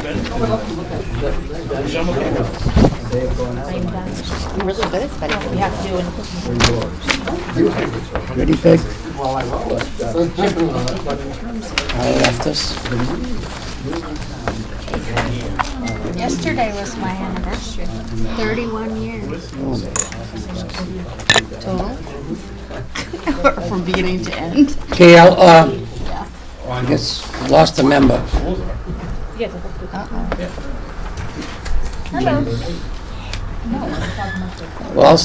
I'm really good at spelling. We have to do it. Ready, Peg? Well, I will. I left us. Yesterday was my anniversary. 31 years. Total? From beginning to end? Okay, I guess we lost a member. Hello. Well, I'll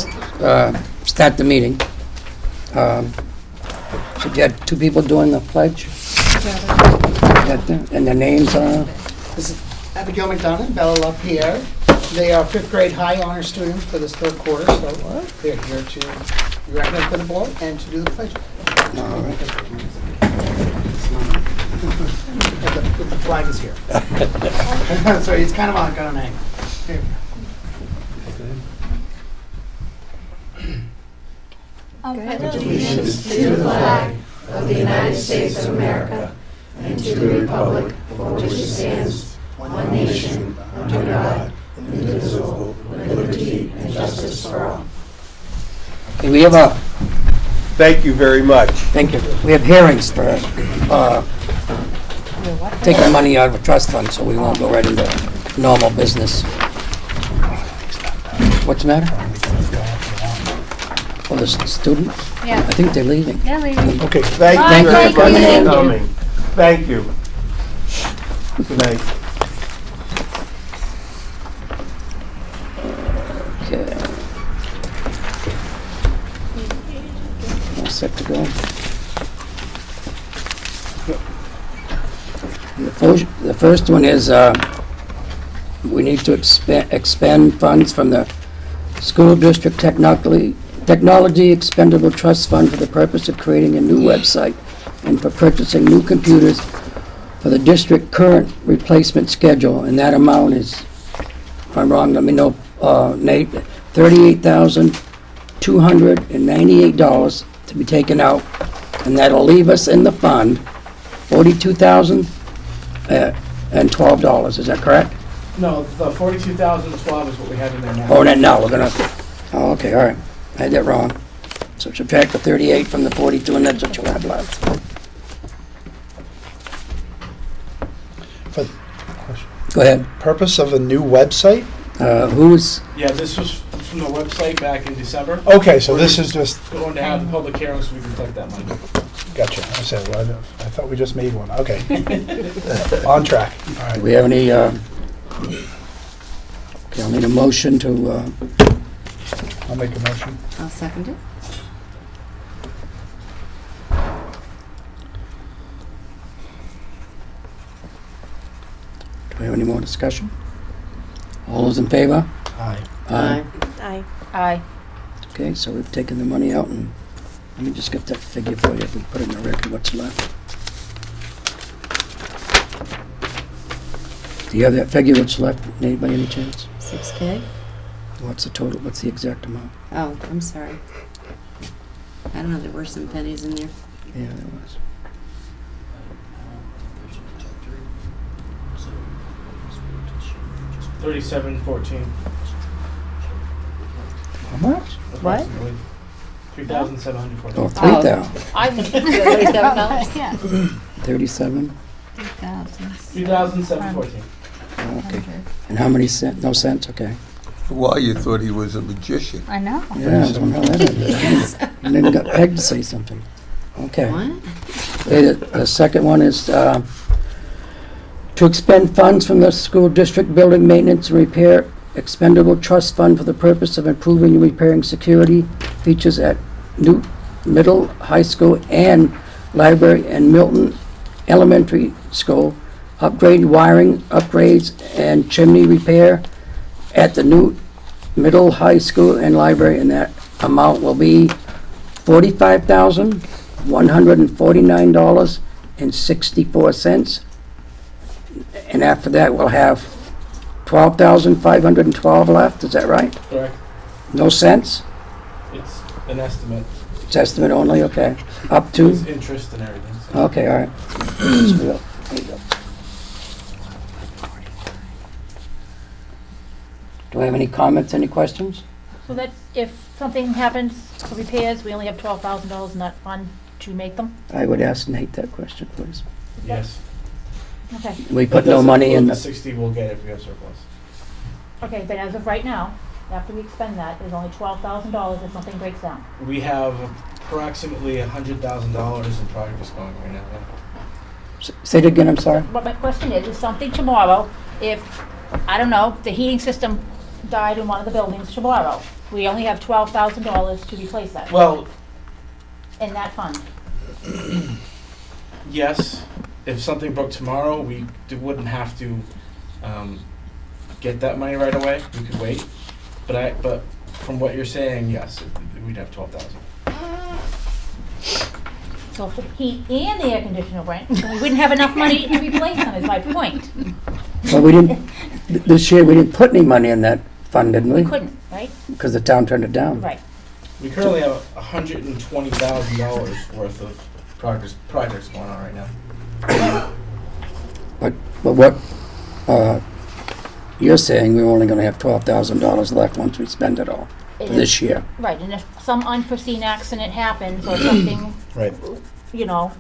start the meeting. So you had two people doing the pledge? And their names are? This is Abigail McDonough and Bella LaPierre. They are fifth grade high honor students for this third quarter, so they're here to be recognized by the board and to do the pledge. All right. The flag is here. Sorry, it's kind of on an angle. Here. Allegiance to the flag of the United States of America and to the republic for which it stands, one nation, under God, indivisible, with liberty and justice for all. Okay, we have a, Thank you very much. thank you, we have hearings for taking money out of a trust fund, so we won't go right into normal business. What's the matter? Oh, the students? Yeah. I think they're leaving. They're leaving. Okay, thank Bye, you very thank much you. for coming. Thank you. Good night. Okay. All set to go. The first one is, we need to expend funds from the School District Technology Expendable Trust Fund for the purpose of creating a new website and for purchasing new computers for the district current replacement schedule, and that amount is, if I'm wrong, let me know, Nate, $38,298 to be taken out, and that'll leave us in the fund $42,012, is that correct? No, the 42,012 is what we have in there now. Oh, and now we're gonna, oh, okay, all right, I had that wrong. So subtract the 38 from the 42, and that's what you'll have left. For Go ahead. purpose of a new website? Who's, Yeah, this was from the website back in December. Okay, so this is just, Going to have the public hearing so we can collect that money. gotcha. I said, well, I thought we just made one. Okay. On track. All do right. we have any, okay, I'll need a motion to, I'll make a motion. I'll second it. do we have any more discussion? All those in favor? Aye. Aye. Aye. Okay, so we've taken the money out, and let me just get that figure for you, if we put it in the record, what's left. Do you have that figure, what's left, Nate, by any chance? 6K? What's the total, what's the exact amount? Oh, I'm sorry. I don't know, there were some pennies in there. Yeah, there was. $37.14. How much? What? approximately. $3,714. Oh, 3,000, I'm $37? Yeah. 37, 3,000. $3,714. okay. And how many cents, no cents, okay. Why, you thought he was a magician? I know. Yeah, I don't know that is. And then got Peg to say something. Okay. What? Okay, the second one is to expend funds from the school district building maintenance and repair expendable trust fund for the purpose of improving and repairing security features at Newt Middle High School and Library and Milton Elementary School, upgrade wiring upgrades and chimney repair at the Newt Middle High School and Library, and that amount will be $45,149.64. And after that, we'll have $12,512 left, is that right? Correct. No cents? It's an estimate. It's estimate only, okay. Up to? It's interest and everything. So. Okay, all right. There you go. Do I have any comments, any questions? So that's, if something happens for repairs, we only have $12,000 in that fund to make them? I would ask Nate that question, please. Yes. Okay, We That put no doesn't money in include the the, 60 we'll get if we have surplus. okay, but as of right now, after we expend that, there's only $12,000 if something breaks down. We have approximately $100,000 in projects going right now. say it again, I'm sorry. But my question is something tomorrow, if, I don't know, the heating system died in one of the buildings tomorrow, we only have $12,000 to replace that Well, in that fund. yes, if something broke tomorrow, we wouldn't have to get that money right away. We could wait. But from what you're saying, yes, we'd have 12,000. So if the heat and the air conditioner went, then we wouldn't have enough money to replace them, is my point. Well, we didn't, this year, we didn't put any money in that fund, didn't we? We couldn't, right? Because the town turned it down. Right. We currently have $120,000 worth of projects going on right now. But what you're saying, we're only gonna have $12,000 left once we spend it all for this year. Right, and if some unforeseen accident happens or something, Right. you know,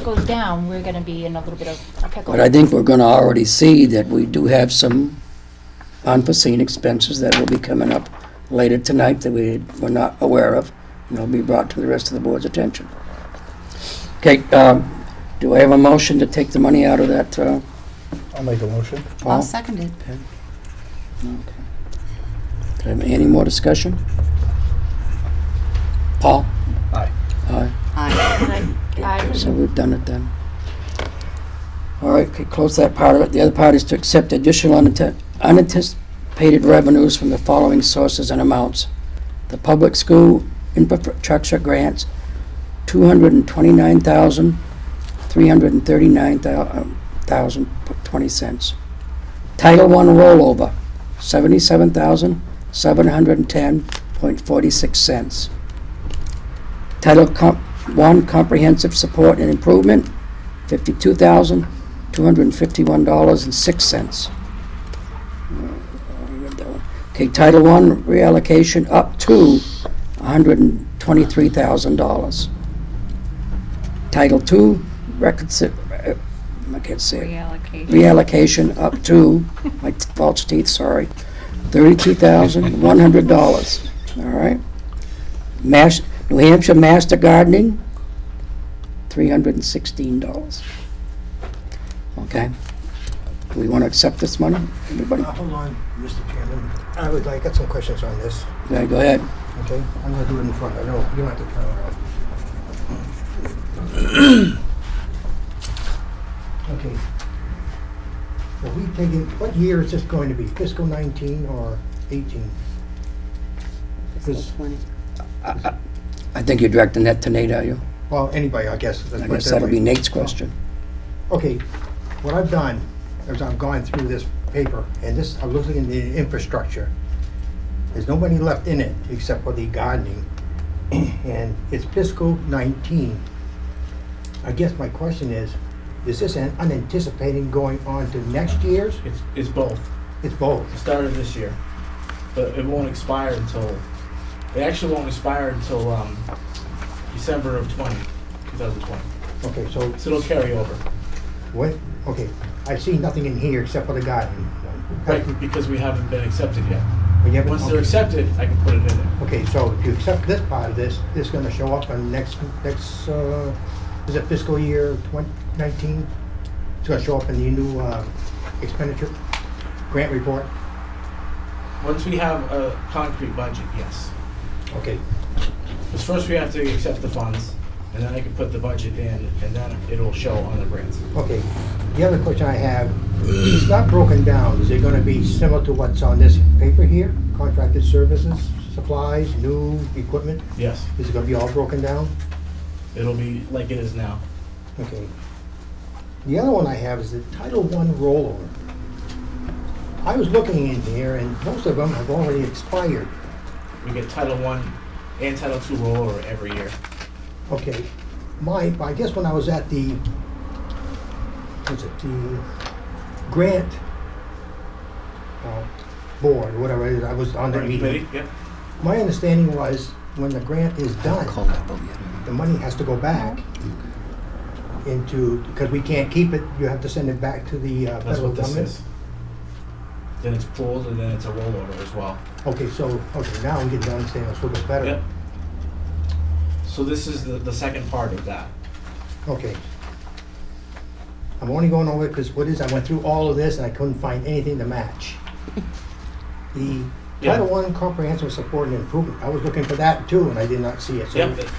goes down, we're gonna be in a little bit of a pickle. But I think we're gonna already see that we do have some unforeseen expenses that will be coming up later tonight that we were not aware of, and they'll be brought to the rest of the board's attention. Okay, do I have a motion to take the money out of that, I'll make a motion. I'll Paul? second it. Okay. Do I have any more discussion? Paul? Aye. Aye. Aye. So we've done it then. All right, okay, close that part of it. The other part is to accept additional unanticipated revenues from the following sources and amounts. The public school infrastructure grants, $229,339,020. Title I rollover, $77,710.46. Title I comprehensive support and improvement, $52,251.06. Okay, Title I reallocation up to $123,000. Title II I can't say it. Reallocation up to, my false teeth, sorry, $32,100. All right. New Hampshire Master Gardening, $316. Okay. Do we want to accept this money, everybody? Hold on, Mr. Chairman. I got some questions on this. Yeah, go ahead. Okay, I'm gonna do it in front. I know you don't have to turn around. Okay. Are we taking, what year is this going to be? Fiscal 19 or 18? Fiscal 20. I think you're directing that to Nate, are you? Well, anybody, I guess. I guess that'll be Nate's question. Okay, what I've done is I've gone through this paper, and this, I'm looking at the infrastructure. There's nobody left in it except for the gardening, and it's fiscal 19. I guess my question is this unanticipated going on to next year's? It's both. It's both. It started this year, but it won't expire until, it actually won't expire until December of 2020. Okay, so So it'll carry over. what, okay, I see nothing in here except for the gardening. Right, because we haven't been accepted yet. We haven't- Once they're okay. accepted, I can put it in there. Okay, so if you accept this part of this, this is gonna show up on next, is it fiscal year 2019? It's gonna show up in the new expenditure grant report? Once we have a concrete budget, yes. Okay, Because first we have to accept the funds, and then I can put the budget in, and then it'll show on the grants. okay. The other question I have, it's not broken down. Is it gonna be similar to what's on this paper here? Contracted services, supplies, new equipment? Yes, Is it gonna be all broken down? it'll be like it is now. Okay. The other one I have is the Title I rollover. I was looking in here, and most of them have already expired. We get Title I and Title II rollover every year. Okay, I guess when I was at the grant board, whatever it is, I was on that meeting. Committee, yep. My understanding was when the grant is done, the money has to go back into, because we can't keep it, you have to send it back to the That's federal what this government. is. Then it's pooled and then it's a rollover as well. Okay, so, now I'm getting to understand this a little bit better. Yep. So this is the second part of that. Okay. I'm only going over it because I went through all of this and I couldn't find anything to match. The Yeah. Title I Comprehensive Support and Improvement, I was looking for that too and I did not see it. So, Yep, it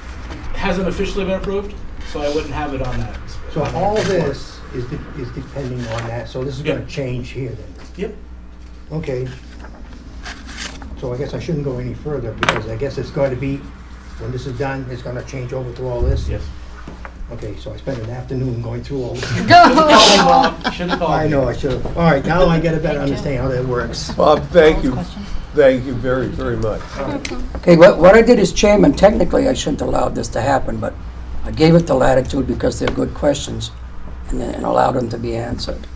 hasn't officially been approved, so I wouldn't have it on that. so on that all report. this is depending on that, so this is gonna Yep. change here then. Yep. Okay. So I guess I shouldn't go any further because I guess it's going to be, when this is done, it's gonna change over to all this? Yes. Okay, so I spent an afternoon going through all this. Should've called I me. know, I should have. All right, now I get a better understanding how that works. Bob, thank you. Questions? Thank you very, very much. Okay, what I did as chairman, technically I shouldn't have allowed this to happen, but I gave it the latitude because they're good questions and allowed them to be answered.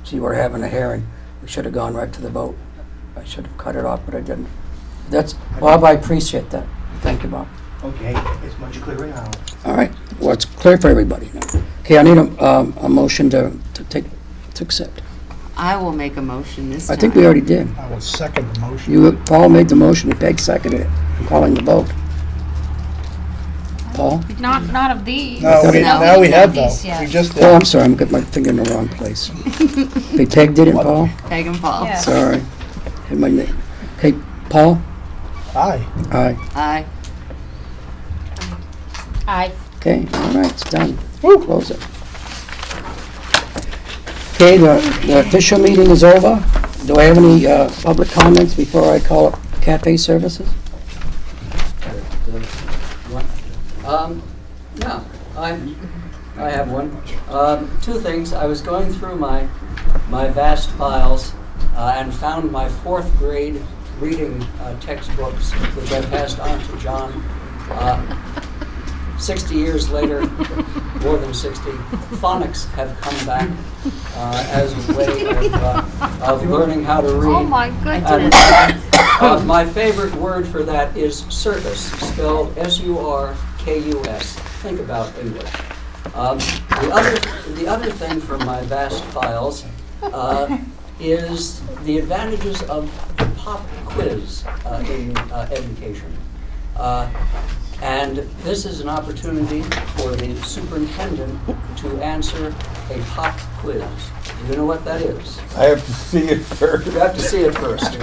See, we're having a hearing. We should have gone right to the vote. I should have cut it off, but I didn't. Bob, I appreciate that. Thank you, Bob. Okay, it's much clearer now. All right, well, it's clear for everybody now. Okay, I need a motion to accept. I will make a motion this time. I think we already did. I will second the motion. Paul made the motion, and Peg seconded it. I'm calling the vote. Paul? Not of these. No, thought it- now we have though. These, yeah. We just Oh, did. I'm sorry, I'm got my finger in the wrong place. Okay, Peg did it, Paul? Peg and Paul. Yeah. Sorry. Had my name. Okay, Paul? Aye. Aye. Aye. Aye. Okay, all right, it's done. Close it. Okay, the official meeting is over. Do I have any public comments before I call up cafe services? No, I have one. Two things. I was going through my vast files and found my 4th grade reading textbooks, which I passed on to John. 60 years later, more than 60, phonics have come back as a way of learning how to read. Oh my And, goodness. my favorite word for that is surcus, spelled S-U-R-K-U-S. Think about English. The other thing from my vast files is the advantages of the pop quiz in education. And this is an opportunity for the superintendent to answer a pop quiz. Do you know what that is? I have to see it first. You have to see it first.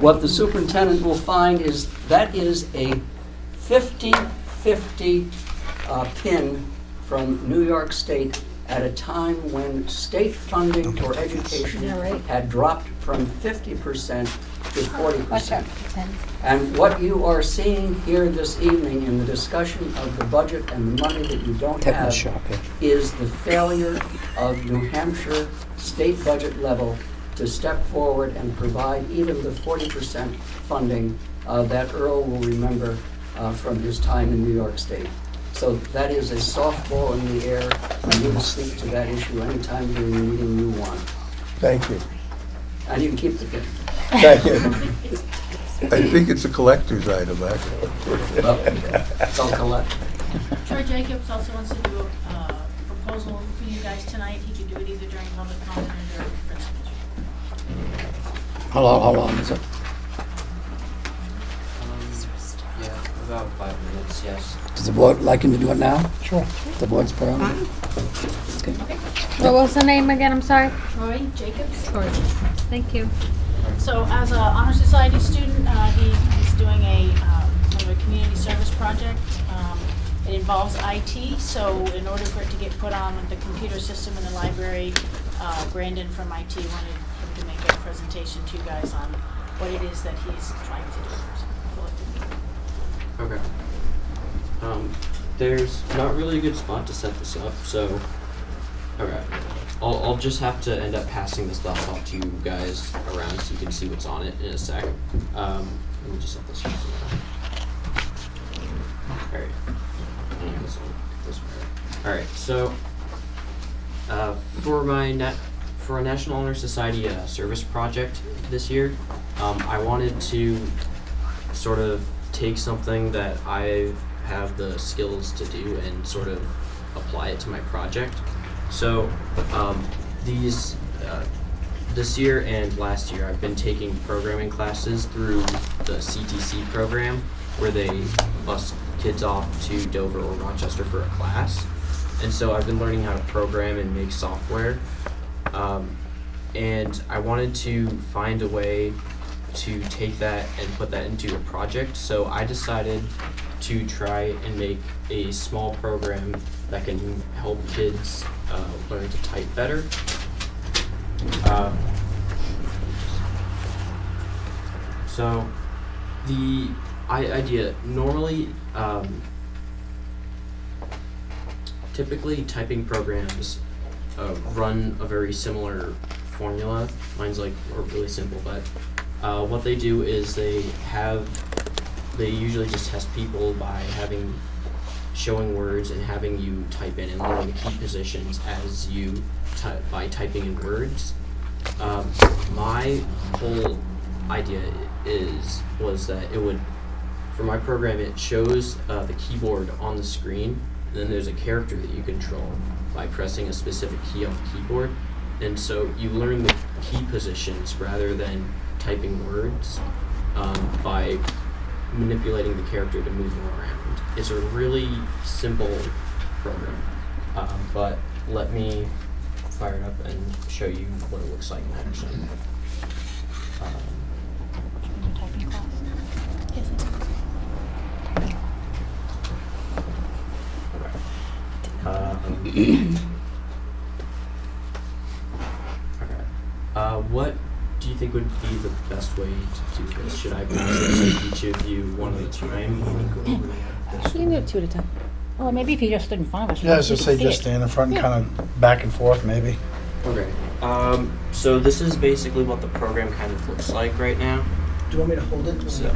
What the superintendent will find is that is a 50-50 pin from New York State at a time when state funding for education had dropped from 50% to 40%. And what you are seeing here this evening in the discussion of the budget and the money that you don't Tetanus have shot, yeah. is the failure of New Hampshire state budget level to step forward and provide even the 40% funding that Earl will remember from his time in New York State. So that is a softball in the air, and you can speak to that issue anytime during the meeting you want. Thank you. And you can keep the pin. Thank you. I think it's a collector's item, actually. It's all collect. Troy Jacobs also wants to do a proposal for you guys tonight. He could do it either during public comment or during principal's. How long is it? Yeah, about 5 minutes, yes. Does the board like him to do it now? Sure. The board's put on it? Okay. What was the name again? I'm sorry. Troy Jacobs. Troy. Thank you. So as an Honor Society student, he's doing a kind of a community service project. It involves IT, so in order for it to get put on the computer system in the library, Brandon from IT wanted him to make a presentation to you guys on what it is that he's trying to do. Okay. There's not really a good spot to set this up, so okay. I'll just have to end up passing this laptop to you guys around so you can see what's on it in a sec. Let me just set this up. Alright. And this way. Alright, so for for a National Honor Society service project this year, I wanted to sort of take something that I have the skills to do and sort of apply it to my project. So this year and last year I've been taking programming classes through the CTC program, where they bus kids off to Dover or Rochester for a class. And so I've been learning how to program and make software. And I wanted to find a way to take that and put that into a project. So I decided to try and make a small program that can help kids learn to type better. So the idea, normally, typically typing programs run a very similar formula. Mine's like really simple, but what they do is they usually just test people by showing words and having you type in and learn the key positions as you by typing in words. My whole idea was that it would, for my program, it shows the keyboard on the screen, and then there's a character that you control by pressing a specific key on the keyboard. And so you learn the key positions rather than typing words by manipulating the character to move them around. It's a really simple program, but let me fire it up and show you what it looks like in action. Typing class. What do you think would be the best way to do this? Should I present each of you one at a time? You can do it 2 at a time. Well, maybe if you just stood in front of us. Yeah, I was we just could say see just it. stand in front and kind of back and forth maybe. Okay. So this is basically what the program kind of looks like right now. Do you want me to hold it? So,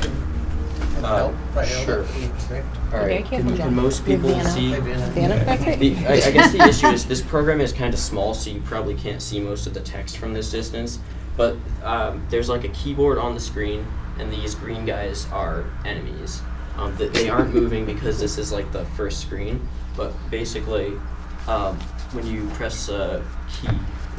Help? Right, sure. Great. All Very right. careful, Can John. most people Vanna. see? Vanna, back there? I guess the issue is this program is kind of small, so you probably can't see most of the text from this distance. But there's like a keyboard on the screen, and these green guys are enemies. They aren't moving because this is like the first screen. But basically, when you press a key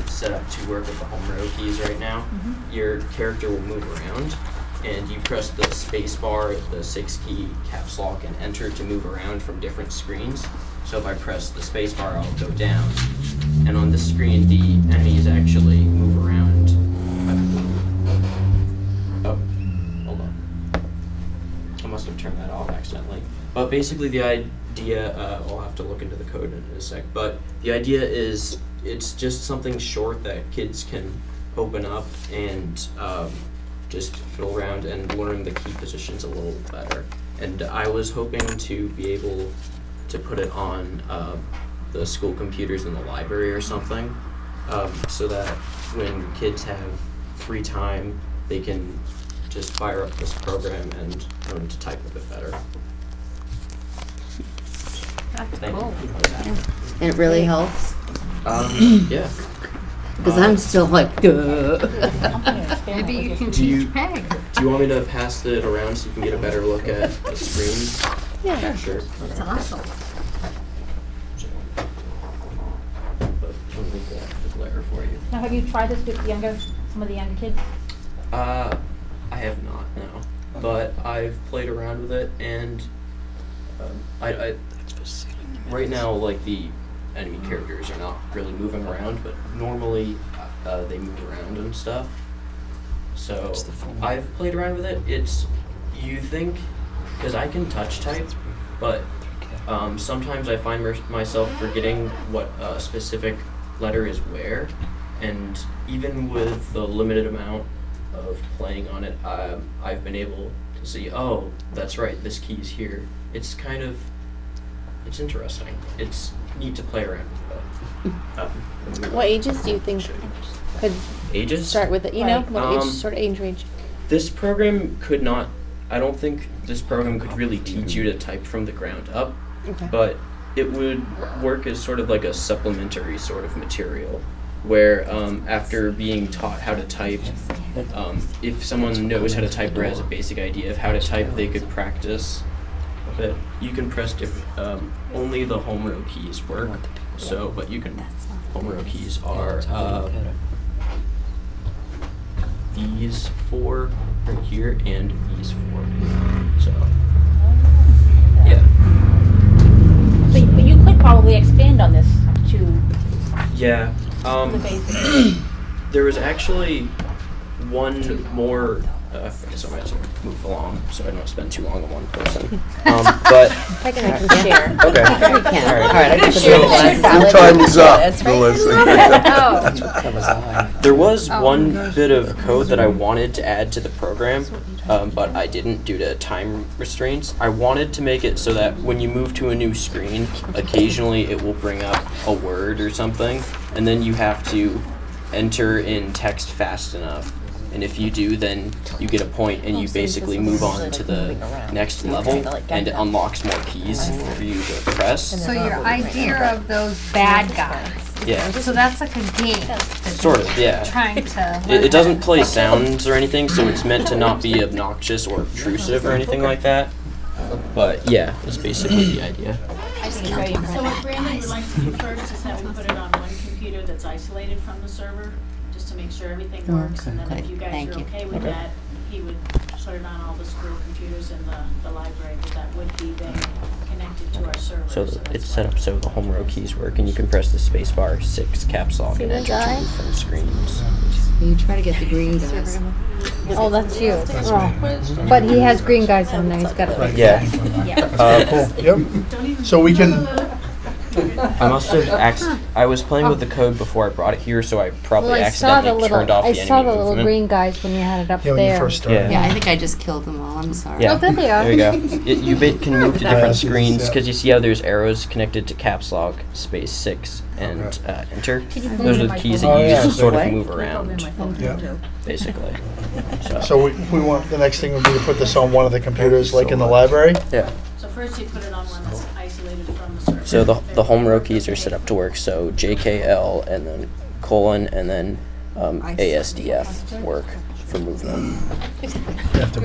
set up to work with the home row keys right now, your character will move around. And you press the space bar, the 6-key caps lock, and enter to move around from different screens. So if I press the space bar, I'll go down. And on this screen, the enemies actually move around. Oh, hold on. I must have turned that off accidentally. But basically the idea, I'll have to look into the code in a sec, but the idea is it's just something short that kids can open up and just fiddle around and learn the key positions a little better. And I was hoping to be able to put it on the school computers in the library or something, so that when kids have free time, they can just fire up this program and learn to type a bit better. That's Thank cool. you. And it really helps. Yeah. Because I'm still like, duh. Maybe you can Do you- teach Peg. Do you want me to pass it around so you can get a better look at the screen? Yeah. Sure. That's awesome. But let me go off the glare for you. Now, have you tried this with some of the younger kids? I have not, no. But I've played around with it, and I right now, like, the enemy characters are not really moving around, but normally they move around and stuff. So I've played around with it. You think, because I can touch type, but sometimes I find myself forgetting what a specific letter is where, and even with the limited amount of playing on it, I've been able to see, oh, that's right, this key is here. It's interesting. It's neat to play around with. What ages do you think could Ages? start with it? You know, Right. what age, sort of age range? This program could not, I don't think this program could really teach you to type from the ground up, Okay. but it would work as sort of like a supplementary sort of material. where after being taught how to type, if someone knows how to type or has a basic idea of how to type, they could practice. But you can press only the home row keys work. So, but you can, home row keys are these 4 right here and these 4. So, yeah. But you could probably expand on this to Yeah. the basics. There was actually one more. I guess I might have to move along so I don't spend too long on one person. But I can share. okay. We can. All right. All right, I can put So- the Your time is up, That's right. Melissa. Oh. There was one bit of code that I wanted to add to the program, but I didn't due to time restraints. I wanted to make it so that when you move to a new screen, occasionally it will bring up a word or something, and then you have to enter in text fast enough. And if you do, then you get a point and you basically move on to the next level, and it unlocks more keys for you to press. So your idea of those bad guys, Yeah, so that's like a game that sort of, yeah. you're trying to learn. It doesn't play sounds or anything, so it's meant to not be obnoxious or obtrusive or anything like that. But yeah, that's basically the idea. I think it's very So impressive. what Brandon would like to do first is that we put it on one computer that's isolated from the server, just to make sure everything works. And then if you guys Thank are you. okay with that, he would put it on all the school computers in the library, but that would be then connected to our server. So that's it's why- set up so the home row keys work, and you can press the space bar 6 caps lock and enter to different screens. You try to get the green guys. Oh, that's you. Oh. But he has green guys in there. He's got it. Yeah. Cool, yep. So we can, I must have I was playing with the code before I brought it here, so I probably Well, I saw the accidentally turned little. off I the saw enemy the little movement. green guys when you had it up yeah, when you there. first started. Yeah, I think I just killed them all. I'm sorry. Yeah. Oh, there they are. There you go. You can move to different that's- screens yeah. because you see how there's arrows connected to caps lock, space 6, and enter. Those are the keys that Oh, you yeah. use to sort of What? move around, Yeah. basically. So we want, the next thing would be to put this on one of the computers, like in the library? Yeah. So first you put it on one that's isolated from the server. So the home row keys are set up to work. So JKL and then colon and then ASDF work for movement. You have to,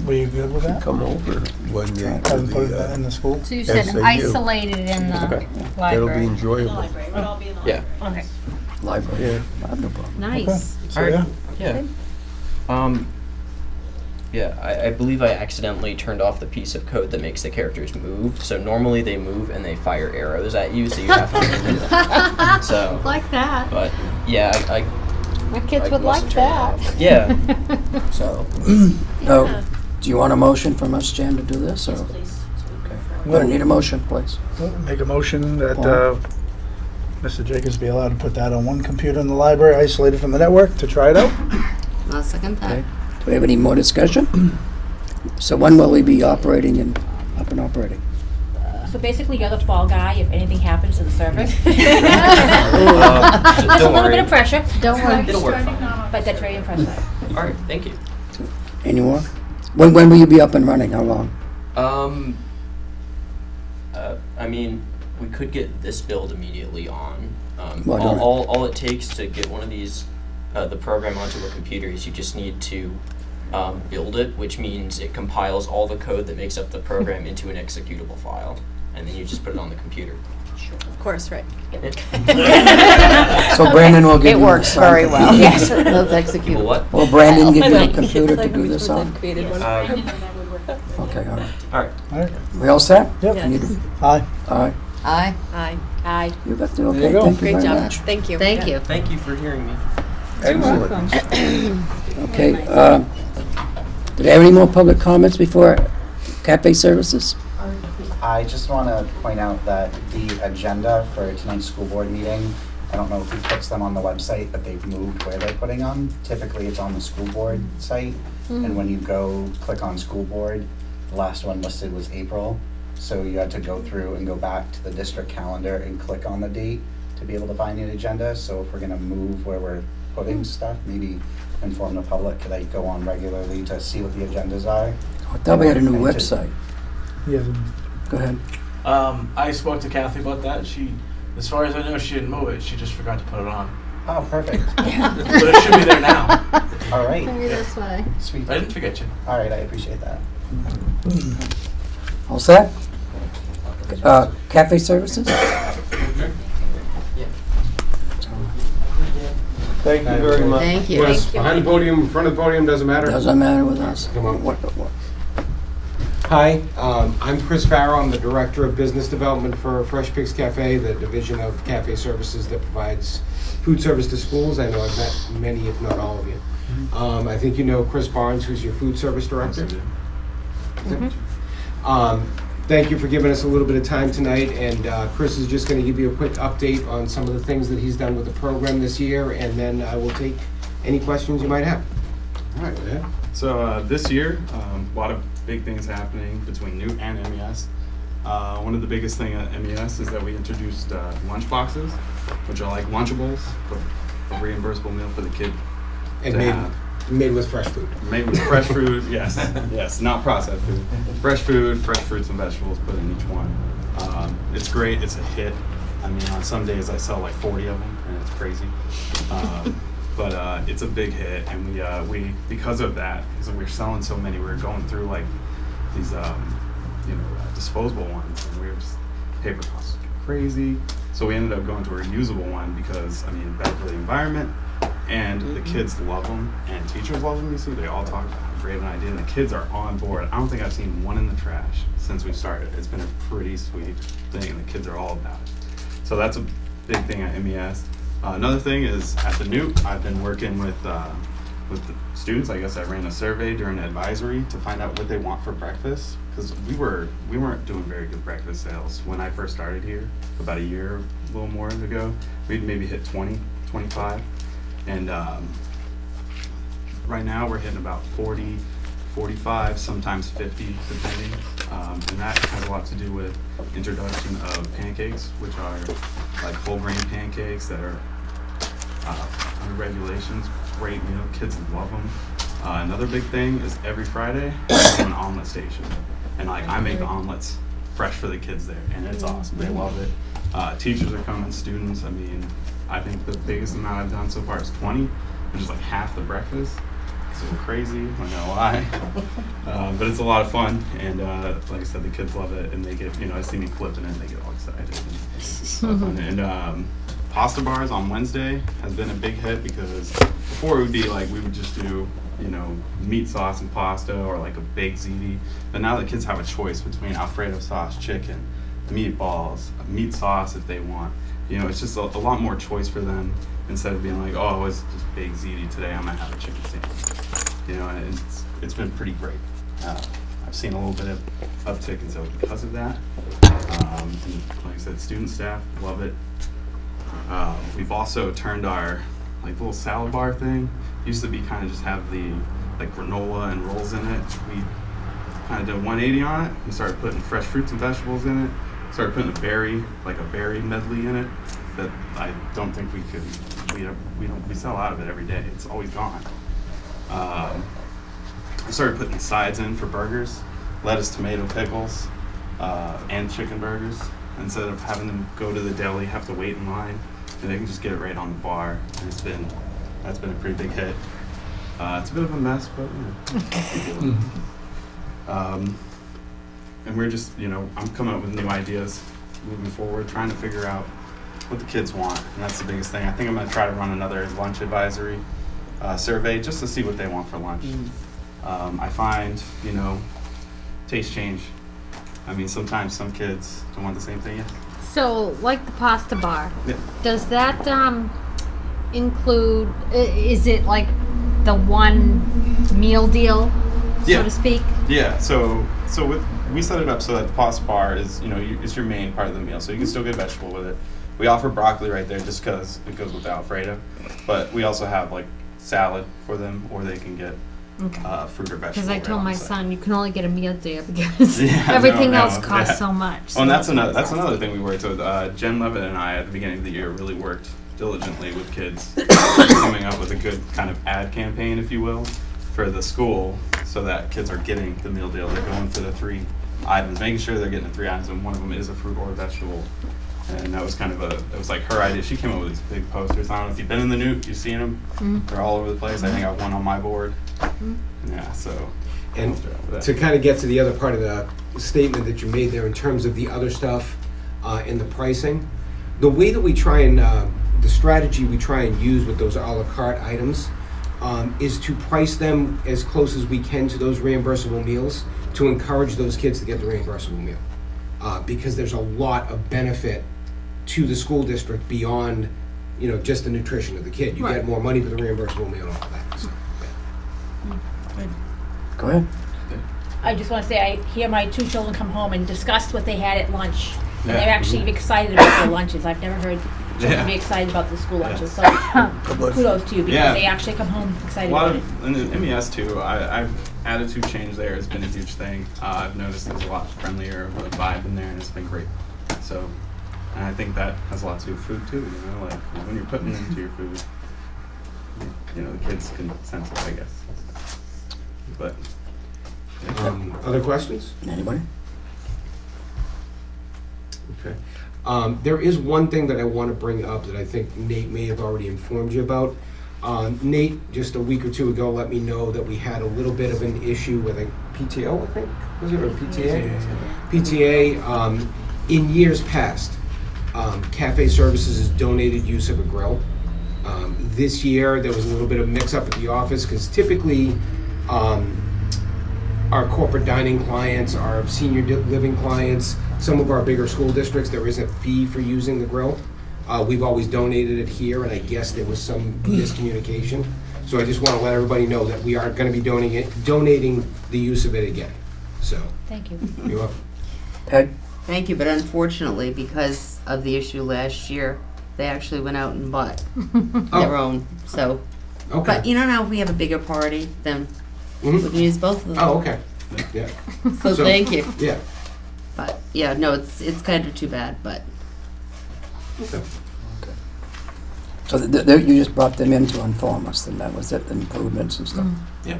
were you good with that? Come over when you Have them put it in the school? So you Yes, said they do. isolated in the Okay. It'll be library. The enjoyable. library, it would all be in the Yeah. library. Okay. Library. Yeah. I have no problem. Nice. So, yeah. Yeah. Yeah, I believe I accidentally turned off the piece of code that makes the characters move. So normally they move and they fire arrows at you, so you have to do that. So, Like that. but yeah, I My kids I would must like have that. turned it off. Yeah. So, now, do you want a motion from us, Jan, to do this, or? Please. We're gonna need a motion, please. Make a motion that Mr. Jacobs be allowed to put that on one computer in the library, isolated from the network, to try it out. I'll second that. Okay. Do we have any more discussion? So when will we be operating and up and operating? So basically, you're the fall guy if anything happens to the server. It's a Don't little worry. bit of pressure, Don't worry. It'll work Starting fine. now on but that's very impressive. All right, thank you. Any more? When will you be up and running? How long? I mean, we could get this build immediately on. Why don't All it takes to get one of these, the program onto a computer is you just need to build it, which means it compiles all the code that makes up the program into an executable file, and then you just put it on the computer. Of course, right. So Brandon will give It you. works the very sign. well. Yes, those People execute. what? Will Brandon give you a computer to do this on? Brandon, and that would work. Okay, all right. All right. All right. We all set? Yep. You need- Aye. All right. Aye. Aye. Aye. You got the, There okay, you go. thank you Great very job. much. Thank you. Thank you. Thank you for hearing me. Excellent. Okay, did I have any more public comments before cafe services? I just want to point out that the agenda for tonight's school board meeting, I don't know who puts them on the website, but they've moved where they're putting them. Typically, it's on the school board site, and when you go click on school board, the last one listed was April. So you had to go through and go back to the district calendar and click on the date to be able to find the agenda. So if we're going to move where we're putting stuff, maybe inform the public, could I go on regularly to see what the agendas are? I thought we had a new website. Yeah. Go ahead. I spoke to Kathy about that. She As far as I know, she didn't move it. She just forgot to put it on. Oh, perfect. But it should be there now. All right. Maybe this way. Sweet. I didn't forget you. All right, I appreciate that. All set? Cafe services? Thank you very much. Thank you. Yes, behind the podium, in front of the podium, doesn't matter? Doesn't matter with us. Come on. Hi, I'm Chris Farrow. I'm the Director of Business Development for Fresh Pigs Cafe, the division of cafe services that provides food service to schools. I know I've met many, if not all of you. I think you know Chris Barnes, who's your food service director. Thank you for giving us a little bit of time tonight, and Chris is just going to give you a quick update on some of the things that he's done with the program this year, and then I will take any questions you might have. All right, yeah. So this year, a lot of big things happening between Newt and MES. One of the biggest thing at MES is that we introduced lunch boxes, which are like Lunchables, but a reimbursable meal for the kid. And to have. made with fresh food. Made with fresh food, yes, yes, not processed food. Fresh food, fresh fruits and vegetables put in each one. It's great, it's a hit. I mean, on some days I sell like 40 of them, and it's crazy. But it's a big hit, and we because of that, because we were selling so many, we were going through like these, disposable ones, and we were just, paper costs crazy. So we ended up going to a reusable one because, I mean, better for the environment. And the kids love them, and teachers love them. You see, they all talk about how great an idea, and the kids are on board. I don't think I've seen one in the trash since we started. It's been a pretty sweet thing, and the kids are all about it. So that's a big thing at MES. Another thing is at the Newt, I've been working with the students. I guess I ran a survey during advisory to find out what they want for breakfast, because we weren't doing very good breakfast sales when I first started here about a year, a little more ago. We'd maybe hit 20, 25. And right now we're hitting about 40, 45, sometimes 50, depending. And that has a lot to do with introduction of pancakes, which are like whole grain pancakes that are under regulations. Great meal, kids love them. Another big thing is every Friday we have an omelet station, and like I make the omelets fresh for the kids there, and it's awesome. They love it. Teachers are coming, students. I mean, I think the biggest amount I've done so far is 20, which is like half the breakfast. It's a little crazy, I'm not gonna lie. But it's a lot of fun, and like I said, the kids love it, and they get, I see me flipping it, and they get all excited. And pasta bars on Wednesday has been a big hit, because before it would be like, we would just do, meat sauce and pasta, or like a baked ziti. But now the kids have a choice between Alfredo sauce, chicken, meatballs, meat sauce if they want. It's just a lot more choice for them, instead of being like, oh, it's just baked ziti today, I'm gonna have a chicken sandwich. And it's been pretty great. I've seen a little bit of uptick in sales because of that. And like I said, student staff love it. We've also turned our like little salad bar thing. Used to be kind of just have the like granola and rolls in it. We kind of did a 180 on it. We started putting fresh fruits and vegetables in it. Started putting a berry medley in it that I don't think we could. We sell out of it every day. It's always gone. I started putting sides in for burgers, lettuce, tomato, pickles, and chicken burgers. Instead of having them go to the deli, have to wait in line, and they can just get it right on the bar. And that's been a pretty big hit. It's a bit of a mess, but and we're just, I'm coming up with new ideas moving forward, trying to figure out what the kids want, and that's the biggest thing. I think I'm going to try to run another lunch advisory survey just to see what they want for lunch. I find, taste change. I mean, sometimes some kids don't want the same thing. So, like the pasta bar, Yeah. does that include, is it like the one meal deal, so to speak? Yeah, so we set it up so that the pasta bar is, it's your main part of the meal, so you can still get vegetable with it. We offer broccoli right there just because it goes with the Alfredo, but we also have like salad for them, or they can get fruit or vegetable. Because I told right my on the side. son you can only get a meal there because Yeah, everything no, else costs yeah. so much. Oh, and that's so another thing we worked with. Jen Levitt and I at the beginning of the year really worked diligently with kids, coming up with a good kind of ad campaign, if you will, for the school, so that kids are getting the meal deal. They're going for the 3 items, making sure they're getting the 3 items, and one of them is a fruit or a vegetable. And that was kind of it was like her idea. She came up with these big posters. I don't know if you've been in the Newt, you've seen them. They're all over the place. I think I have one on my board. Yeah, so. And to kind of get to the other part of the statement that you made there in terms of the other stuff and the pricing, the way that we try and, the strategy we try and use with those a la carte items is to price them as close as we can to those reimbursable meals to encourage those kids to get the reimbursable meal. Because there's a lot of benefit to the school district beyond, just the nutrition of the kid. You get more money for the reimbursable meal and all that. So, Go ahead. I just want to say, I hear my two children come home and discuss what they had at lunch. And Yeah. they're actually excited about their lunches. I've never heard children Yeah. be excited about the school lunches. So bless. kudos to you, because Yeah. they actually come home excited A lot about it. of, and the MES too, I've attitude change there has been a huge thing. I've noticed there's a lot friendlier of a vibe in there, and it's been great. So, and I think that has a lot to do with food too, like when you're putting it into your food, the kids can sense it, I guess. But, Other questions? Anybody? Okay. There is one thing that I want to bring up that I think Nate may have already informed you about. Nate, just a week or two ago, let me know that we had a little bit of an issue with a PTO, I think, was it, or PTA? PTA. In years past, Cafe Services has donated use of a grill. This year, there was a little bit of mix-up at the office, because typically, our corporate dining clients, our senior living clients, some of our bigger school districts, there is a fee for using the grill. We've always donated it here, and I guess there was some miscommunication. So I just want to let everybody know that we are going to be donating the use of it again. So, Thank you. you're welcome. Ed? Thank you, but unfortunately, because of the issue last year, they actually went out and bought their own, so. Okay. But now if we have a bigger party, then we Mhm. can use both of them. Oh, okay. Yeah. So thank you. Yeah. But, yeah, no, it's kind of too bad, but. Okay. So you just brought them in to inform us, then that was it, the improvements and stuff? yeah.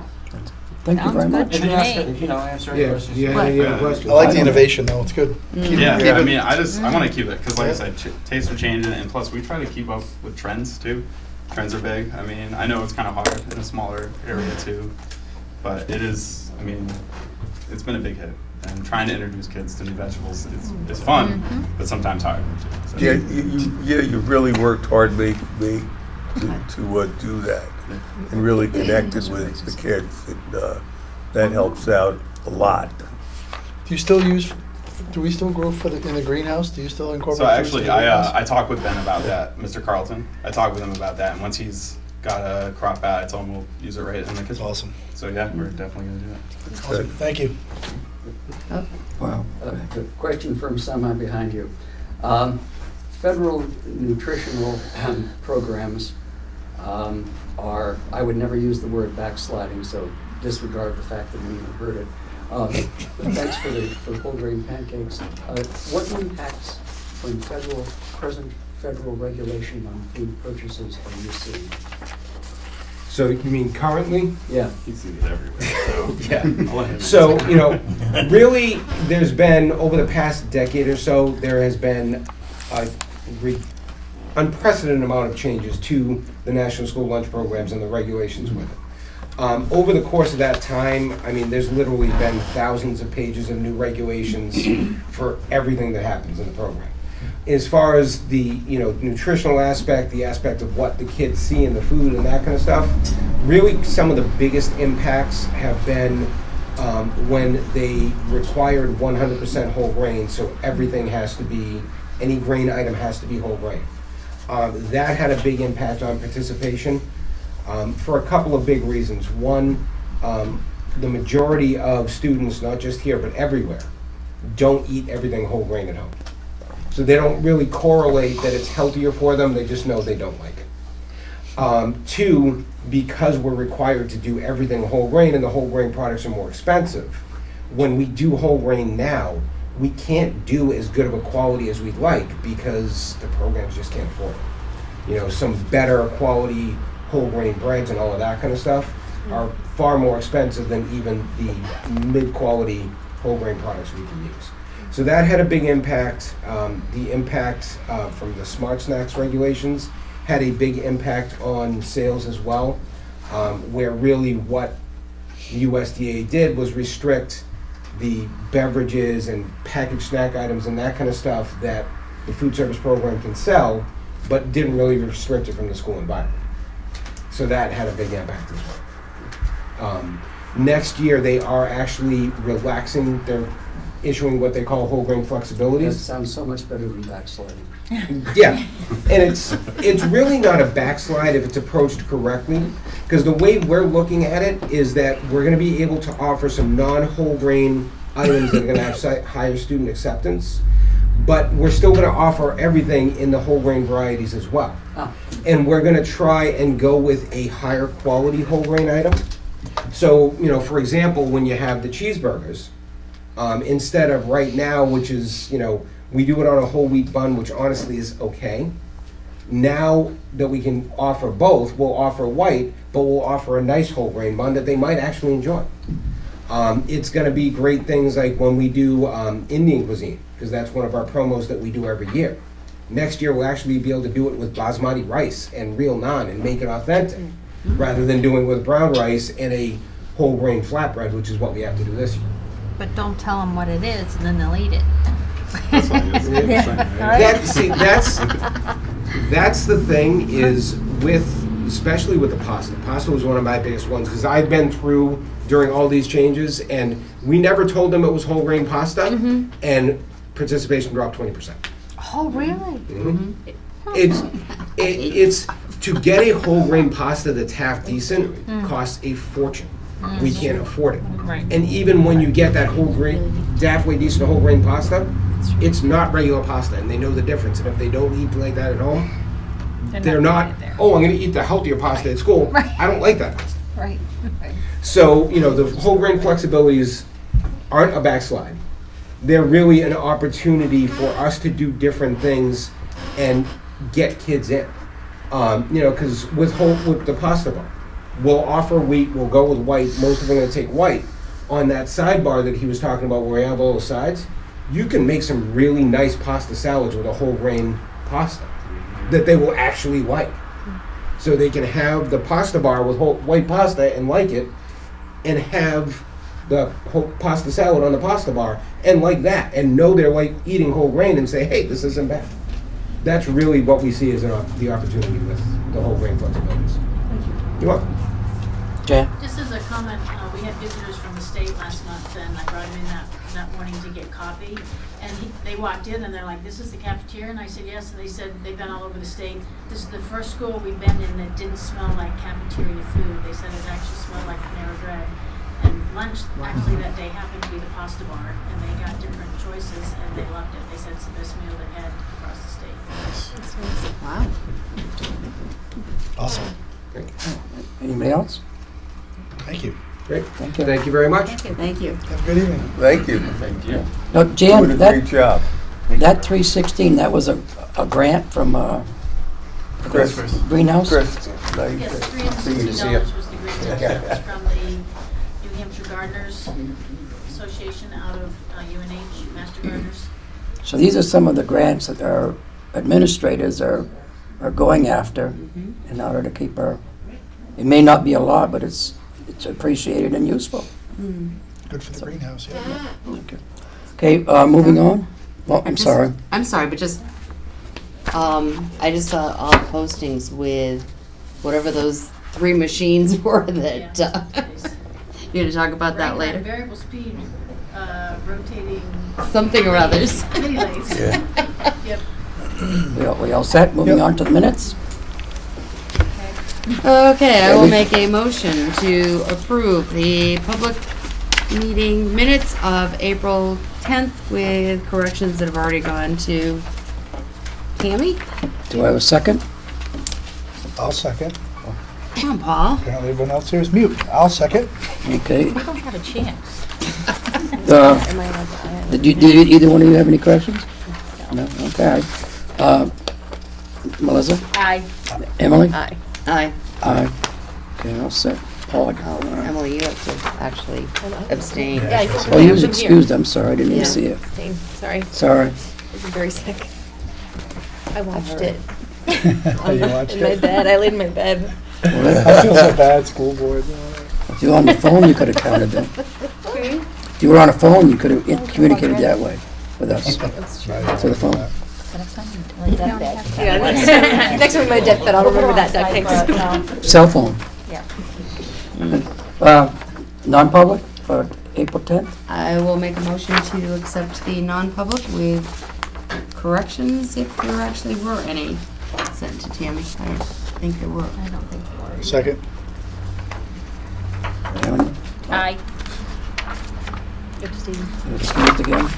Thank you very Sounds much. good. And answer any Yeah. questions. Do you have any other questions? I like the innovation though, it's good. Yeah, keep I it- mean, I want to keep it because, like I said, tastes are changing, and plus we try to keep up with trends too. Trends are big. I mean, I know it's kind of hard in a smaller area too, but it is. I mean, it's been a big hit, and trying to introduce kids to new vegetables is fun, but sometimes hard. So. Yeah, you really worked hard, to do that, and really connected with the kids. That helps out a lot. Do we still grow in the greenhouse? Do you still incorporate? So food actually, in the greenhouse? I talked with Ben about that, Mr. Carlton. I talked with him about that, and once he's got a crop out, I told him we'll use it right in the kitchen. Awesome. So yeah, we're definitely gonna do that. Awesome. Thank you. Wow. A question from someone behind you. Federal nutritional programs are, I would never use the word backsliding, so disregard the fact that we even heard it. But thanks for the whole grain pancakes. What impacts from present federal regulation on food purchases are you seeing? So you mean currently? Yeah. He sees it everywhere. So Yeah. I'll let him So, answer. really, there's been, over the past decade or so, there has been a unprecedented amount of changes to the National School Lunch Programs and the regulations with it. Over the course of that time, I mean, there's literally been thousands of pages of new regulations for everything that happens in the program. As far as the nutritional aspect, the aspect of what the kids see in the food and that kind of stuff, really some of the biggest impacts have been when they required 100% whole grain, so everything has to be, any grain item has to be whole grain. That had a big impact on participation for a couple of big reasons. One, the majority of students, not just here but everywhere, don't eat everything whole grain at home. So they don't really correlate that it's healthier for them, they just know they don't like it. Two, because we're required to do everything whole grain and the whole grain products are more expensive, when we do whole grain now, we can't do as good of a quality as we'd like because the programs just can't afford it. Some better quality whole grain breads and all of that kind of stuff are far more expensive than even the mid-quality whole grain products we can use. So that had a big impact. The impact from the smart snacks regulations had a big impact on sales as well, where really what the USDA did was restrict the beverages and packaged snack items and that kind of stuff that the food service program can sell, but didn't really restrict it from the school environment. So that had a big impact as well. Next year, they are actually relaxing, they're issuing what they call whole grain That flexibilities. sounds so much better than backsliding. Yeah, and it's really not a backslide if it's approached correctly, because the way we're looking at it is that we're gonna be able to offer some non-whole grain items that are gonna have higher student acceptance, but we're still gonna offer everything in the whole grain varieties as well. Ah. And we're gonna try and go with a higher quality whole grain item. So, for example, when you have the cheeseburgers, instead of right now, which is, we do it on a whole wheat bun, which honestly is okay. Now that we can offer both, we'll offer white, but we'll offer a nice whole grain bun that they might actually enjoy. It's gonna be great things like when we do Indian cuisine, because that's one of our promos that we do every year. Next year, we'll actually be able to do it with basmati rice and real naan and make it authentic, rather than doing it with brown rice and a whole grain flatbread, which is what we have to do this year. But don't tell them what it is, and then they'll eat it. That's the thing is especially with the pasta. Pasta was one of my biggest ones because I've been through during all these changes, and we never told them it was whole grain pasta, and participation dropped 20%. Oh, really? It's to get a whole grain pasta that's half decent costs a fortune. We can't afford it. Right. And even when you get that whole grain, halfway decent whole grain pasta, it's not regular pasta, and they know the difference. And if they don't eat like that at home, they're not. Oh, I'm going to eat the healthier pasta at school. Right. I don't like that pasta. Right. So the whole grain flexibilities aren't a backslide. They're really an opportunity for us to do different things and get kids in. Because with the pasta bar, we'll offer wheat, we'll go with white, most of them are going to take white. On that sidebar that he was talking about where we have all those sides, you can make some really nice pasta salads with a whole grain pasta that they will actually like. So they can have the pasta bar with whole white pasta and like it, and have the whole pasta salad on the pasta bar and like that, and know they're like eating whole grain and say, hey, this isn't bad. That's really what we see as the opportunity with the whole grain flexibilities. You're welcome. Jan? Just as a comment, we had visitors from the state last month, and I brought them in that morning to get coffee. And they walked in, and they're like, this is the cafeteria? And I said, yes. And they said they've been all over the state. This is the first school we've been in that didn't smell like cafeteria food. They said it actually smelled like Panera Bread. And lunch, actually, that day happened to be the pasta bar, and they got different choices, and they loved it. They said it's the best meal they had across the state. Wow. Awesome. Anybody else? Thank you. Great. Thank you. Thank you very much. Thank you. Have a good evening. Thank you. Now, Jan, Doing a great job. that 316, that was a grant from Chris. Greenhouse? Chris. Yes, $360 was the grant. It was from the New Hampshire Gardeners Association out of UNH, Master Gardeners. So these are some of the grants that our administrators are going after in order to keep our, it may not be a lot, but it's appreciated and useful. Good for the greenhouse, yeah. Okay, moving on. Well, I'm sorry. I'm sorry, but just, I just saw all the postings with whatever those 3 machines were that, you're gonna talk about that later? Variable speed, rotating. Something or others. Mini lathes. Yep. We all set? Moving on to the minutes? Okay, I will make a motion to approve the public meeting minutes of April 10th with corrections that have already gone to Tammy. Do I have a second? I'll second. Come on, Paul. Apparently everyone else here is mute. I'll second. Okay. We don't have a chance. Did either one of you have any questions? No? Okay. Melissa? Aye. Emily? Aye. Aye. Aye. Okay, all set. Paul. Oh, Emily, you have to actually abstain. Oh, you was excused, I'm sorry, I didn't even Yeah. see it. Sorry. Sorry. I was very sick. I watched heard. it. You watched In my it? bed. I laid in my bed. I feel so bad, school board. If you were on the phone, you could have counted them. If you were on a phone, you could have communicated that way with us, That's true. through the phone. So next time, like that bed. Yeah, next time my deathbed, I'll remember that duck thanks. Cell phone. Yeah. Non-public for April 10th? I will make a motion to accept the non-public with corrections, if there actually were any sent to Tammy. I think there were. I don't think there were. Second. Anyone? Aye. Epstein. Excused again?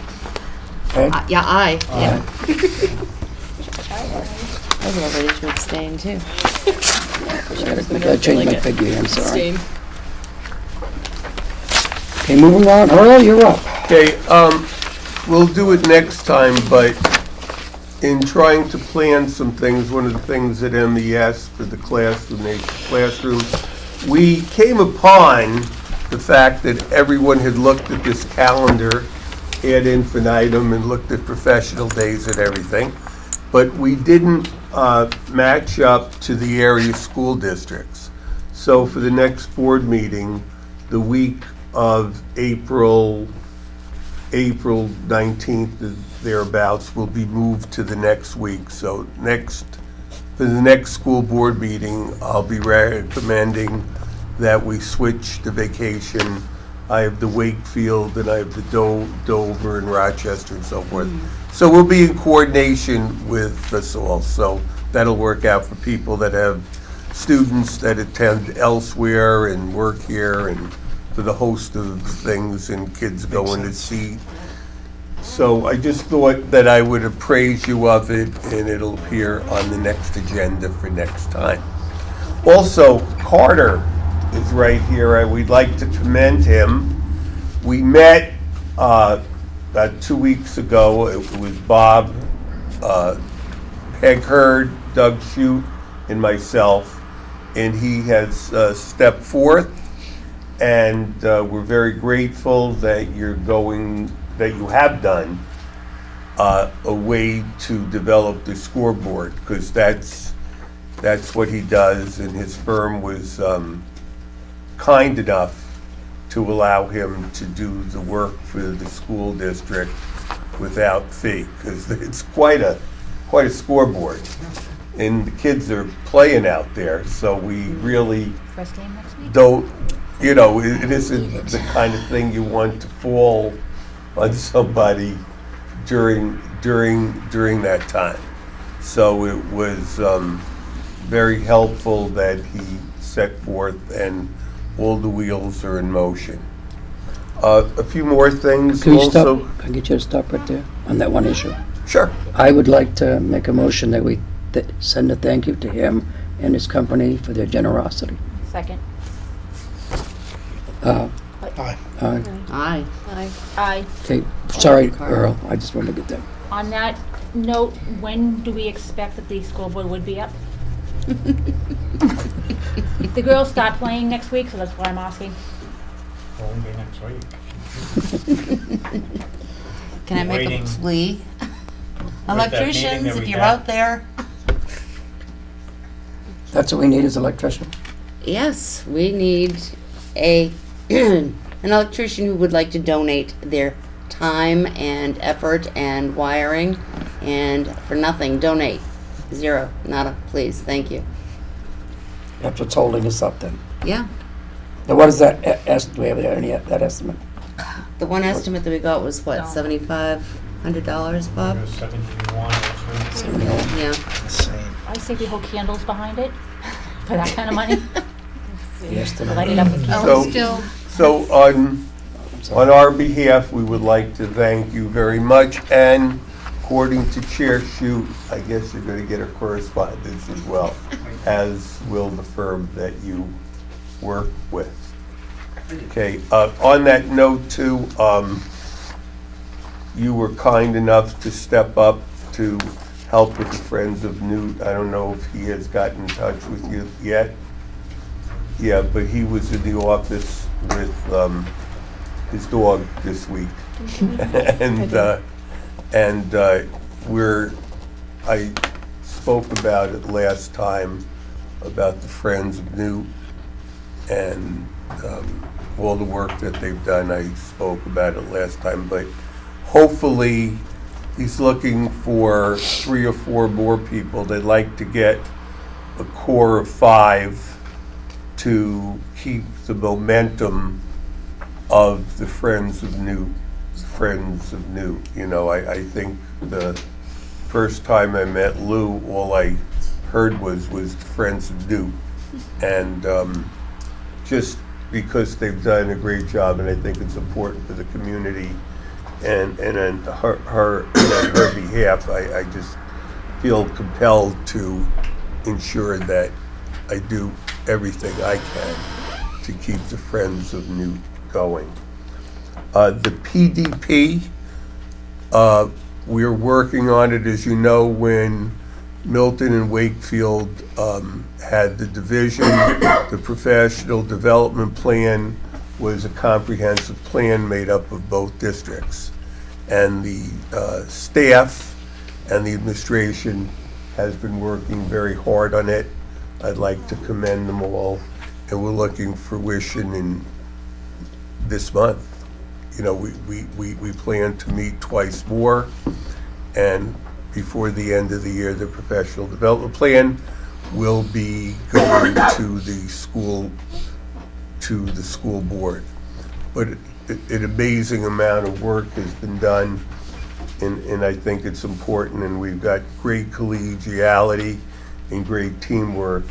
Okay. Yeah, aye. Yeah. Aye. I was about ready to abstain too. I gotta change my figure here, I'm sorry. Epstein. Okay, moving on. Earl, you're up. Okay, we'll do it next time, but in trying to plan some things, one of the things at MES for the classroom, we came upon the fact that everyone had looked at this calendar ad infinitum and looked at professional days and everything, but we didn't match up to the area school districts. So for the next board meeting, the week of April 19th, thereabouts, will be moved to the next week. So for the next school board meeting, I'll be recommending that we switch the vacation. I have the Wakefield and I have the Dover and Rochester and so forth. So we'll be in coordination with us all. So that'll work out for people that have students that attend elsewhere and work here, and for the host of things and kids going to see. So I just thought that I would appraise you of it, and it'll appear on the next agenda for next time. Also, Carter is right here. We'd like to commend him. We met about 2 weeks ago. It was Bob, Peg Hurd, Doug Shute, and myself, and he has stepped forth, and we're very grateful that you have done a way to develop the scoreboard, because that's what he does, and his firm was kind enough to allow him to do the work for the school district without fee, because it's quite a scoreboard, and the kids are playing out there, so we really First game next week? don't, it isn't the kind of thing you want to fall on somebody during that time. So it was very helpful that he set forth, and all the wheels are in motion. A few more things Can you also. stop? Can I get you to stop right there on that one issue? Sure. I would like to make a motion that we send a thank you to him and his company for their generosity. Second. Aye. Aye. Aye. Aye. Aye. Okay, sorry, Carter. Earl, I just wanted to get that. On that note, when do we expect that the school board would be up? The girls start playing next week, so that's why I'm asking. Won't be next week. Can I make a Waiting. plea? that meeting Electricians, that if we you're got. out there. That's what we need, is an electrician. Yes, we need an electrician who would like to donate their time and effort and wiring, and for nothing, donate. Zero, nada, please, thank you. That's what's holding us up then. Yeah, Now, what is that, do we have any, that estimate? the one estimate that we got was what, No. $7,500, Bob? It was 71 or 2. Yeah, Insane. I say we hold candles behind it for that kind of money. The estimate. Light it up with oh, candles. still, So on our behalf, we would like to thank you very much, and according to Chair Shute, I guess you're going to get a correspondence as well, as will the firm that you work with. Okay, on that note too, you were kind enough to step up to help with the Friends of Newt. I don't know if he has gotten in touch with you yet. Yeah, but he was in the office with his dog this week. and I spoke about it last time, about the Friends of Newt and all the work that they've done. I spoke about it last time, but hopefully he's looking for 3 or 4 more people. They'd like to get a core of 5 to keep the momentum of the Friends of Newt. You know, I think the first time I met Lou, all I heard was Friends of Newt. And just because they've done a great job, and I think it's important for the community, and on her behalf, I just feel compelled to ensure that I do everything I can to keep the Friends of Newt going. The PDP, we're working on it. As you know, when Milton and Wakefield had the division, the professional development plan was a comprehensive plan made up of both districts. And the staff and the administration has been working very hard on it. I'd like to commend them all, and we're looking for fruition in this month. You know, we plan to meet twice more, and before the end of the year, the professional development plan will be going to the school board. But an amazing amount of work has been done, and I think it's important, and we've got great collegiality and great teamwork,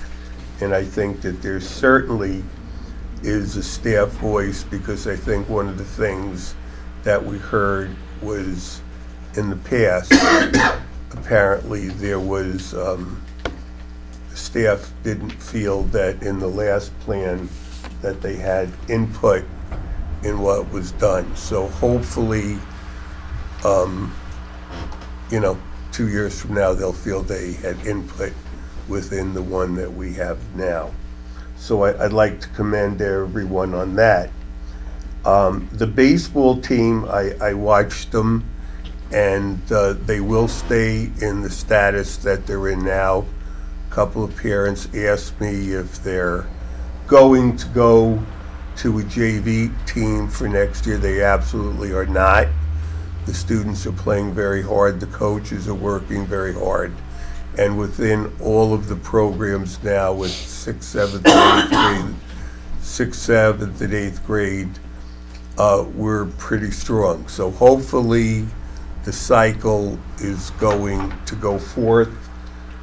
and I think that there certainly is a staff voice, because I think one of the things that we heard was, in the past, apparently there was, staff didn't feel that in the last plan that they had input in what was done. So hopefully, 2 years from now, they'll feel they had input within the one that we have now. So I'd like to commend everyone on that. The baseball team, I watched them, and they will stay in the status that they're in now. A couple of parents asked me if they're going to go to a JV team for next year. They absolutely are not. The students are playing very hard. The coaches are working very hard. And within all of the programs now with 6th, 7th, and 8th grade, we're pretty strong. So hopefully the cycle is going to go forth.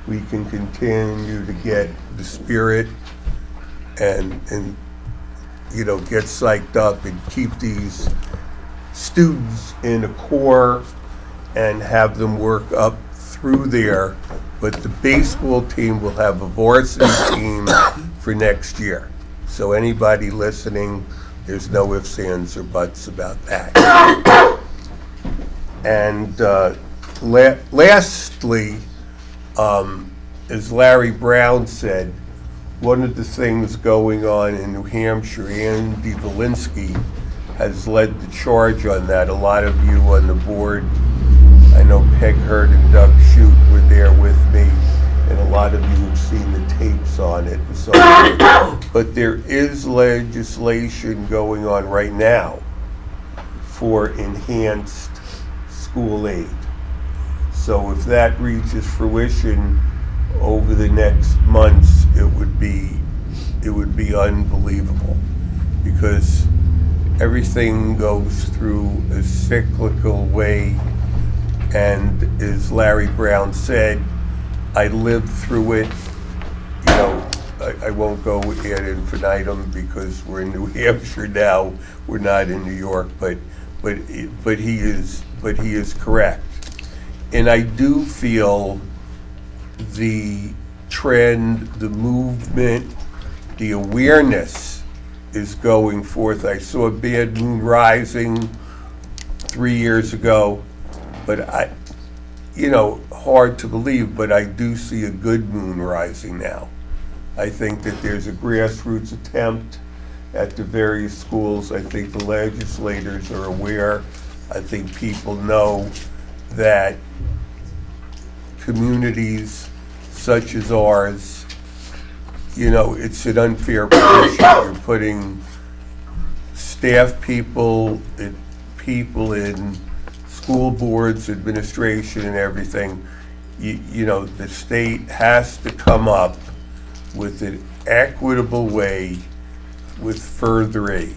We can continue to get the spirit and get psyched up and keep these students in a core and have them work up through there. But the baseball team will have a varsity team for next year. So anybody listening, there's no ifs, ands, or buts about that. And lastly, as Larry Brown said, one of the things going on in New Hampshire, Andy Valinsky has led the charge on that. A lot of you on the board, I know Peg Hurd and Doug Shute were there with me, and a lot of you have seen the tapes on it and so forth. But there is legislation going on right now for enhanced school aid. So if that reaches fruition over the next months, it would be unbelievable, because everything goes through a cyclical way. And as Larry Brown said, I lived through it. I won't go ad infinitum because we're in New Hampshire now. We're not in New York, but he is correct. And I do feel the trend, the movement, the awareness is going forth. I saw Bad Moon Rising 3 years ago, but hard to believe, but I do see a good moon rising now. I think that there's a grassroots attempt at the various schools. I think the legislators are aware. I think people know that communities such as ours, you know, it's an unfair position. You're putting staff people in school boards, administration, and everything. You know, the state has to come up with an equitable way with further aid.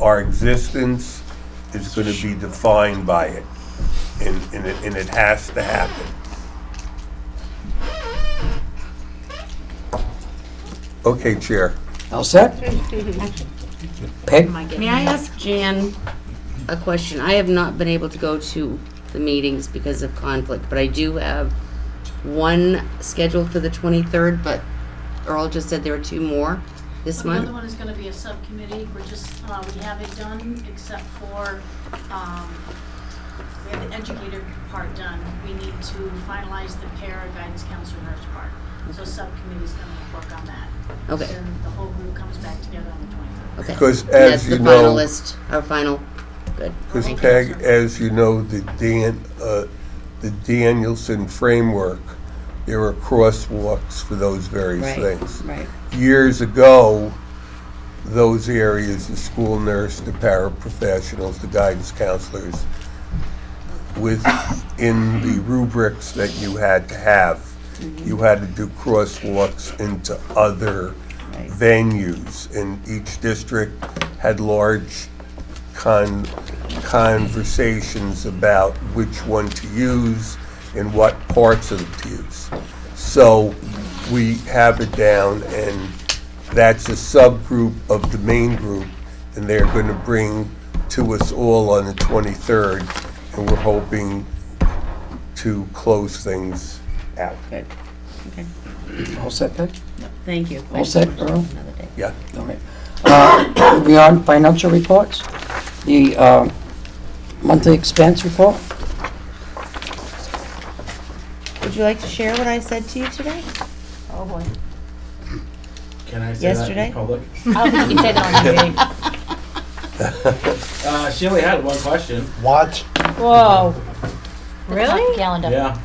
Our existence is going to be defined by it, and it has to happen. Okay, Chair. All set? Peg? May I ask Jan a question? I have not been able to go to the meetings because of conflict, but I do have one scheduled for the 23rd, but Earl just said there were two more this The other month. one is gonna be a subcommittee, we're just, we have it done, except for, we have the educator part done. We need to finalize the para guidance counselor nurse part. So subcommittee's gonna work on that. Okay. Then the whole group comes back together on the 23rd. Okay. Because And as that's you the know- final list, our final, good. Because Thank you. Peg, as you know, the Danielson framework, there are crosswalks for those various Right, things. right. Years ago, those areas, the school nurse, the paraprofessionals, the guidance counselors, within the rubrics that you had to have, you had to do crosswalks into other venues, and each district had large conversations about which one to use and what parts of it to use. So we have it down, and that's a subgroup of the main group, and they're going to bring to us all on the 23rd, and we're hoping to close things out. Good, okay. All set, Peg? Thank you. All set, Earl? Another day. Yeah. All right. Moving on, financial reports. The monthly expense report. Would you like to share what I said to you today? Oh, boy. Can I say Yesterday? that in public? I don't think you can say that on TV. She only had one question. What? Whoa. Really? That's not calendar. Yeah.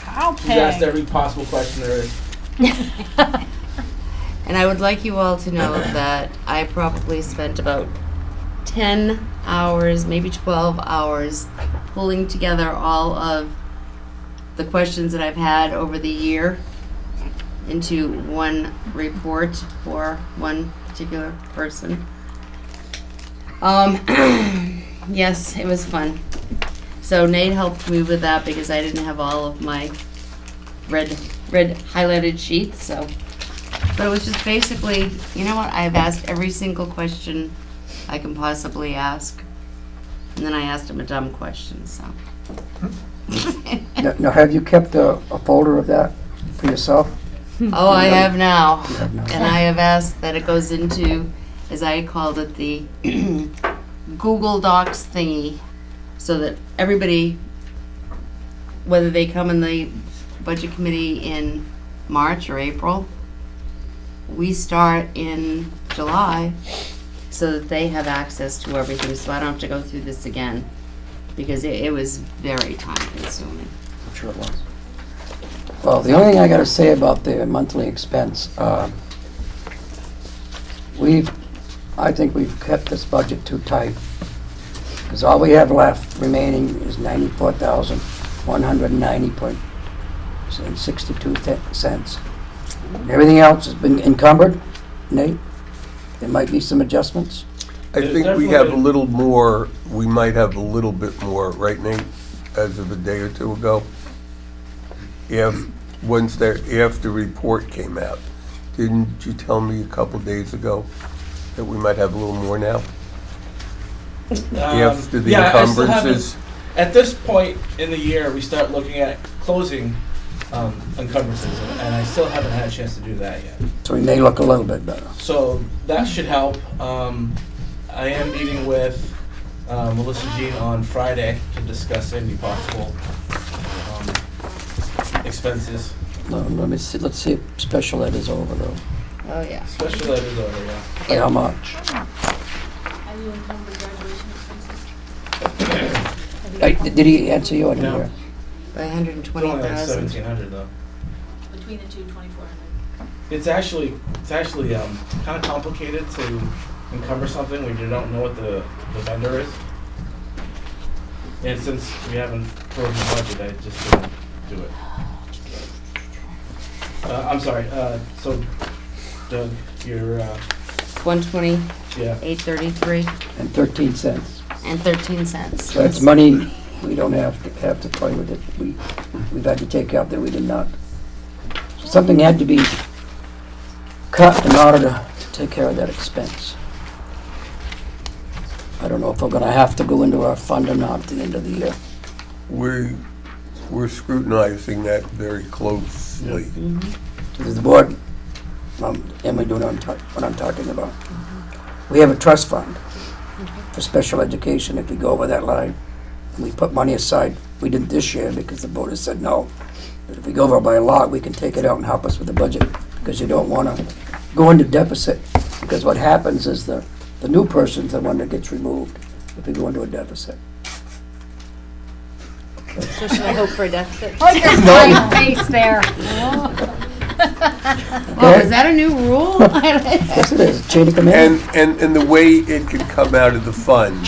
How She's asked every possible question there is. And I would like you all to know that I probably spent about 10 hours, maybe 12 hours, pulling together all of the questions that I've had over the year into one report for one particular person. Yes, it was fun. So Nate helped me with that because I didn't have all of my red highlighted sheets, so. But it was just basically, you know what, I've asked every single question I can possibly ask. And then I asked him a dumb question, so. Now, have you kept a folder of that for yourself? Oh, I have now. You have now. And I have asked that it goes into, as I called it, the Google Docs thingy, so that everybody, whether they come in the budget committee in March or April, we start in July, so that they have access to everything, so I don't have to go through this again, because it was very time consuming. I'm sure it was. Well, the only thing I gotta say about the monthly expense, I think we've kept this budget too tight. Because all we have left remaining is $94,190.62. Everything else has been encumbered. Nate, there might be some adjustments. I think we have a little more, we might have a little bit more, right, Nate, as of a day or two ago? Once after the report came out. Didn't you tell me a couple days ago that we might have a little more now? After the I still encumbrances? haven't- At this point in the year, we start looking at closing encumbrances, and I still haven't had a chance to do that yet. So we may look a little bit better. So that should help. I am meeting with Melissa Jean on Friday to discuss any possible expenses. Let me see, let's see if special ed is over though. Oh, yeah. Special ed is over, yeah. By how much? Have you encumbered graduation expenses? Did he answer you? I didn't No. hear. By It's only like 120,000. 1,700 though. Between the two, 2,400. It's actually kind of complicated to encumber something when you don't know what the vendor is. And since we haven't frozen the budget, I just didn't do it. I'm sorry. So, Doug, you're 120, yeah. 833, And 13 cents. and 13 cents. So that's money we don't have to play with it. We've had to take out that we did not. Something had to be cut in order to take care of that expense. I don't know if we're gonna have to go into our fund or not at the end of the year. We're scrutinizing that very closely. Because the board, Emily, doing what I'm talking about. We have a trust fund for special education. If we go over that line, and we put money aside, we didn't this year because the voters said no. But if we go over by a lot, we can take it out and help us with the budget, because you don't want to go into deficit. Because what happens is the new person's the one that gets removed if we go into a deficit. So should I hope for a deficit? Put your fine face there. Oh, is that a new rule? Yes, it is. Chain of command. And the way it can come out of the fund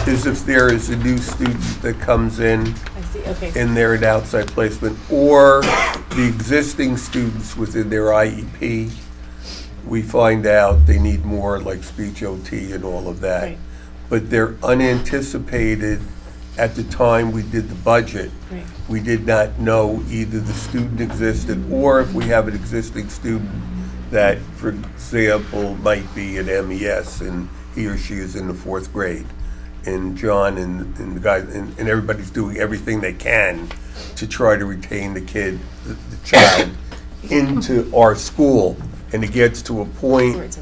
is if there is a new student that comes in I see, okay. and they're an outside placement, or the existing students within their IEP, we find out they need more like speech OT and all of that. Right. But they're unanticipated. At the time we did the budget, Right. we did not know either the student existed, or if we have an existing student that, for example, might be at MES and he or she is in the 4th grade. And John and the guys, and everybody's doing everything they can to try to retain the kid, the child, into our school. And it gets to a point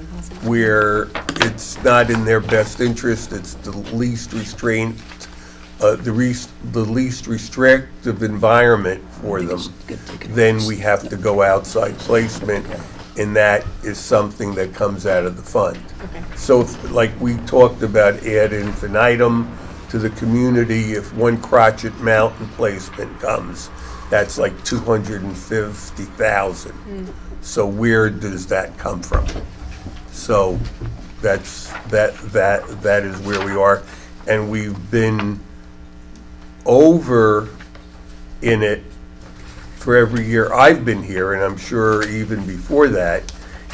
where it's not in their best interest, it's the least restraint, the least restrictive environment for them, then we have to go outside placement, and that is something that comes out of the fund. Okay. So, like we talked about ad infinitum to the community, if one Crotchet Mountain placement comes, that's like 250,000. So where does that come from? So that is where we are, and we've been over in it for every year I've been here, and I'm sure even before that.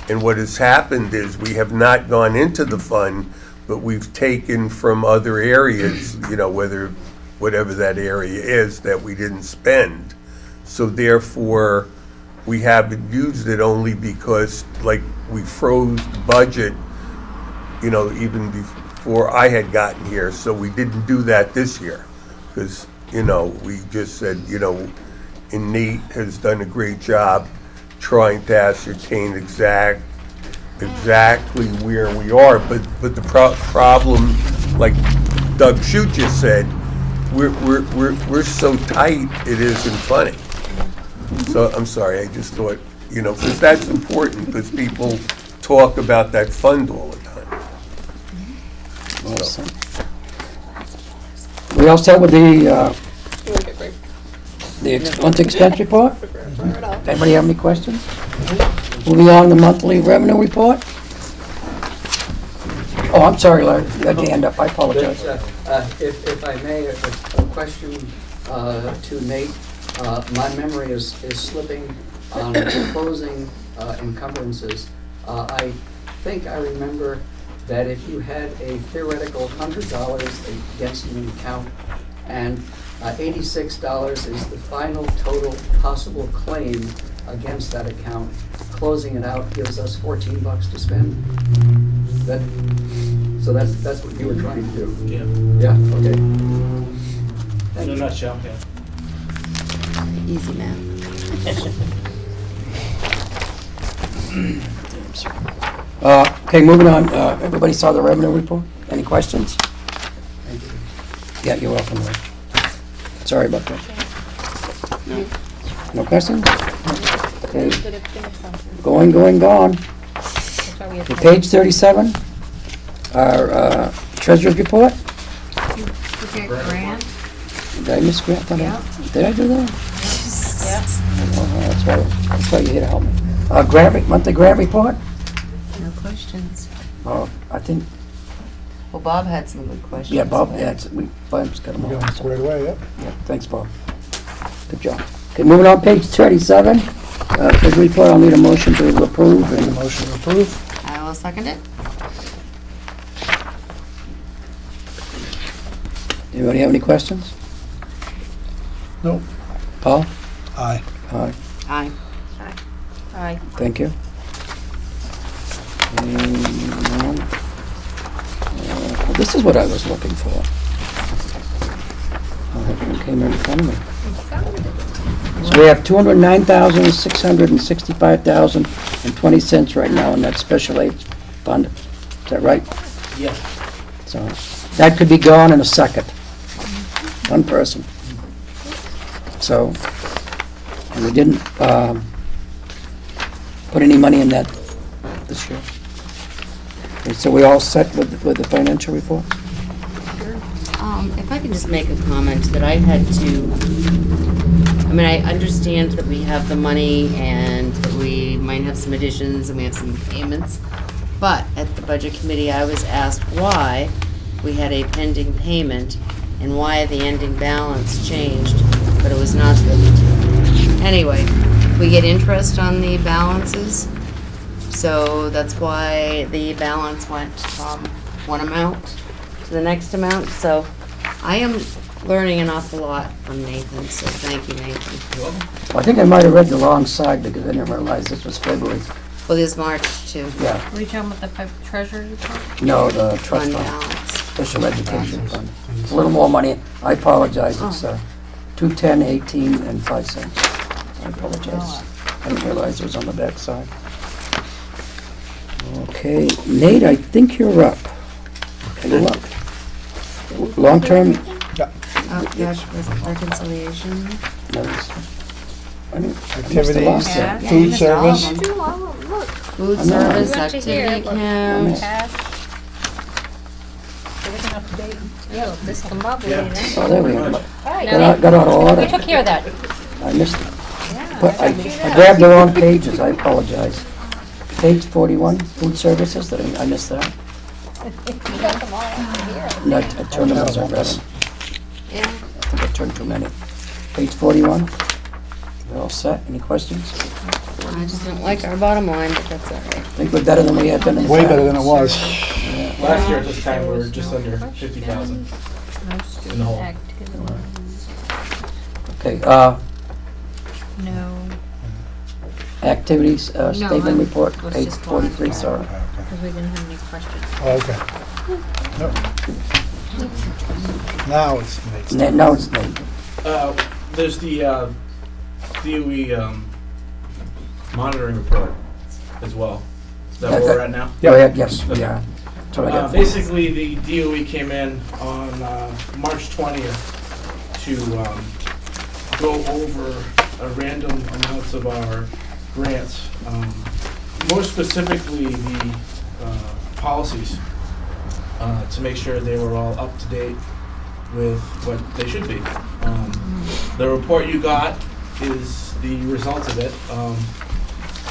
And what has happened is we have not gone into the fund, but we've taken from other areas, whatever that area is that we didn't spend. So therefore, we haven't used it only because, like, we froze the budget, even before I had gotten here. So we didn't do that this year. Because, we just said, and Nate has done a great job trying to ascertain exactly where we are. But the problem, like Doug Shute just said, we're so tight, it isn't funny. So I'm sorry, I just thought, because that's important, because people talk about that fund all the time. Awesome. We all set with the monthly expense report? Anybody have any questions? Moving on to the monthly revenue report? Oh, I'm sorry, Larry, you had your hand up, I apologize. If I may, a question to Nate. My memory is slipping on closing encumbrances. I think I remember that if you had a theoretical $100 against an account and $86 is the final total possible claim against that account, closing it out gives us $14 to spend. So that's what you were trying to do. Yeah. Yeah. Okay. In a nutshell, yeah. Easy math. Okay, moving on. Everybody saw the revenue report? Any questions? Thank you. Yeah, you're welcome, Larry. Sorry about that. No questions? Okay, Good if it's something. going. That's why we have Okay, to- page 37, our treasurer's report. Forget Grant. Did I miss Grant? Yeah. Did I do that? Yeah. Oh, that's why you're here to help me. Monthly grant report? No questions. Oh, I think, Well, Bob had some good questions. yeah, Bob, but- yeah, Bob's got them We're all. going squared away, yep. Yeah, thanks, Bob. Good job. Okay, moving on, page 37, treasurer's report, I'll need a motion to approve. Make a And motion to approve. I will second it. Anybody have any questions? Nope. Paul? Aye. Aye, Aye. Aye. thank you. And, this is what I was looking for. Oh, it came right in front of me. So we have $209,665,20 right now in that special aid fund. Is that right? Yes. So that could be gone in a second. One person. So, and we didn't put any money in that this year. Okay, so we all set with the financial report? If I could just make a comment that I had to, I mean, I understand that we have the money and that we might have some additions and we have some payments, but at the budget committee, I was asked why we had a pending payment and why the ending balance changed, but it was not the, anyway, we get interest on the balances, so that's why the balance went from one amount to the next amount, so I am learning an awful lot from Nathan, so thank you, Nathan. Well, I think I might have read the wrong side because I didn't realize this was February. Well, there's March too. Yeah, Are you talking about the treasurer's report? no, the trust Fund fund, balance. special education fund. A little more money. I apologize, it's $210.18 and 5 cents. I apologize. I didn't realize it was on the back side. Okay, Nate, I think you're up. Good luck. Long-term, Oh, gosh, reconciliation. no, I missed the Activities, last Yeah. one. food missed all of service. them. Food I know. service, We went to here, activity look. account. Cash. Everything up to date. Yeah, discombobulated, Oh, there we go. All right. Got out of We order. took care of that. I missed it. But I grabbed the wrong pages, I apologize. Page 41, food services, I missed that. You got them all up here. No, I turned them as I read them. Yeah. I think I turned too many. Page 41, we're all set, any questions? I just don't like our bottom line, but that's all right. I think we're better than we had been in the Way past. better than it was. Last year at this time, we were just under 50,000 in the hole. Okay, No, activities, statement report, was page just one. 43, sorry. because we didn't have any questions. Oh, okay. Nope. Now it's Nate's. No, it's Nate. There's the DOE monitoring report as well. Is that where we're at now? Go ahead, yes, we are. That's what I got. Basically, the DOE came in on March 20th to go over random amounts of our grants. More specifically, the policies, to make sure they were all up to date with what they should be. The report you got is the results of it.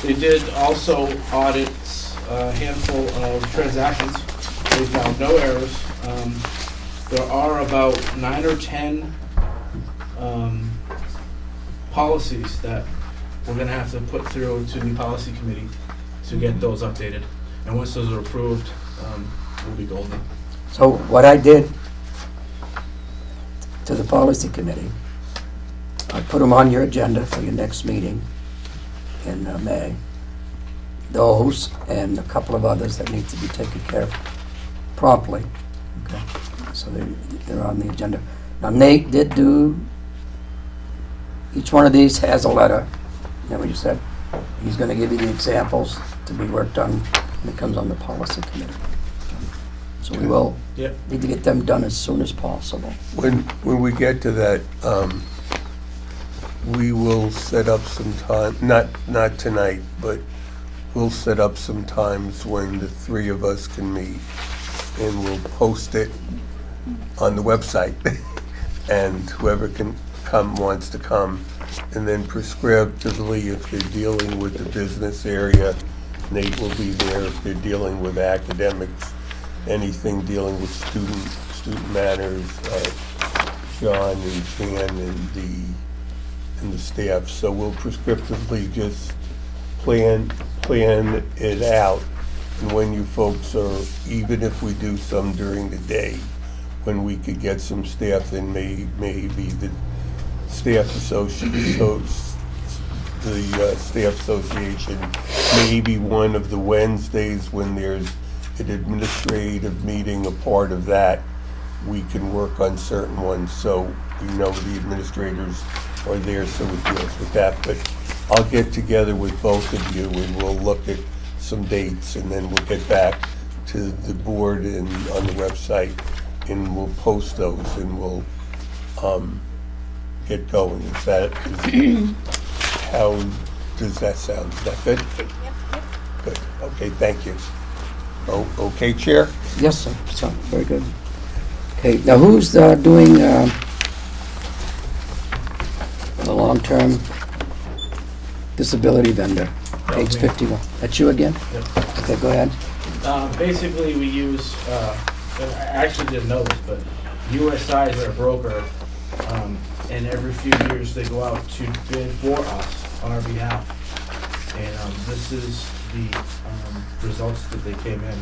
They did also audit a handful of transactions. They found no errors. There are about 9 or 10 policies that we're going to have to put through to the policy committee to get those updated. And once those are approved, we'll be golden. So what I did to the policy committee, I put them on your agenda for your next meeting in May. Those and a couple of others that need to be taken care of promptly. Okay, so they're on the agenda. Now Nate did do, each one of these has a letter, you know what you said? He's gonna give you the examples to be worked on when it comes on the policy committee. So we will Yep. need to get them done as soon as possible. When we get to that, we will set up some time, not tonight, but we'll set up some times when the three of us can meet, and we'll post it on the website, and whoever can come wants to come. And then prescriptively, if they're dealing with the business area, Nate will be there. If they're dealing with academics, anything dealing with student matters, John and Jan and the staff. So we'll prescriptively just plan it out. And when you folks are, even if we do some during the day, when we could get some staff in, maybe the staff staff association, maybe one of the Wednesdays when there's an administrative meeting, a part of that, we can work on certain ones, so we know the administrators are there, so it deals with that. But I'll get together with both of you and we'll look at some dates, and then we'll get back to the board and on the website, and we'll post those, and we'll get going. How does that sound? Is that good? Good. Okay, thank you. Oh, okay, Chair? Yes, sir. So, very good. Okay, now who's doing the long-term disability vendor? Page 51. That's you again? Yep. Okay, go ahead. Basically, we use, and I actually didn't know this, but USI is our broker, and every few years they go out to bid for us on our behalf. And this is the results that they came in.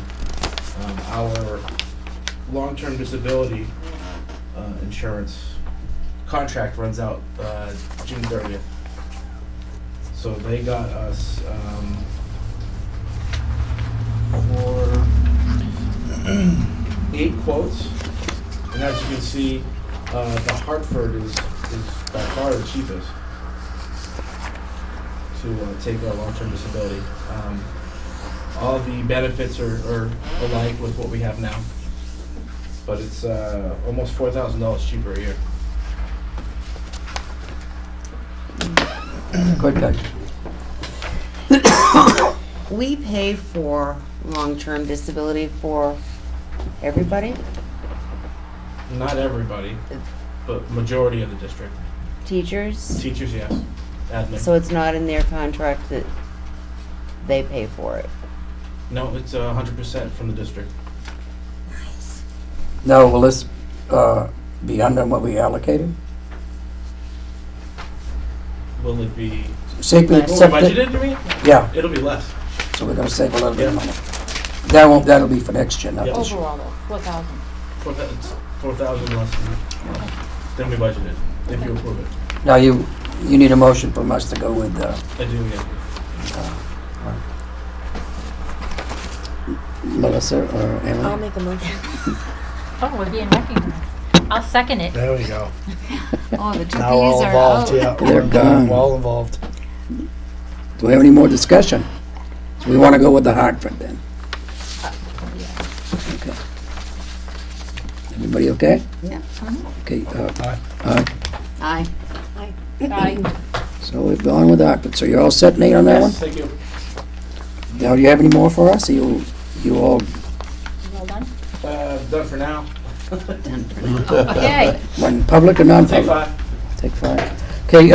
Our long-term disability insurance contract runs out June 30th. So they got us for 8 quotes, and as you can see, the Hartford is by far the cheapest to take our long-term disability. All the benefits are alike with what we have now, but it's almost $4,000 cheaper a year. Good, Doug. We pay for long-term disability for everybody, Not everybody, but majority of the district. teachers, Teachers, yes. Admin. so it's not in their contract that they pay for it. No, it's 100% from the district. Now, will this be under what we allocated? Will it be Say we what we accept it. budgeted, you mean? Yeah, It'll be less. so we're gonna save a little bit of Yeah. money. That'll be for next year, not Yeah. this year. Overall, though, 4,000. 4,000 less than we budgeted, if you approve it. Now, you need a motion from us to go with, I do, yeah. Melissa or Aaron? I'll make a motion. Oh, we're being recognized. I'll second it. There we go. Oh, the two Now we're all Ps are involved, out. yeah. They're gone. We're all involved. Do we have any more discussion? So we want to go with the Hartford then? Okay. Everybody okay? Yeah. Okay, Aye. Aye. Aye. so we've gone with Hartford. So you're all set, Nate, on that one? Yes, thank you. Now, do you have any more for us? Are you all, Well done. Done for now. Okay. one public or Take non-public? 5. Take 5. Okay,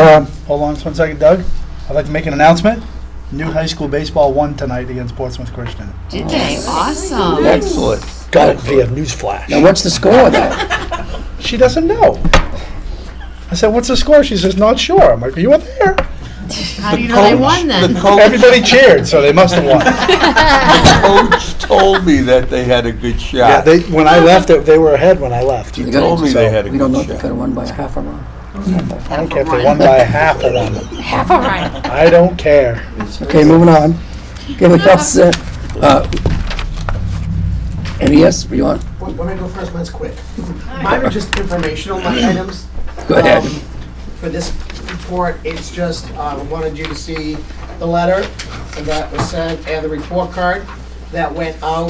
Hold on just 1 second, Doug. I'd like to make an announcement. New high school baseball won tonight against Portsmouth Christian. Did they? Awesome. Excellent. Got it via newsflash. now what's the score though? She doesn't know. I said, "What's the score?" She says, "Not sure." I'm like, "You were there." How do you know they won then? The coach, Everybody cheered, so they must have won. the coach told me that they had a good Yeah, shot. when I left, they were ahead when I left. He told me they had a We don't know if good they could shot. have won by a half a run. I don't care if they won by a half a one. Half a run. I don't care. Okay, moving on. Okay, we got, MES, you want? When I go first, mine's quick. Mine are just informational items. Go ahead. For this report, it's just, wanted you to see the letter that was sent and the report card that went out,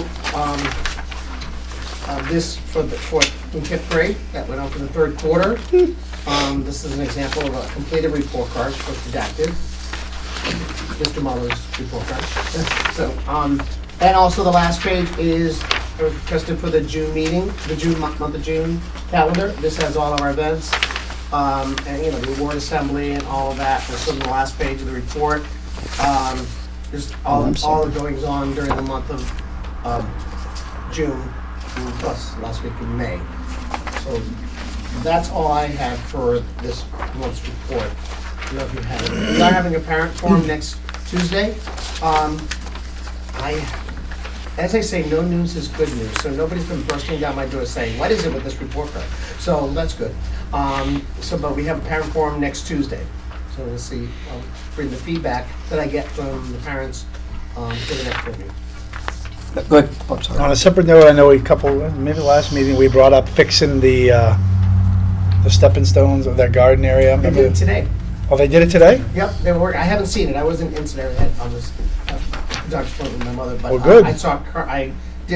this in 5th grade, that went out for the 3rd quarter. This is an example of a completed report card for redacted. Mr. Muller's report card. So, and also the last page is requested for the June meeting, the June month of June calendar. This has all of our events, and the award assembly and all of that. This is the last page of the report. Just all the goings on during the month of June, plus last week in May. So that's all I have for this month's report. I don't know if you have it. We are having a parent forum next Tuesday. As I say, no news is good news. So nobody's been bursting down my door saying, "What is it with this report card?" So that's good. But we have a parent forum next Tuesday. So we'll see. I'll bring the feedback that I get from the parents to the next board meeting. Good. I'm sorry. On a separate note, I know maybe last meeting, we brought up fixing the stepping stones of that garden area. They did it today. Oh, they did it today? Yep, they were. I haven't seen it. I wasn't in today. I was doctor's appointment with my mother, but Well, good. I saw.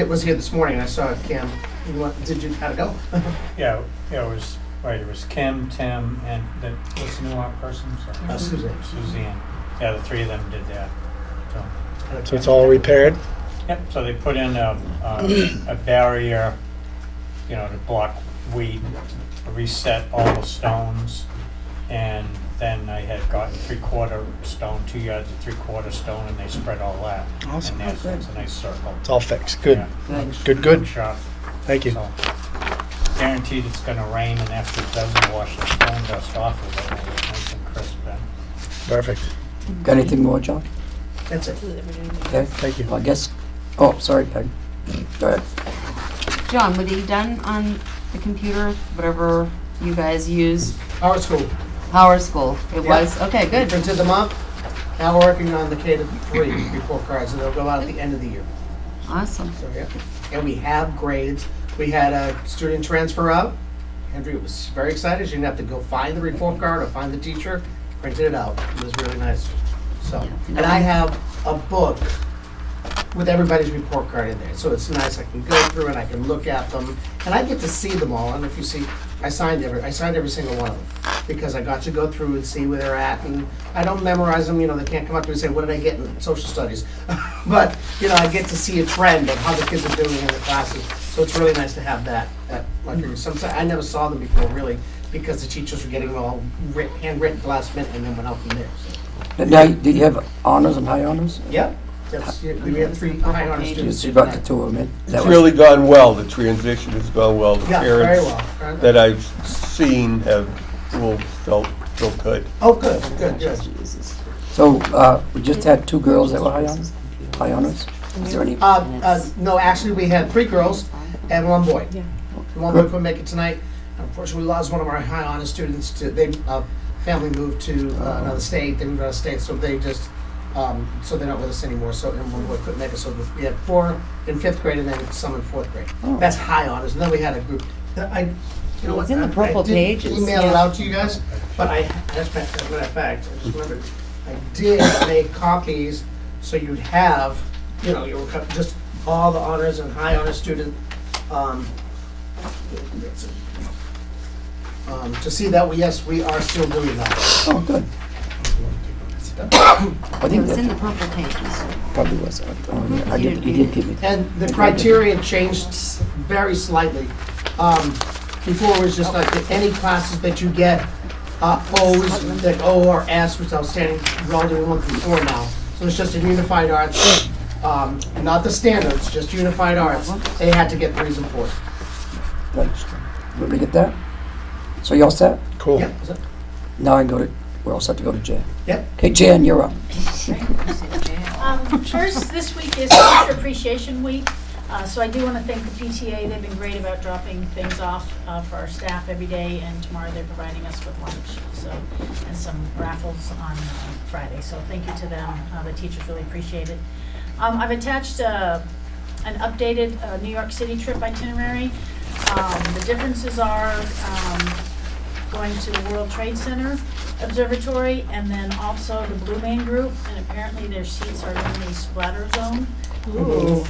Was here this morning. And I saw Cam. Did you? How'd it go? Yeah, it was, right, it was Kim, Tim, and what's the new person? Suzanne. Suzanne. Yeah, the three of them did that. So it's all repaired? Yep, so they put in a barrier, to block weed, reset all the stones, and then I had gotten 3/4 stone, 2 yards of 3/4 stone, and they spread all that. Awesome. And it's a nice circle. It's all fixed. Good. Yeah. Good. Sharp. Thank you. So, guaranteed it's gonna rain, and after it doesn't, wash the stone dust off of it, and it's nice and crisp then. Perfect. Got anything more, John? That's it. Okay. Thank you. Well, I guess, oh, sorry, Peg. Go ahead. John, were they done on the computer, whatever you guys use? Our school. Howard School. It Yeah. was? Okay, We good. printed them up. Now we're working on the K-3 report cards, and they'll go out at the end of the year. Awesome. So, yeah. And we have grades. We had a student transfer out. Andrew was very excited. She didn't have to go find the report card or find the teacher. Printed it out. It was really nice. So, and I have a book with everybody's report card in there. So it's nice. I can go through and I can look at them, and I get to see them all. And if you see, I signed every single one of them because I got to go through and see where they're at. And I don't memorize them. They can't come up to me and say, "What did I get in social studies?" But I get to see a trend of how the kids are doing in the classes. So it's really nice to have that at my fingertips. Sometimes I never saw them before, really, because the teachers were getting them all handwritten last minute and then went out from there. So. Now, did you have honors and high honors? Yep. We have 3 high honor students. You brought the two of them in. It's really gone well. The transition has gone well. The Yeah, very parents well. that I've seen have all felt good. Oh, good. So, we just had 2 girls that were high honors? High honors? Is there any? No, actually, we had 3 girls and 1 boy. One boy couldn't make it tonight. Unfortunately, we lost one of our high honor students. Family moved to another state. They moved out of state, so they just so they're not with us anymore. So and one boy couldn't make it. So we had 4 in 5th grade and then some in 4th grade. Oh. That's high honors. And then we had a group. It's in the purple pages. Email it out to you guys, but as a matter of fact, I just remembered, I did make copies so you'd have, just all the honors and high honor student, to see that we are still doing that. Oh, good. It was in the purple pages. Probably was. You did give me. And the criteria changed very slightly. Before it was just like any classes that you get, O's, like O or S, which is outstanding, we're all doing 1 through 4 now. So it's just in unified arts, not the standards, just unified arts. They had to get 3s and 4s. Thanks. Let me get that. So you all set? Cool. Yep. Now we're all set to go to Jan. Yep. Okay, Jan, you're up. First, this week is Teacher Appreciation Week. So I do want to thank the PTA. They've been great about dropping things off for our staff every day, and tomorrow they're providing us with lunch and some raffles on Friday. So thank you to them. The teachers really appreciate it. I've attached an updated New York City trip itinerary. The differences are going to the World Trade Center Observatory, and then also the Blue Man Group, and apparently their seats are in the splatter zone. Ooh.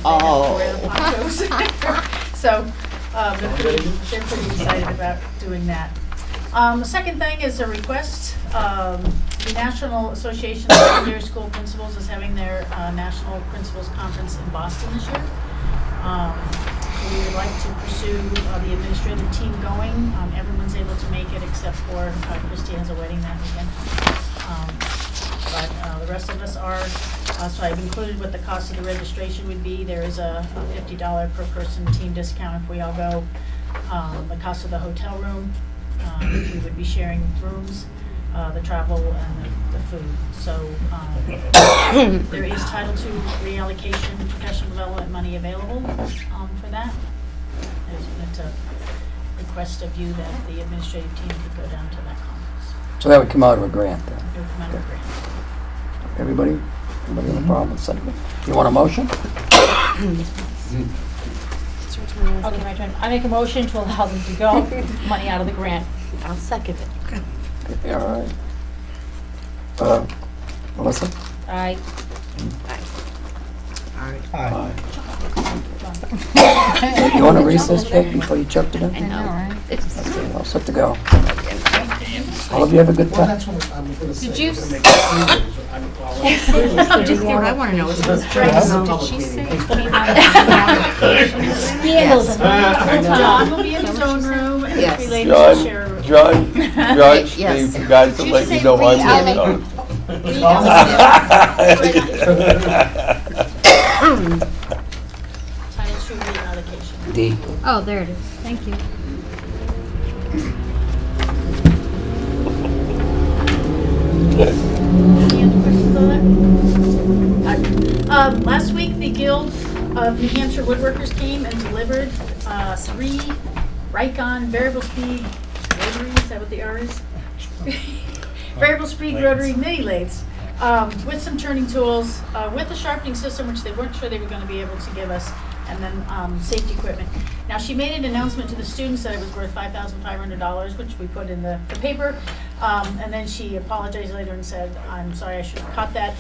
So they're pretty excited about doing that. The second thing is a request. The National Association of Secondary School Principals is having their National Principals Conference in Boston this year. We would like to pursue the administrative team going. Everyone's able to make it except for Christy has a wedding that weekend. But the rest of us are, so I've included what the cost of the registration would be. There is a $50 per person team discount if we all go. The cost of the hotel room, we would be sharing rooms, the travel and the food. So there is Title II reallocation, professional development money available for that. I just wanted to request of you that the administrative team could go down to that conference. So that would come out of a grant then? It would come out of a grant. Everybody? Anybody have a problem with second? You want a motion? Okay, my turn. I make a motion to allow them to go, money out of the grant. I'll second it. Yeah, all right. Melissa? Aye. Aye. You want a recess break before you jump to them? I know, right? Okay, all set to go. All of you have a good Well, time. that's what I'm gonna say. Did you We're gonna make it 3 days. Just what I want to know is who's Did she say? Scandals. John will be in his own room and the Yes. three ladies will share a room. John, they Yes. forgot to Did you let say you know I'm realloc- Title II reallocation. D. Oh, there it is. Thank you. Any other questions on that? Last week, the Guild of New Hampshire Woodworkers came and delivered 3 Rikon variable speed rotary, is that what the R is? Variable speed rotary mini lathes with some turning tools, with a sharpening system, which they weren't sure they were going to be able to give us, and then safety equipment. Now, she made an announcement to the students that it was worth $5,500, which we put in the paper, and then she apologized later and said, I'm sorry, I should have caught that.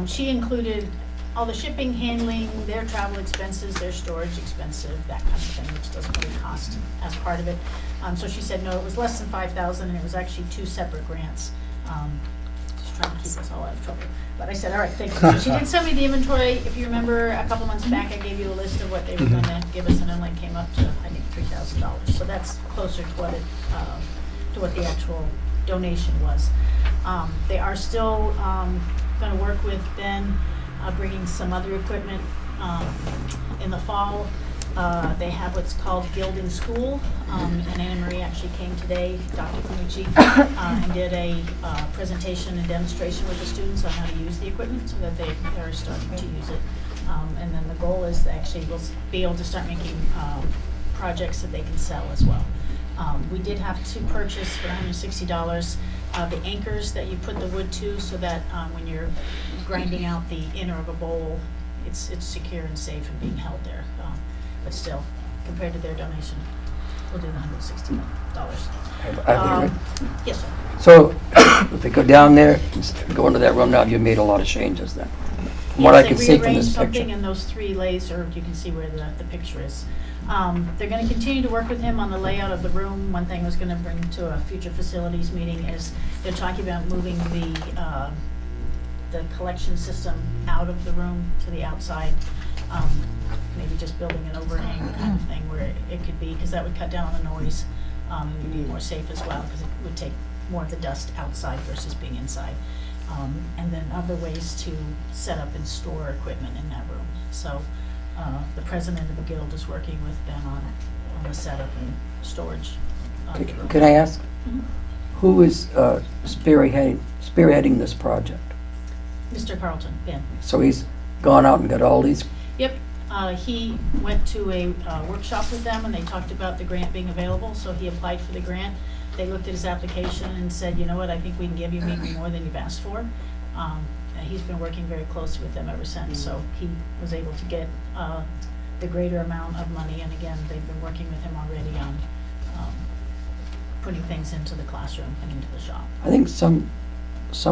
She included all the shipping, handling, their travel expenses, their storage expenses, that kind of thing, which doesn't really cost as part of it. So she said, no, it was less than $5,000, and it was actually 2 separate grants. Just trying to keep us all out of trouble. But I said, all right, thank you. So she did send me the inventory. If you remember, a couple months back, I gave you a list of what they were going to give us, and it only came up to, I think, $3,000. So that's closer to what the actual donation was. They are still going to work with Ben, bringing some other equipment in the fall. They have what's called Guild in School, and Anna Marie actually came today, Dr. Panucci, and did a presentation and demonstration with the students on how to use the equipment so that they are starting to use it. And then the goal is to actually we'll be able to start making projects that they can sell as well. We did have to purchase for $160 the anchors that you put the wood to so that when you're grinding out the inner of a bowl, it's secure and safe and being held there. But still, compared to their donation, we'll do the $160. Yes, sir. So if they go down there, go into that room now, you've made a lot of changes then. From what I can see from this They rearranged something picture. in those 3 lathes, or you can see where the picture is. They're going to continue to work with him on the layout of the room. One thing I was going to bring to a future facilities meeting is they're talking about moving the collection system out of the room to the outside. Maybe just building an overhang kind of thing where it could be, because that would cut down on the noise. It would be more safe as well, because it would take more of the dust outside versus being inside. And then other ways to set up and store equipment in that room. So the president of the guild is working with Ben on the setup and storage of the room. Can I ask, Mhm. who is spearheading this project? Mr. Carlton, Ben. So he's gone out and got all these, Yep, he went to a workshop with them and they talked about the grant being available, so he applied for the grant. They looked at his application and said, you know what, I think we can give you maybe more than you've asked for. And he's been working very closely with them ever since, so he was able to get the greater amount of money. And again, they've been working with him already on putting things into the classroom and into the shop. I think some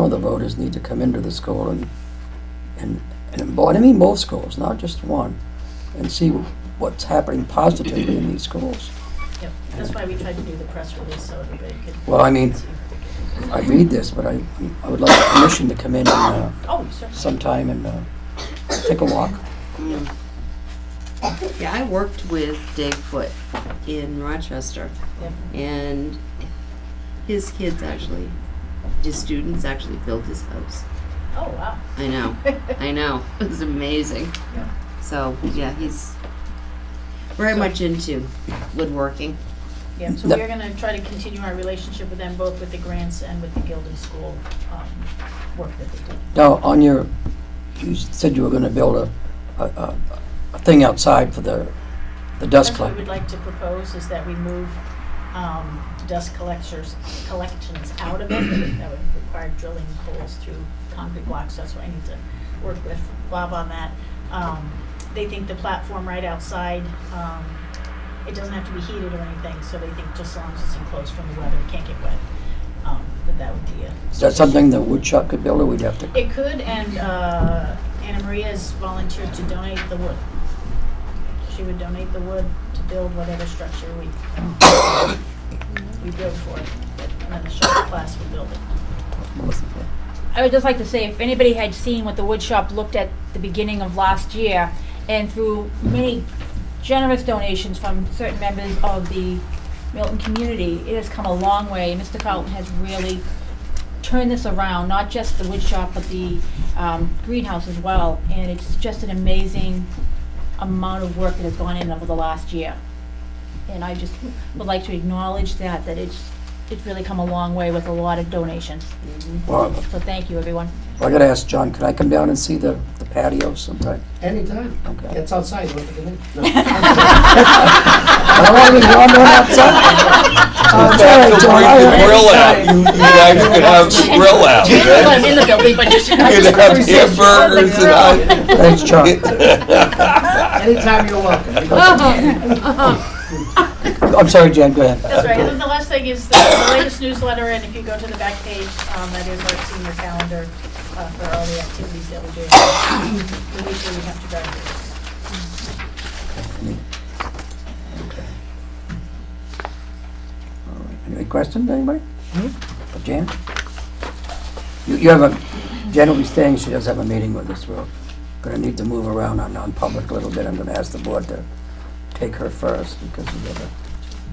of the voters need to come into the school and I mean both schools, not just one, and see what's happening positively in these schools. Yep, that's why we tried to do the press release so everybody could. Well, I mean, I read this, but I would like permission to come in and, Oh, certainly. sometime and take a walk. Yeah, I worked with Dave Foote in Rochester, Yep. and his students actually built his house. Oh, wow. I know, it was amazing. Yeah. So, yeah, he's very much into woodworking. Yeah, so we're gonna try to continue our relationship with them, both with the grants and with the Gilded School work that they do. Now, you said you were gonna build a thing outside for the dust That's what we collector. would like to propose, is that we move dust collections out of it. That would require drilling holes through concrete blocks, that's what I need to work with Bob on that. They think the platform right outside, it doesn't have to be heated or anything, so they think just as long as it's enclosed from the weather, it can't get wet. That would be a. Is that something the woodshop could build, or we'd have to? It could, and Anna Maria has volunteered to donate the wood. She would donate the wood to build whatever structure we build for it, and then the shop class would build it. I would just like to say, if anybody had seen what the wood shop looked at the beginning of last year, and through many generous donations from certain members of the Milton community, it has come a long way. Mr. Carlton has really turned this around, not just the wood shop, but the greenhouse as well. And it's just an amazing amount of work that has gone in over the last year. And I just would like to acknowledge that it's really come a long way with a lot of donations. Well, So thank you, everyone. I gotta ask John, can I come down and see the patio sometime? Anytime. Okay. It's outside, look at it. No. I don't want to be wandering outside. It's all right, John. Bring the grill out. You guys could have the grill out. I'm in the building, but just. You could have hamburgers and Thanks, John. Anytime you're welcome. I'm sorry, Jan, go ahead. That's right, and then the last thing is the latest newsletter, and if you go to the back page, that is our senior calendar for all the activities that we're doing. We usually have to graduate. Any questions, anybody? For Jan? You have a, Jan will be staying, she does have a meeting with us. We're gonna need to move around on non-public a little bit. I'm gonna ask the board to take her first because we have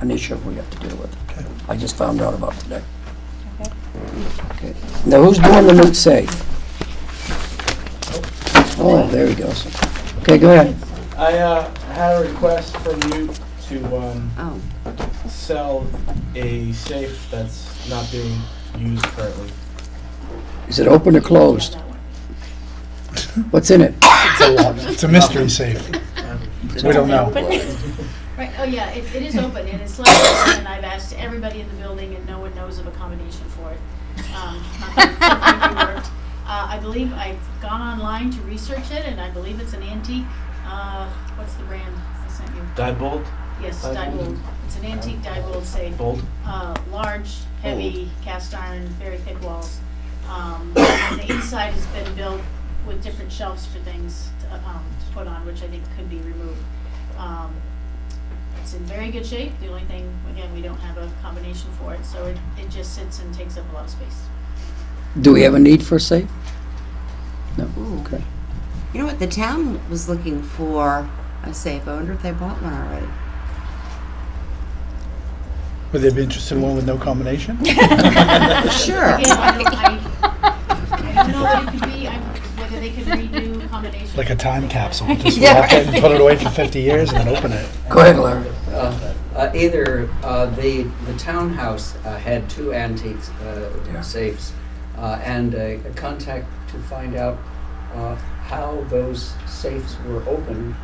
an issue we have to deal with. Okay. I just found out about today. Okay. Now, who's doing the new safe? Oh, there he goes. Okay, go ahead. I had a request from you to sell a safe that's not being used currently. Is it open or closed? What's in it? It's a mystery safe. We don't know. Right, oh yeah, it is open, and it's left open, and I've asked everybody in the building, and no one knows of accommodation for it. Not that it worked. I believe I've gone online to research it, and I believe it's an antique, what's the brand I sent you? Diebold? Yes, Diebold. Diebold. It's an antique Diebold safe. Bold? Large, heavy, cast iron, very thick walls. And the inside has been built with different shelves for things to put on, which I think could be removed. It's in very good shape. The only thing, again, we don't have a combination for it, so it just sits and takes up a lot of space. Do we have a need for a safe? No, okay. You know what, the town was looking for a safe. I wonder if they bought one already. Would they be interested in one with no combination? Sure. Again, I don't know what it could be, whether they could redo combinations. Like a time capsule, just Yeah, lock it and put it away for 50 years and then open it. Go ahead, Larry. Either the townhouse had two antique safes, and a contact to find out how those safes were opened,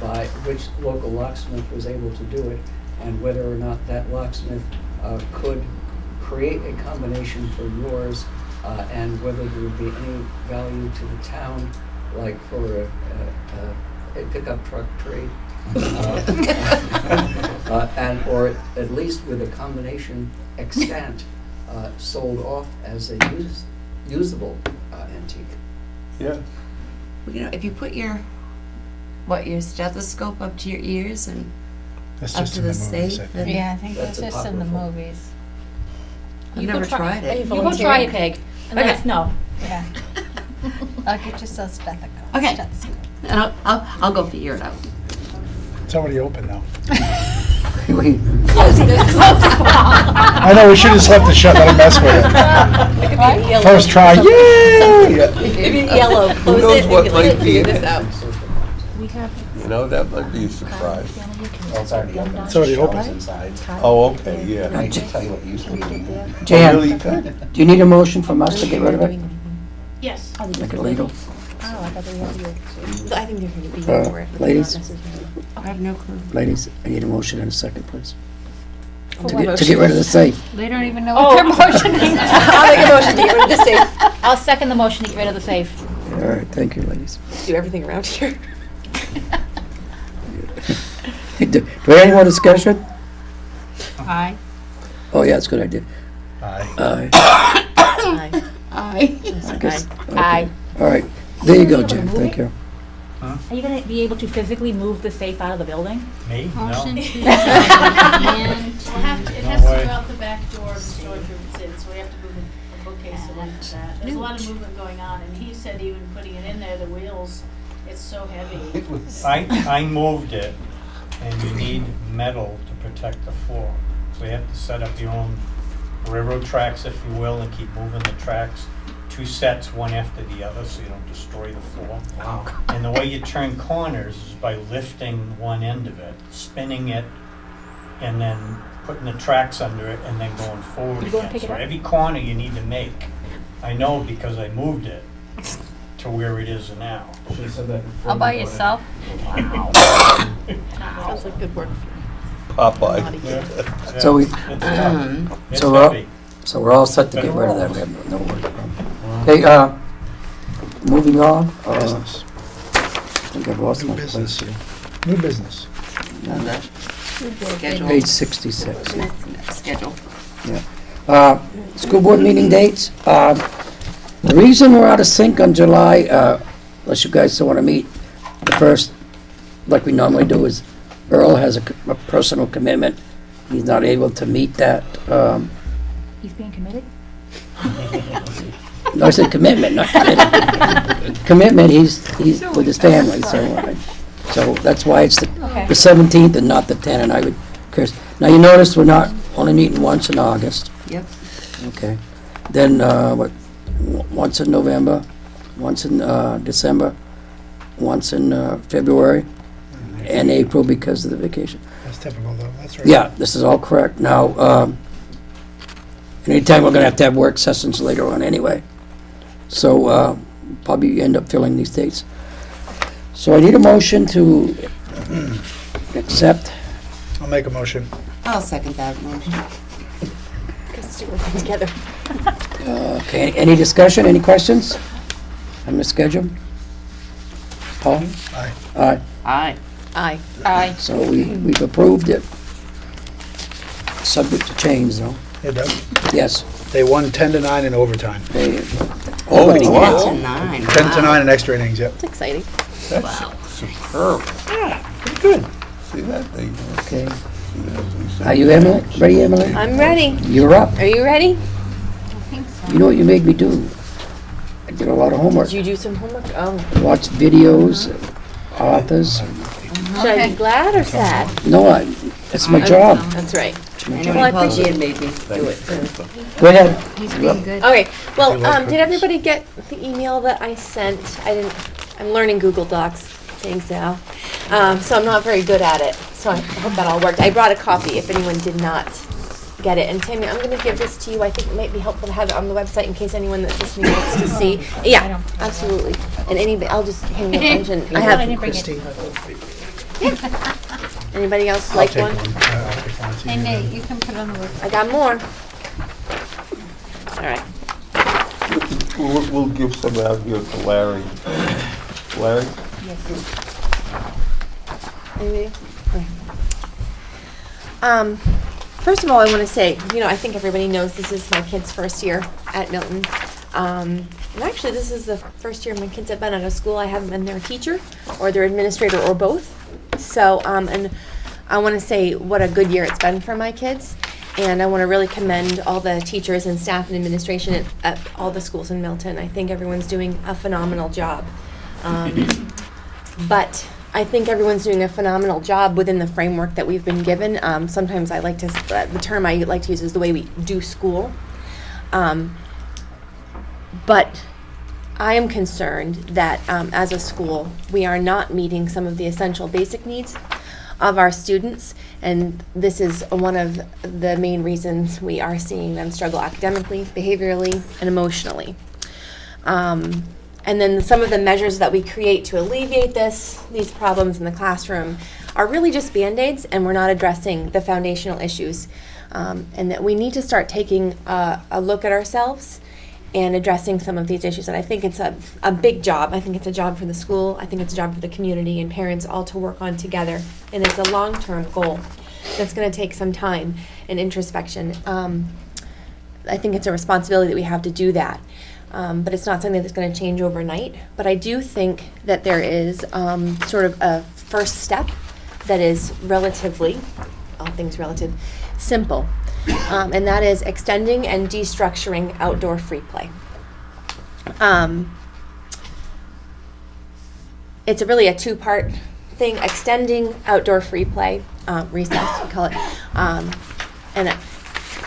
by which local locksmith was able to do it, and whether or not that locksmith could create a combination for yours, and whether there would be any value to the town, like for a pickup truck trade. And or at least with a combination extant sold off as a usable antique. Yeah. Well, you know, if you put your stethoscope up to your ears and That's up just to in the the movies, safe? I think. Yeah, I think That's that's a just in the popular film. movies. I've You go never try- tried it. You go try it, Peg, and let Okay. us know. Yeah. I'll get you some stethoscope. Okay. Stethoscope. And I'll go figure it out. It's already open now. We- I know, we should have just left it shut, let him mess with it. First try, yay! Maybe yellow, Who close knows it, what we might can be figure in this it? out. We have. You know, that might be a surprise. Well, it's already open. It's already open. Shelves inside. Oh, okay, yeah. I can tell you what used to be in there. Jan, Really good. do you need a motion from us to get rid of it? Yes. Make it legal? I think they're gonna be here for it, but they're not Ladies, necessarily. I have no clue. ladies, I need a motion in a second, please. To what get rid of the safe. They don't even know what they're motioning. I'll make a motion to get rid of the safe. I'll second the motion to get rid of the safe. All right, thank you, ladies. Do everything around here. Do we have any more discussion? Aye. Oh, yeah, it's a good idea. Aye. Aye. Aye. I guess- okay. Aye. All right, there you go, Jan, thank you. Are you gonna be able to physically move the safe out of the building? Me? No. Motion to We'll have to, it has No to way. go out the back door of the storage room it's in, so we have to move a bookcase away from that. There's a lot of movement going on, and he said even putting it in there, the wheels, it's so heavy. I moved it, and you need metal to protect the floor. So you have to set up your own railroad tracks, if you will, and keep moving the tracks. 2 sets, one after the other, so you don't destroy the floor. Wow. And the way you turn corners is by lifting one end of it, spinning it, and then putting the tracks under it, and then going forward You go and again. pick it So up? every corner you need to make. I know because I moved it to where it is now. Should have said that before. All by we voted. yourself? Sounds like good work. Popeye. Yeah, So we- it's tough. It's So we're all- heavy. So we're all set to get rid of that, we have no work. Okay, moving on. Business. I think I've lost New my place business. here. New business. On the schedule. Page 66. yeah. Schedule. School board meeting dates. The reason we're out of sync on July, unless you guys still want to meet the first, like we normally do, is Earl has a personal commitment. He's not able to meet that. He's being committed? No, I said commitment, not committed. Commitment, he's with his family, so that's why it's Okay. the 17th and not the 10th, and I would, now you notice we're not only meeting once in August. Yep. Okay. Then, once in November, once in December, once in February, and April because of the vacation. That's typical though, that's right. Yeah, this is all correct. Now, anytime we're gonna have to have work sessions later on anyway. So, probably end up filling these dates. So I need a motion to accept. I'll make a motion. I'll second that motion. Let's do everything together. Okay, any discussion, any questions on the schedule? Paul? Aye. Aye. Aye. Aye. Aye. So we've approved it. Subject to change, though. Hey, Doug, Yes. they won 10 to 9 in overtime. Oh, Nobody wow. 10 to 9. 10 to Wow. 9 in extra innings, yep. It's exciting. That's superb. Pretty good. See that? They, Okay. see that? We said- Are you Emily? Ready, Emily? I'm ready. You're up. Are you ready? You know what you made me do? I did a lot of homework. Did you do some homework? Oh. Watched videos, authors. Should I be glad or sad? No, it's my job. That's right. I Well, know I Paul appreciate Ian made me do it. Go ahead. He's being good. Okay, well, They love did cookies. everybody get the email that I sent? I'm learning Google Docs things now. So I'm not very good at it, so I hope that all worked. I brought a copy if anyone did not get it. And Tammy, I'm gonna give this to you. I think it might be helpful to have it on the website in case anyone that's listening wants to see. Yeah, absolutely. And I'll just hang it up and I have, Christine. anybody else I'll like take one? one. I'll take one. Hey Nate, you can put on the word. I got more. All right. We'll give some out here to Larry. Larry? Anybody? Okay. First of all, I want to say, I think everybody knows this is my kid's first year at Milton. And actually, this is the first year my kids have been out of school. I haven't been their teacher or their administrator or both. So, I want to say what a good year it's been for my kids. And I want to really commend all the teachers and staff and administration at all the schools in Milton. I think everyone's doing a phenomenal job. But I think everyone's doing a phenomenal job within the framework that we've been given. Sometimes I like to, the term I like to use is the way we do school. But I am concerned that as a school, we are not meeting some of the essential basic needs of our students, and this is one of the main reasons we are seeing them struggle academically, behaviorally, and emotionally. And then some of the measures that we create to alleviate these problems in the classroom are really just Band-Aids, and we're not addressing the foundational issues. And that we need to start taking a look at ourselves and addressing some of these issues. And I think it's a big job. I think it's a job for the school. I think it's a job for the community and parents all to work on together. And it's a long-term goal that's going to take some time and introspection. I think it's a responsibility that we have to do that. But it's not something that's going to change overnight. But I do think that there is sort of a first step that is relatively, all things relative, simple. And that is extending and destructuring outdoor free play. It's really a two-part thing, extending outdoor free play, recess, we call it. And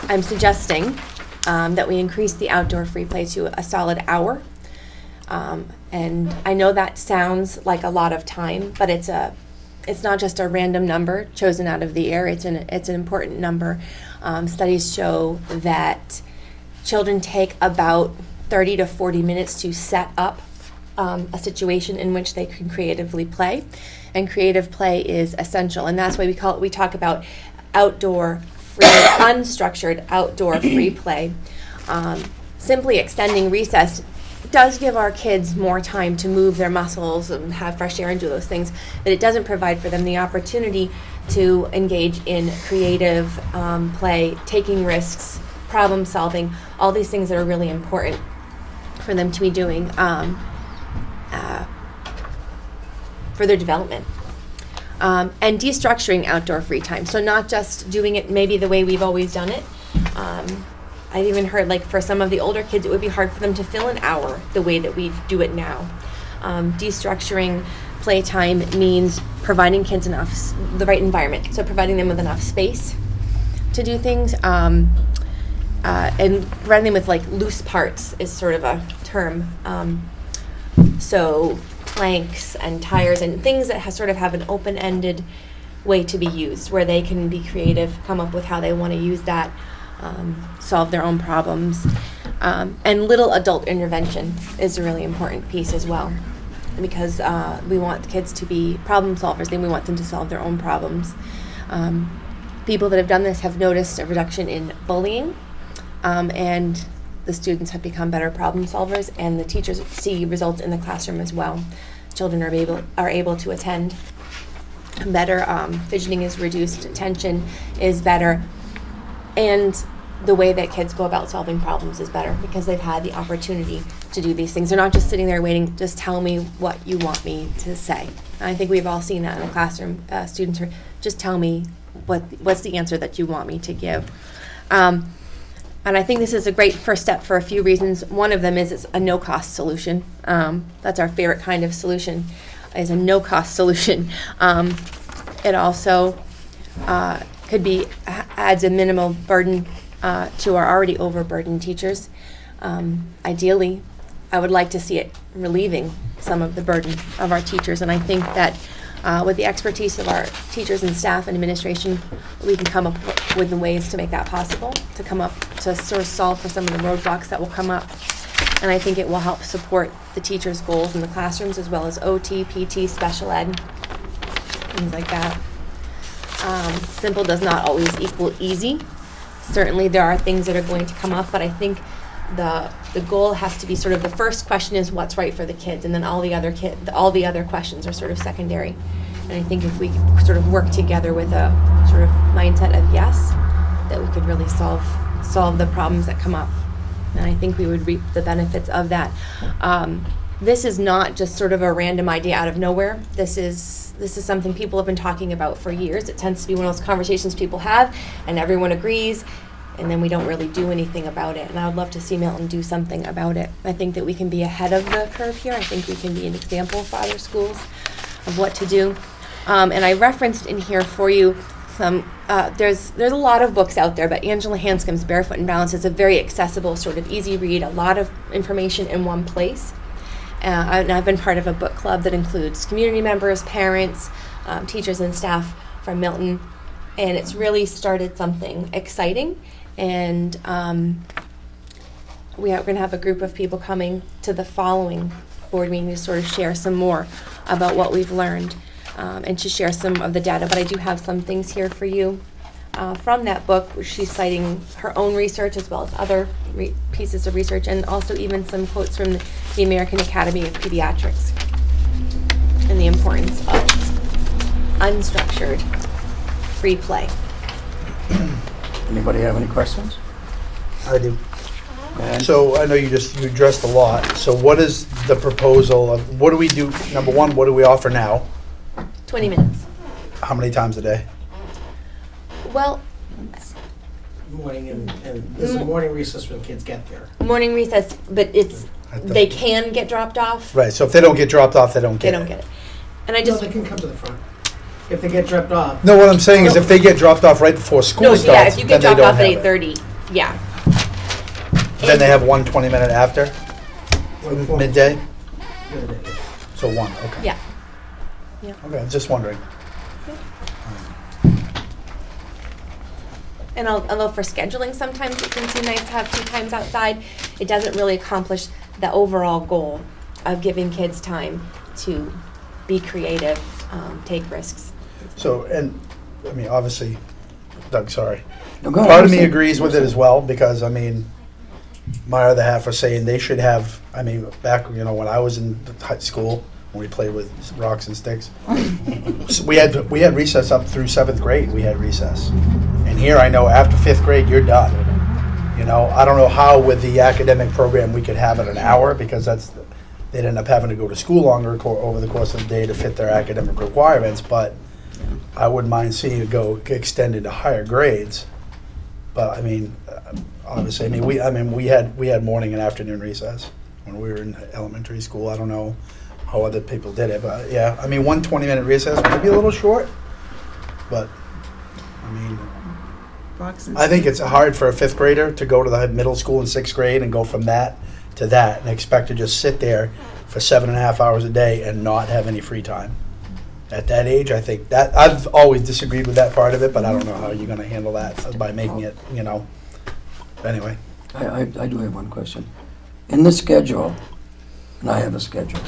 I'm suggesting that we increase the outdoor free play to a solid hour. And I know that sounds like a lot of time, but it's not just a random number chosen out of the air. It's an important number. Studies show that children take about 30 to 40 minutes to set up a situation in which they can creatively play, and creative play is essential. And that's why we talk about outdoor free, unstructured outdoor free play. Simply extending recess does give our kids more time to move their muscles and have fresh air and do those things, but it doesn't provide for them the opportunity to engage in creative play, taking risks, problem solving, all these things that are really important for them to be doing for their development. And destructuring outdoor free time. So not just doing it maybe the way we've always done it. I've even heard, like, for some of the older kids, it would be hard for them to fill an hour the way that we do it now. Destructuring playtime means providing kids the right environment. So providing them with enough space to do things, and providing them with, like, loose parts is sort of a term. So planks and tires and things that sort of have an open-ended way to be used, where they can be creative, come up with how they want to use that, solve their own problems. And little adult intervention is a really important piece as well, because we want kids to be problem solvers, and we want them to solve their own problems. People that have done this have noticed a reduction in bullying, and the students have become better problem solvers, and the teachers see results in the classroom as well. Children are able to attend better, fidgeting is reduced, attention is better, and the way that kids go about solving problems is better because they've had the opportunity to do these things. They're not just sitting there waiting, just tell me what you want me to say. And I think we've all seen that in the classroom. Students are, just tell me what's the answer that you want me to give. And I think this is a great first step for a few reasons. One of them is it's a no-cost solution. That's our favorite kind of solution, is a no-cost solution. It also adds a minimal burden to our already overburdened teachers. Ideally, I would like to see it relieving some of the burden of our teachers, and I think that with the expertise of our teachers and staff and administration, we can come up with the ways to make that possible, to sort of solve for some of the roadblocks that will come up. And I think it will help support the teachers' goals in the classrooms, as well as OT, PT, special ed, things like that. Simple does not always equal easy. Certainly there are things that are going to come up, but I think the goal has to be sort of, the first question is what's right for the kids, and then all the other questions are sort of secondary. And I think if we sort of work together with a sort of mindset of yes, that we could really solve the problems that come up. And I think we would reap the benefits of that. this is not just sort of a random idea out of nowhere. This is something people have been talking about for years. It tends to be one of those conversations people have, and everyone agrees, and then we don't really do anything about it. And I would love to see Milton do something about it. I think that we can be ahead of the curve here. I think we can be an example for other schools of what to do. And I referenced in here for you some, there's a lot of books out there, but Angela Hanscom's Barefoot and Balance is a very accessible, sort of easy read, a lot of information in one place. And I've been part of a book club that includes community members, parents, teachers and staff from Milton, and it's really started something exciting. And we are going to have a group of people coming to the following board meeting to sort of share some more about what we've learned and to share some of the data. But I do have some things here for you from that book. She's citing her own research as well as other pieces of research, and also even some quotes from the American Academy of Pediatrics and the importance of unstructured free play. Anybody have any questions? I do. So I know you addressed a lot. So what is the proposal of, what do we do, number one, what do we offer now? 20 minutes. How many times a day? Well, Morning and there's a morning recess when kids get there. morning recess, but they can get dropped off. Right, so if they don't get dropped off, they don't get it. They don't get it. And I just No, they can come to the front. If they get dropped off. No, what I'm saying is if they get dropped off right before school no, starts, yeah, if you get then they dropped don't off have at it. 8:30, yeah. Then they have 1 20-minute after? Midday? Midday. So 1, okay. Yeah. Yeah. Okay, I'm just wondering. And although for scheduling, sometimes it can seem nice to have 2 times outside, it doesn't really accomplish the overall goal of giving kids time to be creative, take risks. So, and, I mean, obviously, Doug, sorry. No, go Part of me ahead. agrees with it as well, because, I mean, my other half are saying they should have, I mean, back, when I was in high school, when we played with rocks and sticks, we had recess up through 7th grade, we had recess. And here I know after 5th grade, you're done. I don't know how with the academic program we could have it an hour, because they'd end up having to go to school longer over the course of the day to fit their academic requirements, but I wouldn't mind seeing it go extended to higher grades. But I mean, obviously, we had morning and afternoon recess when we were in elementary school. I don't know how other people did it, but yeah, I mean, 1 20-minute recess might be a little short, but I mean, I think it's hard for a 5th grader to go to the middle school in 6th grade and go from that to that and expect to just sit there for 7.5 hours a day and not have any free time. At that age, I think that I've always disagreed with that part of it, but I don't know how you're going to handle that by making it, Anyway. I do have one question. In the schedule, and I have a schedule,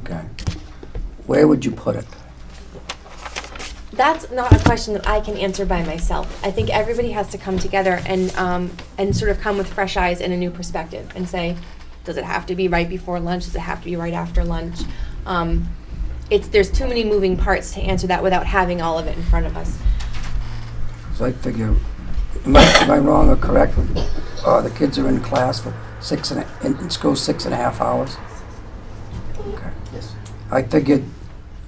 okay, where would you put it? That's not a question that I can answer by myself. I think everybody has to come together and sort of come with fresh eyes and a new perspective and say, does it have to be right before lunch? Does it have to be right after lunch? There's too many moving parts to answer that without having all of it in front of us. So I figure, am I wrong or correct? The kids are in class for in school 6.5 hours? Okay. Yes. I figured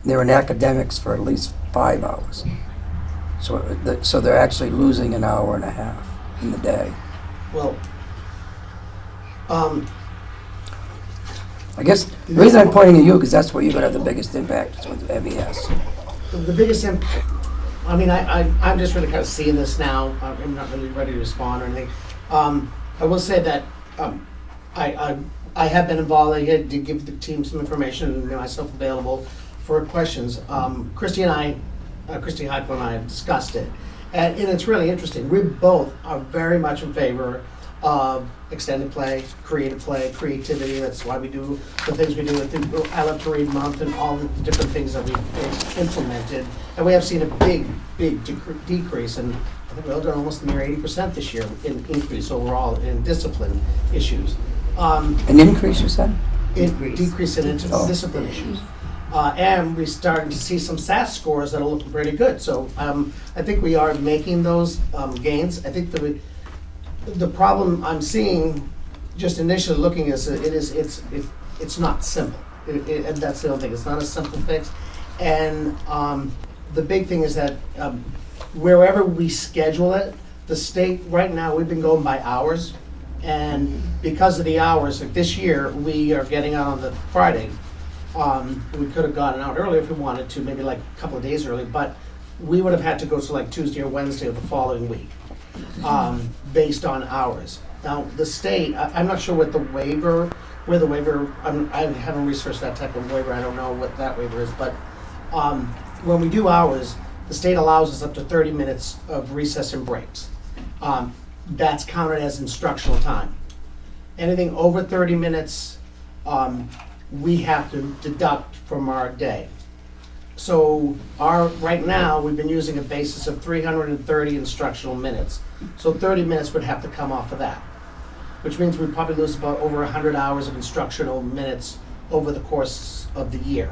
they're in academics for at least 5 hours. So they're actually losing an hour and a half in the day. Well, I guess the reason I'm pointing at you, because that's where you're going to have the biggest impact, is with MES. the biggest impact, I mean, I'm just really kind of seeing this now. I'm not really ready to respond or anything. I will say that I have been involved. I did give the team some information and made myself available for questions. Christy Hypo and I have discussed it. And it's really interesting. We both are very much in favor of extended play, creativity. That's why we do the things we do with the I Love to Read Month and all the different things that we've implemented. And we have seen a big decrease, and I think we've done almost near 80% this year in increase overall in discipline issues. An increase, you said? Decrease in discipline issues. And we're starting to see some SAS scores that are looking pretty good. So I think we are making those gains. I think the problem I'm seeing, just initially looking, is it's not simple. And that's the only thing, it's not a simple fix. And the big thing is that wherever we schedule it, the state, right now, we've been going by hours. And because of the hours, like this year, we are getting out on the Friday. We could have gotten out earlier if we wanted to, maybe like a couple of days early, but we would have had to go to like Tuesday or Wednesday of the following week, based on hours. Now, the state, I'm not sure what the waiver, I haven't researched that type of waiver, I don't know what that waiver is, but when we do hours, the state allows us up to 30 minutes of recess and breaks. That's counted as instructional time. Anything over 30 minutes, we have to deduct from our day. So right now, we've been using a basis of 330 instructional minutes. So 30 minutes would have to come off of that, which means we'd probably lose about over 100 hours of instructional minutes over the course of the year.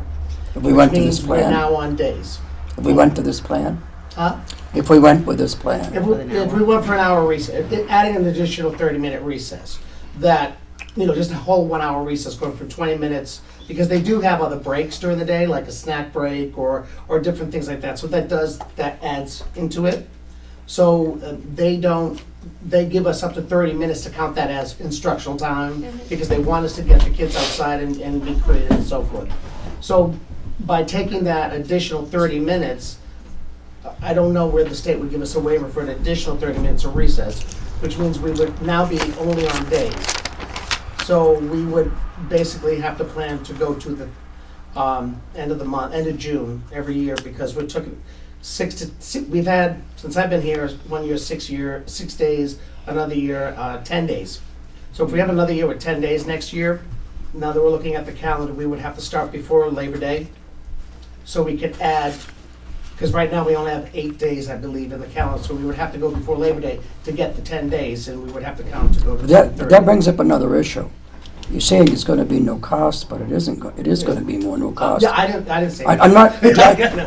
If we went to this Which means plan. we're now on days. If we went to this plan? Huh? If we went with this plan? If we went for an hour recess, adding an additional 30-minute recess, that, just a whole 1 hour recess going from 20 minutes, because they do have other breaks during the day, like a snack break or different things like that. So that adds into it. So they give us up to 30 minutes to count that as instructional time, because they want us to get the kids outside and be creative and so forth. So by taking that additional 30 minutes, I don't know where the state would give us a waiver for an additional 30 minutes of recess, which means we would now be only on days. So we would basically have to plan to go to the end of the month, end of June every year, because we took we've had, since I've been here, 1 year, 6 days, another year, 10 days. So if we have another year with 10 days next year, now that we're looking at the calendar, we would have to start before Labor Day. So we could add, because right now we only have 8 days, I believe, in the calendar, so we would have to go before Labor Day to get the 10 days, and we would have to count to go to That 30. brings up another issue. You're saying there's gonna be no cost, but it isn't, it is gonna be more no cost. Yeah, I didn't say that. I'm not,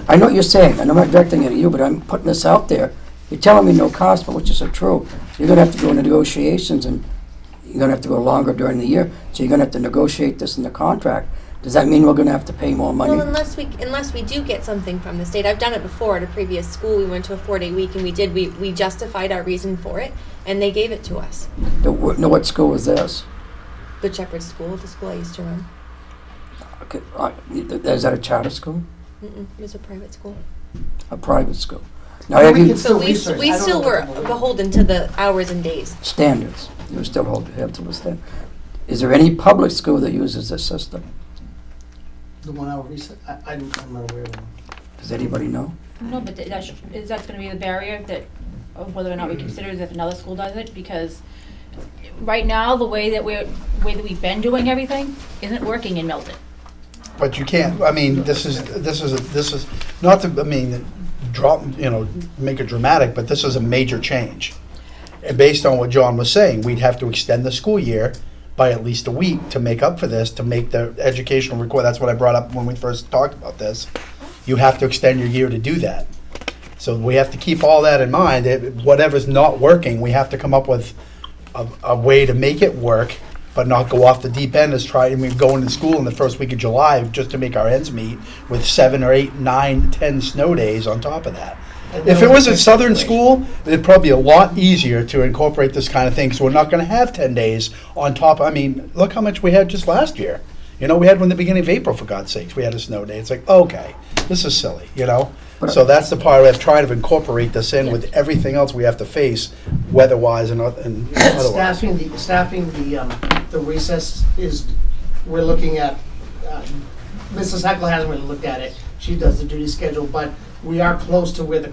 I know what you're saying, and I'm not directing it at you, but I'm putting this out there. You're telling me no cost, but which is so true. You're gonna have to go into negotiations, and you're gonna have to go longer during the year, so you're gonna have to negotiate this in the contract. Does that mean we're gonna have to pay more money? Well, unless we do get something from the state. I've done it before at a previous school. We went to a 4-day week, and we justified our reason for it, and they gave it to us. No, what school was this? Good Shepherd School, the school I used to run. Okay, is that a charter school? It was a private school. A private school? Now, have you, So we still were beholden to the hours and days. standards, you still have to the standard. Is there any public school that uses this system? The 1 hour recess, I'm not aware of one. Does anybody know? No, but that's going to be the barrier of whether or not we consider it if another school does it, because right now, the way that we've been doing everything isn't working in Milton. But you can't, I mean, this is not to, I mean, make it dramatic, but this is a major change. And based on what John was saying, we'd have to extend the school year by at least a week to make up for this, to make the educational record. That's what I brought up when we first talked about this. You have to extend your year to do that. So we have to keep all that in mind. Whatever's not working, we have to come up with a way to make it work, but not go off the deep end as go into school in the first week of July just to make our ends meet with 7 or 8, 9, 10 snow days on top of that. If it was a southern school, it'd probably be a lot easier to incorporate this kind of thing, so we're not going to have 10 days on top. I mean, look how much we had just last year. We had one in the beginning of April, for God's sakes. We had a snow day. It's like, okay, this is silly, So that's the part of trying to incorporate this in with everything else we have to face, weather-wise and otherwise. Staffing the recess we're looking at, Mrs. Heckler hasn't really looked at it. She does the duty schedule, but we are close to where the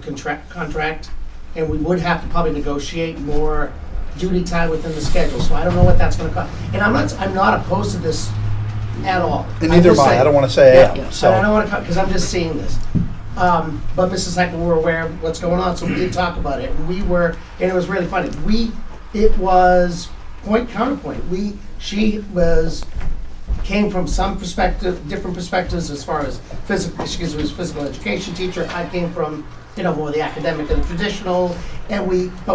contract, and we would have to probably negotiate more duty time within the schedule. So I don't know what that's going to cost. And I'm not opposed to this at all. And neither am I. I don't want to say I am. So I don't want to, because I'm just seeing this. But Mrs. Heckler, we're aware of what's going on, so we did talk about it. And it was really funny. It was counterpoint. She came from some different perspectives as far as physical. She was a physical education teacher. I came from more the academic and the traditional, but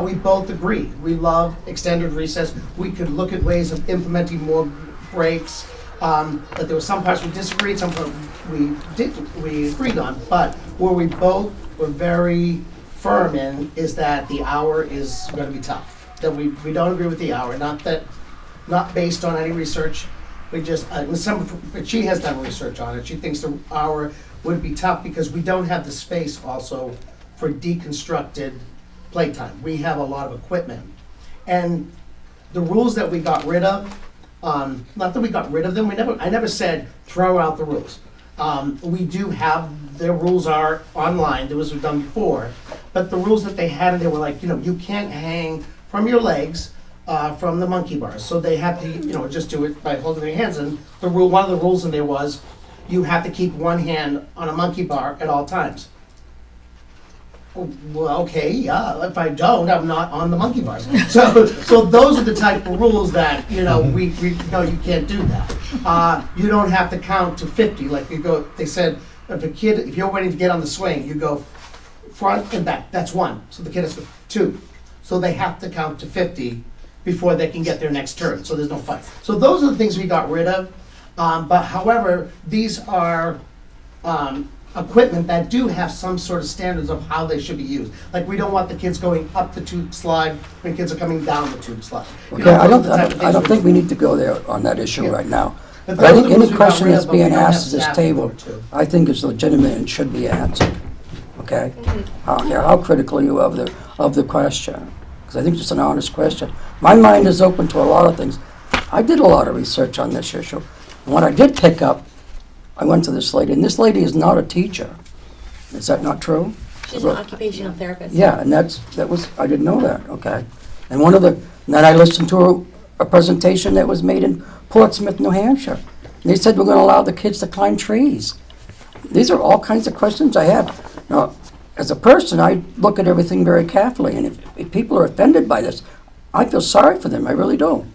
we both agree. We love extended recess. We could look at ways of implementing more breaks. But there were some parts we disagreed, some parts we agreed on. But where we both were very firm in is that the hour is going to be tough. That we don't agree with the hour. Not based on any research. We just but she has done research on it. She thinks the hour would be tough because we don't have the space also for deconstructed playtime. We have a lot of equipment, and the rules that we got rid of. Not that we got rid of them. I never said throw out the rules. We do have, their rules are online. There was done before, but the rules that they had, they were like, you can't hang from your legs from the monkey bars. So they have to, just do it by holding their hands. And one of the rules in there was, you have to keep one hand on a monkey bar at all times. Well, okay, yeah. If I don't, I'm not on the monkey bars. So those are the type of rules that we no, you can't do that. You don't have to count to 50. Like they said, if you're waiting to get on the swing, you go front and back. That's one. So the kid has to go 2. So they have to count to 50 before they can get their next turn. So there's no fight. So those are the things we got rid of. But however, these are equipment that do have some sort of standards of how they should be used. Like we don't want the kids going up the tube slide when kids are coming down the tube slide. Okay, I don't think we need to go there on that issue right now. But I think any question that's being asked at this table, I think is legitimate and should be answered. Okay? I don't care how critical you are of the question, because I think it's an honest question. My mind is open to a lot of things. I did a lot of research on this issue. And what I did pick up, I went to this lady, and this lady is not a teacher. Is that not true? She's an occupational therapist. Yeah, and that was I didn't know that. Okay, and then I listened to a presentation that was made in Portsmouth, New Hampshire. And they said we're going to allow the kids to climb trees. These are all kinds of questions I have. Now, as a person, I look at everything very carefully, and if people are offended by this, I feel sorry for them. I really do.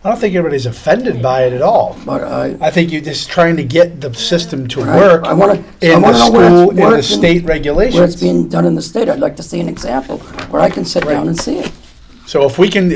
I don't think everybody's offended by it at all. But I think you're just trying to get the system to work I want to in the know where school, it's in the working, state regulations. where it's being done in the state. I'd like to see an example where I can sit down and see it. So if we can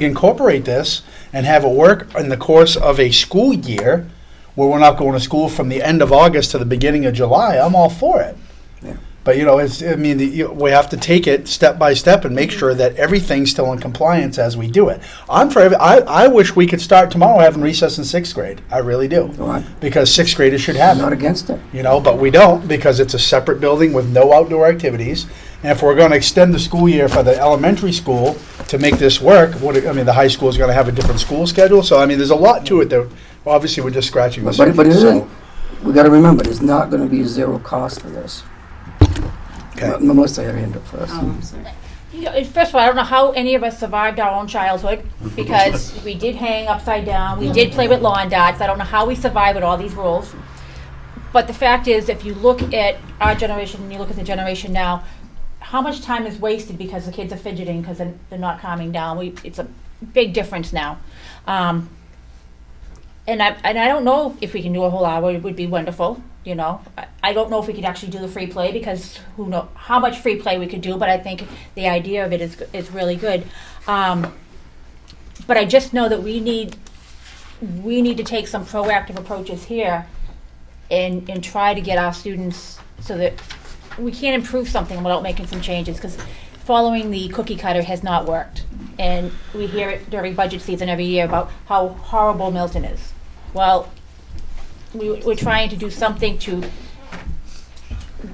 incorporate this and have it work in the course of a school year, where we're not going to school from the end of August to the beginning of July, I'm all for it. Yeah. But we have to take it step by step and make sure that everything's still in compliance as we do it. I wish we could start tomorrow having recess in 6th grade. I really do. Right. Because 6th graders should have I'm it. not against it. But we don't, because it's a separate building with no outdoor activities. And if we're going to extend the school year for the elementary school to make this work, the high school is going to have a different school schedule. So there's a lot to it that obviously we're just scratching the surface. But it isn't. We got to remember, there's not going to be zero cost for this. Okay. Melissa had her hand up first. Oh, I'm sorry. First of all, I don't know how any of us survived our own childhood, because we did hang upside down, we did play with lawn darts. I don't know how we survived with all these rules. But the fact is, if you look at our generation and you look at the generation now, how much time is wasted because the kids are fidgeting because they're not calming down? It's a big difference now. And I don't know if we can do a whole hour. It would be wonderful. I don't know if we could actually do the free play, because who knows how much free play we could do, but I think the idea of it is really good. But I just know that we need to take some proactive approaches here and try to get our students so that we can't improve something without making some changes, because following the cookie cutter has not worked. And we hear it during budget season every year about how horrible Milton is. Well, we're trying to do something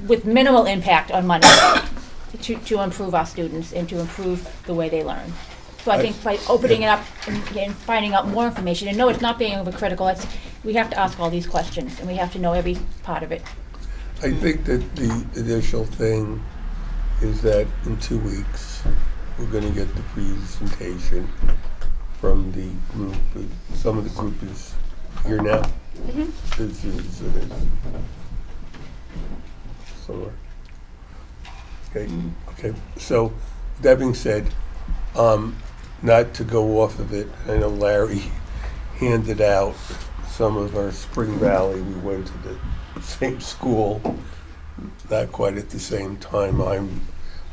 with minimal impact on money to improve our students and to improve the way they learn. So I think by opening it up and finding out more information, and no, it's not being overcritical. We have to ask all these questions, and we have to know every part of it. I think that the initial thing is that in 2 weeks, we're going to get the presentation from the group. Some of the group is here now. This is somewhere. Okay. So that being said, not to go off of it, I know Larry handed out some of our Spring Valley. We went to the same school, not quite at the same time. I'm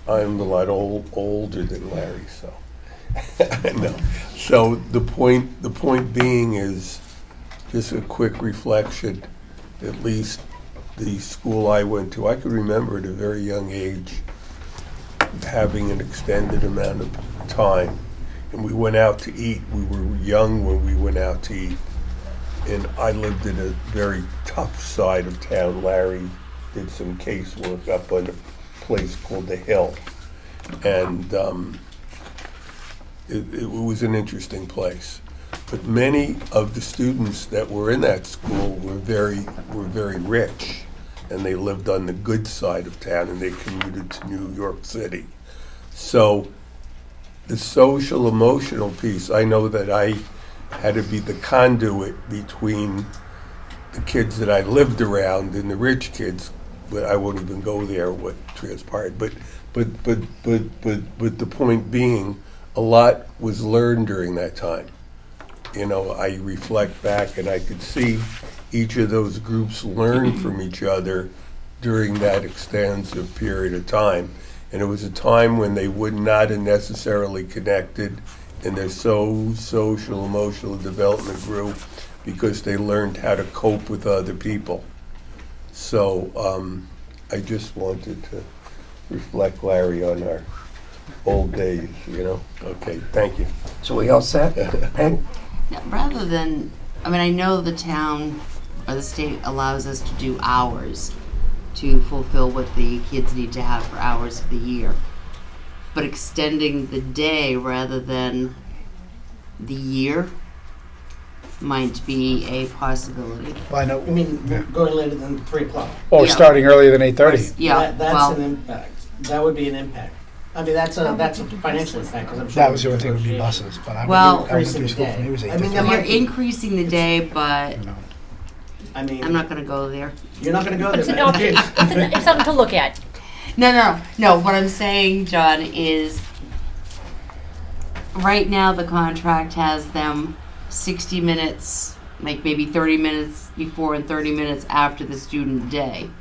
a lot older than Larry, so I know. So the point being is, just a quick reflection, at least the school I went to, I could remember at a very young age having an extended amount of time. And we went out to eat. We were young when we went out to eat. And I lived in a very tough side of town. Larry did some casework up on a place called The Hill. And it was an interesting place. But many of the students that were in that school were very rich, and they lived on the good side of town, and they commuted to New York City. So the social emotional piece, I know that I had to be the conduit between the kids that I lived around and the rich kids, but I won't even go there what transpired. But the point being, a lot was learned during that time. You know, I reflect back and I could see each of those groups learn from each other during that extensive period of time. And it was a time when they would not have necessarily connected and their social, emotional development grew because they learned how to cope with other people. So I just wanted to reflect, Larry, on our old days, you know. Okay, thank you. So we all set? Peg? Now, rather than, I mean, I know the town or the state allows us to do hours to fulfill what the kids need to have for hours of the year. But extending the day rather than the year might be a possibility. Well, I know. I mean, going later than 3 o'clock. Or Yeah. starting earlier than 8:30. Yeah, That's well, an impact. That would be an impact. I mean, that's a financial impact, because I'm sure. That was the only thing would be buses, but I Well- went through school for me, it was 8 I mean, to that 3. might you're be- increasing the day, but I mean, I'm not gonna go there. you're not gonna go there. It's an but- option, it's something to look at. No, what I'm saying, John, is right now the contract has them 60 minutes, like maybe 30 minutes before and 30 minutes after the student day.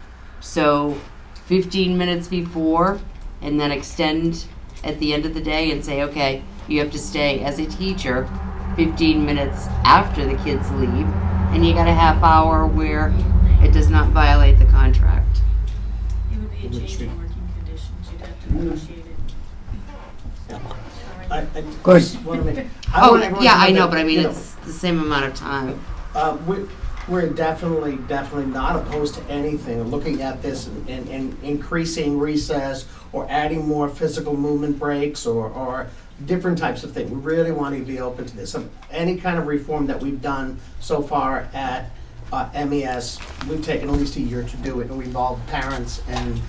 So 15 minutes before and then extend at the end of the day and say, okay, you have to stay as a teacher 15 minutes after the kids leave, and you got a half hour where it does not violate the contract. It would be a change in working conditions, you'd have to negotiate it. I Good. just wanna make- Oh, want everyone yeah, to know I know, that, but I mean, you know, it's the same amount of time. We're definitely not opposed to anything, looking at this and increasing recess or adding more physical movement breaks or different types of things. We really want to be open to this. Any kind of reform that we've done so far at MES, we've taken at least a year to do it, and we involved parents and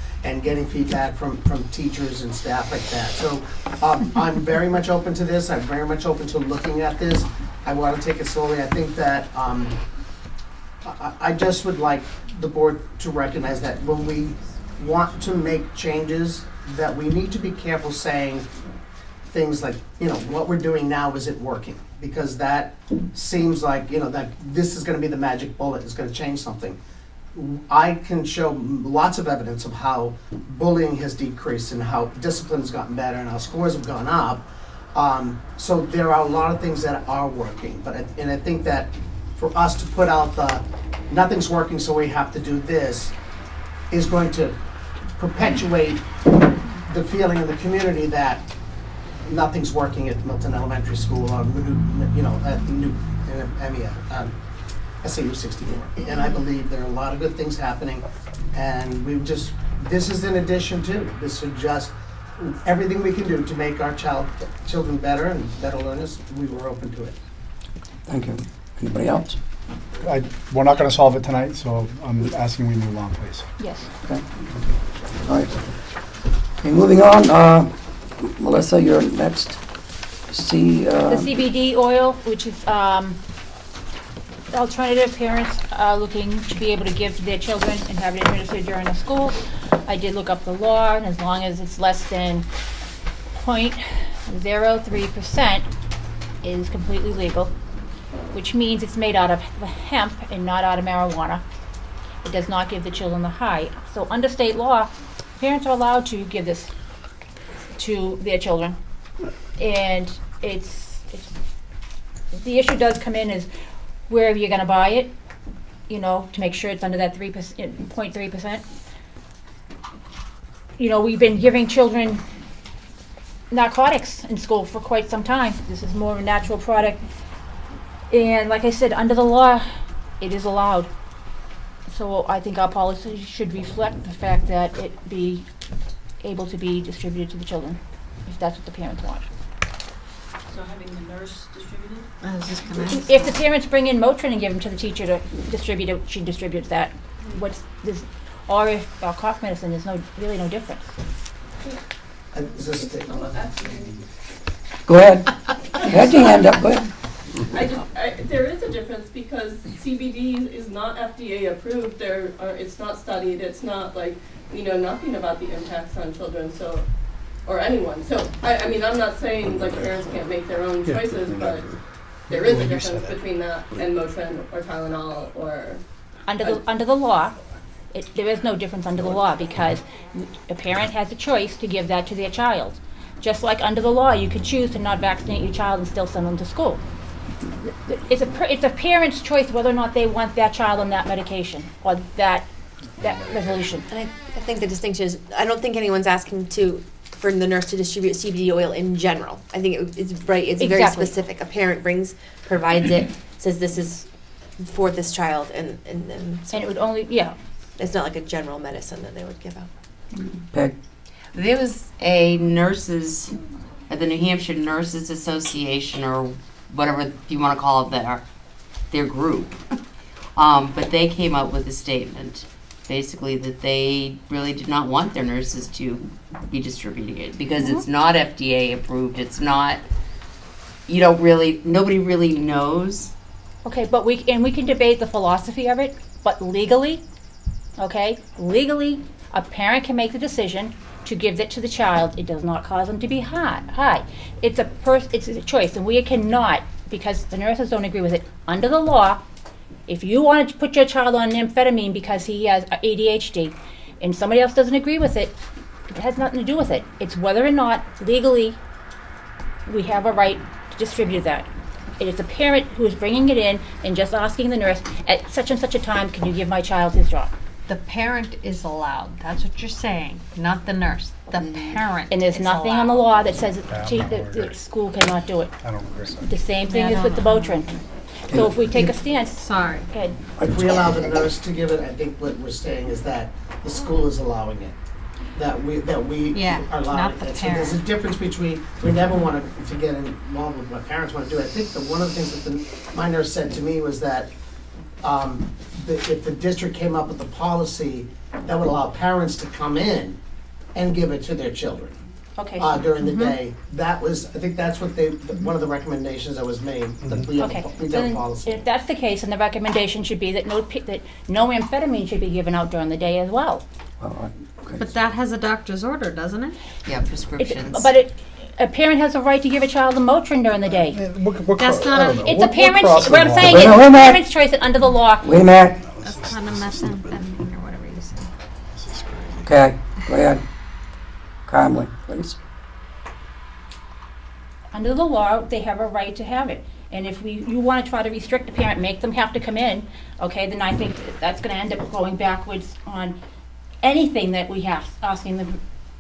getting feedback from teachers and staff like that. So I'm very much open to this. I'm very much open to looking at this. I want to take it slowly. I think that I just would like the board to recognize that when we want to make changes, that we need to be careful saying things like, you know, what we're doing now isn't working, because that seems like, you know, that this is going to be the magic bullet, it's going to change something. I can show lots of evidence of how bullying has decreased and how discipline has gotten better and how scores have gone up. So there are a lot of things that are working, but I think that for us to put out the nothing's working so we have to do this is going to perpetuate the feeling in the community that nothing's working at Milton Elementary School or, you know, at New SAU 64. And I believe there are a lot of good things happening, and this is in addition to, this is just everything we can do to make our children better and better learners. We were open to it. Thank you. Anybody else? We're not going to solve it tonight, so I'm asking we move on, please. Yes. Okay. All right. Okay, moving on. Melissa, you're next. The CBD oil, which is alternative parents are looking to be able to give to their children and have it administered during the school. I did look up the law, and as long as it's less than 0.03% is completely legal, which means it's made out of hemp and not out of marijuana. It does not give the children the high. So under state law, parents are allowed to give this to their children. And it's the issue does come in is wherever you're gonna buy it, you know, to make sure it's under that 0.3%. You know, we've been giving children narcotics in school for quite some time. This is more of a natural product. And like I said, under the law, it is allowed. So I think our policy should reflect the fact that it be able to be distributed to the children, if that's what the parents want. So having the nurse distributed? I was just gonna ask. If the parents bring in Motrin and give them to the teacher to distribute it, she distributes that. Or if cough medicine, there's really no difference. Is this Go ahead. You had your hand up, go ahead. There is a difference because CBD is not FDA approved. It's not studied. It's not like, nothing about the impacts on children, or anyone. So, I mean, I'm not saying like parents can't make their own choices, but there is a difference between that and Motrin or Tylenol or. Under the law, there is no difference under the law because a parent has a choice to give that to their child. Just like under the law, you can choose to not vaccinate your child and still send them to school. It's a parent's choice whether or not they want that child on that medication or that resolution. And I think the distinction is, I don't think anyone's asking for the nurse to distribute CBD oil in general. I think it's right. It's very Exactly. specific. A parent provides it, says this is for this child, and then. So And it would only, it's not like a general medicine that they would give out. Peg? There was a nurses, at the New Hampshire Nurses Association, or whatever you want to call it, their group. But they came up with a statement, basically, that they really did not want their nurses to be distributing it because it's not FDA approved. It's not, nobody really knows. Okay, but we can debate the philosophy of it, but legally, a parent can make the decision to give it to the child. It does not cause them to be high. It's a choice, and we cannot, because the nurses don't agree with it. Under the law, if you wanted to put your child on amphetamine because he has ADHD, and somebody else doesn't agree with it, it has nothing to do with it. It's whether or not legally we have a right to distribute that. It is the parent who is bringing it in and just asking the nurse, at such and such a time, can you give my child his drop? The parent is allowed. That's what you're saying, not the nurse. The parent. And there's is nothing on the law that says that the school cannot do it. I don't agree. The same thing is with the Motrin. So if we take a stance. Sorry. Good. If we allow the nurse to give it, I think what we're saying is that the school is allowing it. That we Yeah, are allowing not the it. So there's a parent. difference between, we never want to get involved with what parents want to do. I think that one of the things that my nurse said to me was that if the district came up with a policy that would allow parents to come in and give it to their children Okay. during the day, I think that's what one of the recommendations that was made, that we have Okay. a Then policy. if that's the case, then the recommendation should be that no amphetamine should be given out during the day as well. Okay. But that has a doctor's order, doesn't it? Yeah, prescriptions. A parent has a right to give a child a Motrin during the day. That's not a- It's a parent's, crossing what I'm the saying line. is, Wait a a minute. parent's choice that under the law. Wait a minute. That's not a methamphetamine or whatever you say. Okay, go ahead. Calmly, please. Under the law, they have a right to have it. And if you want to try to restrict the parent, make them have to come in, okay, then I think that's going to end up going backwards on anything that we have, asking the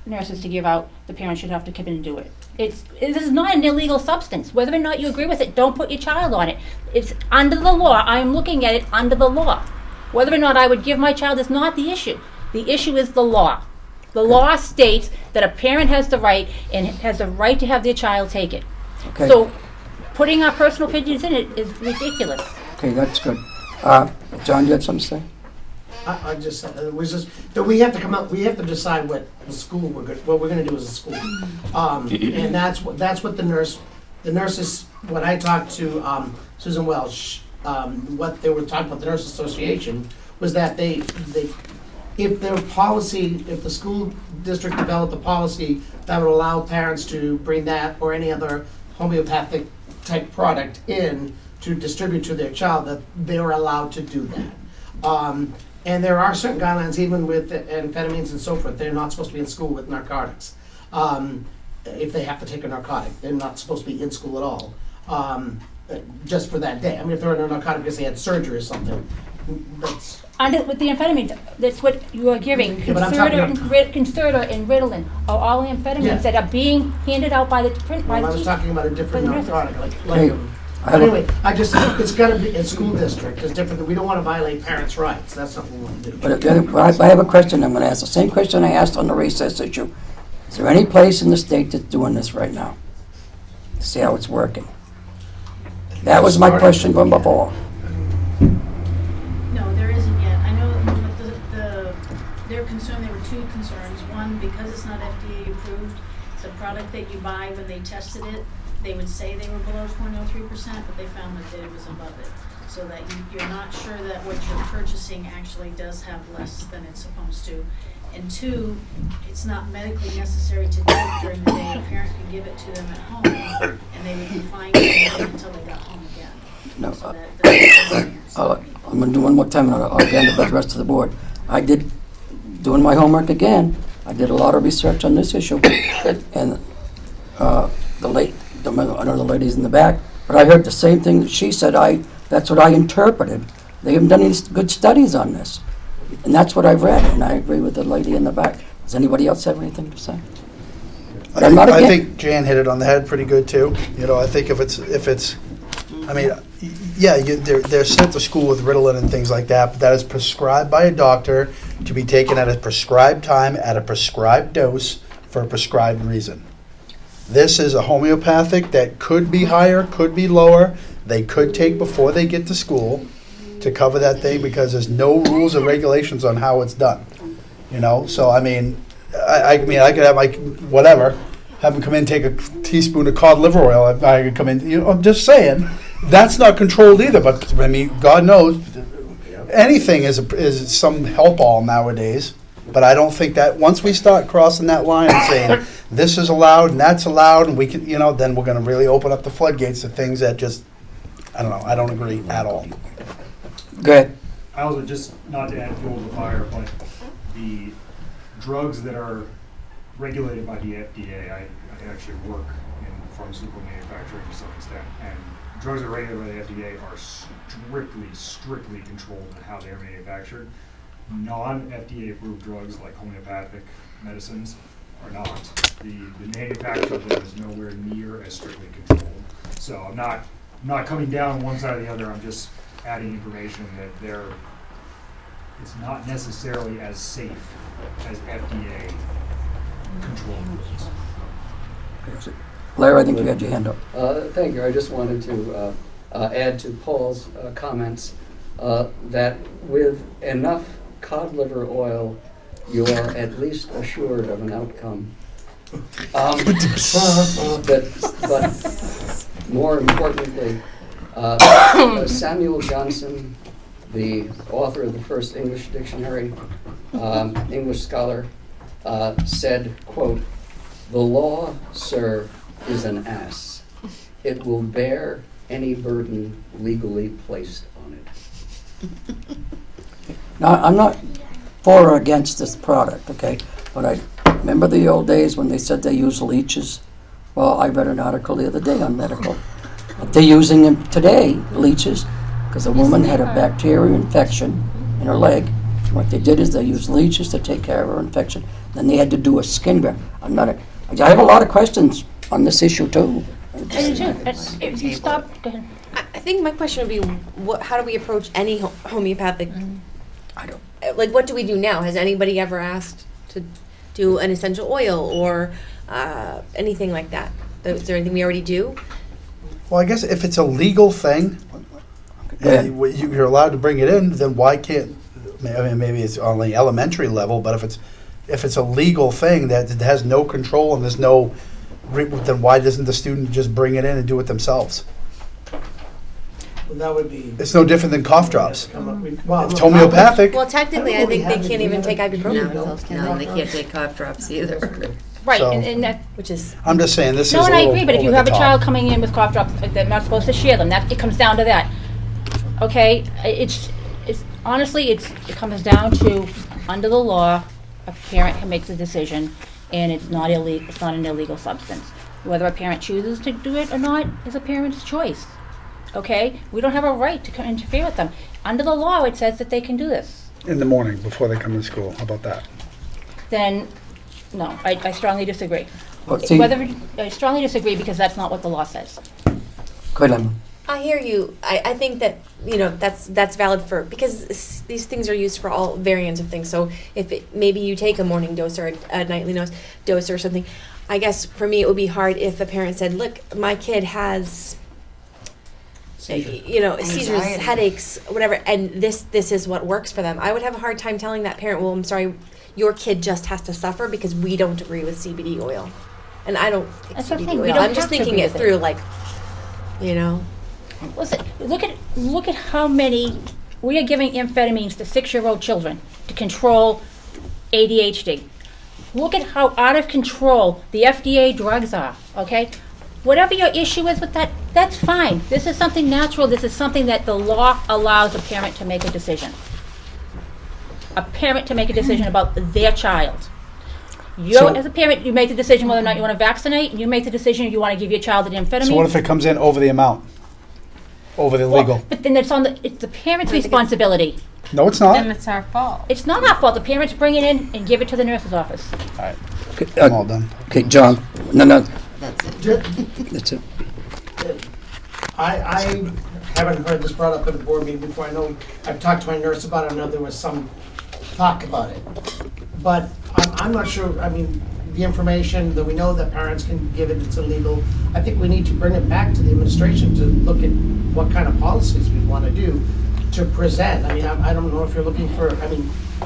nurses to give out, the parent should have to come in and do it. This is not an illegal substance. Whether or not you agree with it, don't put your child on it. It's under the law. I'm looking at it under the law. Whether or not I would give my child is not the issue. The issue is the law. The law states that a parent has the right and has the right to have their child take it. Okay. So putting our personal opinions in it is ridiculous. Okay, that's good. John, you have something to say? I just said, it was just, that we have to come up, we have to decide what we're gonna do as a school. And that's what the nurses, when I talked to Susan Welsh, what they were talking about, the Nurse Association, was that if the school district developed a policy that would allow parents to bring that or any other homeopathic type product in to distribute to their child, that they were allowed to do that. And there are certain guidelines, even with amphetamines and so forth, they're not supposed to be in school with narcotics. If they have to take a narcotic, they're not supposed to be in school at all. just for that day. I mean, if they're on a narcotic because they had surgery or something, that's, With the amphetamines, that's what you are giving. Yeah, but I'm talking Concerta and Ritalin are all Yeah. amphetamines that are being handed out by the print, by well, I the was teacher. talking about a different By the nurses. narcotic, Hey, but anyway, it's gotta be, in school district, it's different, we don't wanna violate parents' rights, that's not what we wanna do. But I have a question, I'm gonna ask the same question I asked on the recess issue. Is there any place in the state that's doing this right now? See how it's working? That was my question from before. No, there isn't yet. I know their concern, there were two concerns. One, because it's not FDA approved, the product that you buy, when they tested it, they would say they were below 0.03%, but they found that it was above it. So that you're not sure that what you're purchasing actually does have less than it's supposed to. And two, it's not medically necessary to do it during the day. A parent could give it to them at home, and they would be fine using it until they got home again. No, So that's I'm gonna do one more time, and I'll hand it back to the rest of the board. I did, doing my homework again, I did a lot of research on this issue, and I don't know the ladies in the back, but I heard the same thing that she said. That's what I interpreted. They haven't done any good studies on this, and that's what I've read, and I agree with the lady in the back. Does anybody else have anything to say? But I'm not I against- think Jan hit it on the head pretty good too. You know, I think if it's, I mean, yeah, they're sent to school with Ritalin and things like that, but that is prescribed by a doctor to be taken at a prescribed time, at a prescribed dose, for a prescribed reason. This is a homeopathic that could be higher, could be lower. They could take before they get to school to cover that thing, because there's no rules or regulations on how it's done. You know, so I mean, I could have like whatever, have them come in and take a teaspoon of cod liver oil. I could come in. You know, I'm just saying that's not controlled either. But I mean, God knows, anything is some help all nowadays. But I don't think that once we start crossing that line and saying this is allowed and that's allowed, and we can, you know, then we're going to really open up the floodgates to things that just, I don't know. I don't agree at all. Go ahead. I also, just not to add fuel to the fire, but the drugs that are regulated by the FDA, I actually work in pharmaceutical manufacturing to some extent, and drugs that are regulated by the FDA are strictly controlled in how they're manufactured. Non-FDA approved drugs like homeopathic medicines are not. The manufacture of them is nowhere near as strictly controlled. So I'm not coming down one side or the other, I'm just adding information that it's not necessarily as safe as FDA controlled drugs. Larry, I think you had your hand up. Thank you. I just wanted to add to Paul's comments that with enough cod liver oil, you are at least assured of an outcome. But more importantly, Samuel Johnson, the author of the first English dictionary, English scholar, said, quote, "The law, sir, is an ass. It will bear any burden legally placed on it." Now, I'm not for or against this product, okay? But I remember the old days when they said they use leeches. Well, I read an article the other day on medical. But they're using them today, leeches, because a woman had a bacterial infection in her leg. What they did is they used leeches to take care of her infection. Then they had to do a skin graft. I have a lot of questions on this issue too. If you stop, go ahead. I think my question would be, how do we approach any homeopathic? I don't. Like, what do we do now? Has anybody ever asked to do an essential oil or anything like that? Is there anything we already do? Well, I guess if it's a legal thing, and you're allowed to bring it in, then why can't? I mean, maybe it's on the elementary level, but if it's a legal thing that has no control and there's no, then why doesn't the student just bring it in and do it themselves? Well, that would be. It's no different than cough drops. Well, It's homeopathic. Well, technically, I think they can't even take ibuprofen. No, they can't take cough drops either. Right, So- and that, Which is. I'm just saying this is. no, and a I little agree, but if you over have the a top. child coming in with cough drops, they're not supposed to share them, it comes down to that. Okay, it's honestly, it comes down to, under the law, a parent makes a decision, and it's not an illegal substance. Whether a parent chooses to do it or not is a parent's choice. okay? We don't have a right to interfere with them. Under the law, it says that they can do this. In the morning, before they come to school, how about that? Then, no, I strongly disagree. Well, see- I strongly disagree because that's not what the law says. Go ahead, Lemon. I hear you. I think that, that's valid for, because these things are used for all variants of things. So if maybe you take a morning dose or a nightly dose or something, I guess for me it would be hard if a parent said, look, my kid has, seizures, Anxiety. headaches, whatever, and this is what works for them. I would have a hard time telling that parent, well, I'm sorry, your kid just has to suffer because we don't agree with CBD oil. And I don't take That's what I'm CBD saying, we oil. don't I'm just have to thinking agree it with through, it. like, Listen, look at how many, we are giving amphetamines to 6-year-old children to control ADHD. Look at how out of control the FDA drugs are, okay? Whatever your issue is with that, that's fine. This is something natural. This is something that the law allows a parent to make a decision. A parent to make a decision about their child. As a parent, you make the decision whether or not you want to vaccinate, and you make the decision if you want to give your child an amphetamine. So what if it comes in over the amount? Over the legal? But then it's the parent's responsibility. No, it's not. Then it's our fault. It's not our fault. The parents bring it in and give it to the nurse's office. All right. Okay, I'm all done. Okay, John. No. That's it. That's it. I haven't heard this brought up at a board meeting before. I know I've talked to my nurse about it. I know there was some talk about it. But I'm not sure, I mean, the information that we know that parents can give it, it's illegal. I think we need to bring it back to the administration to look at what kind of policies we want to do to present. I mean, I don't know if you're looking for,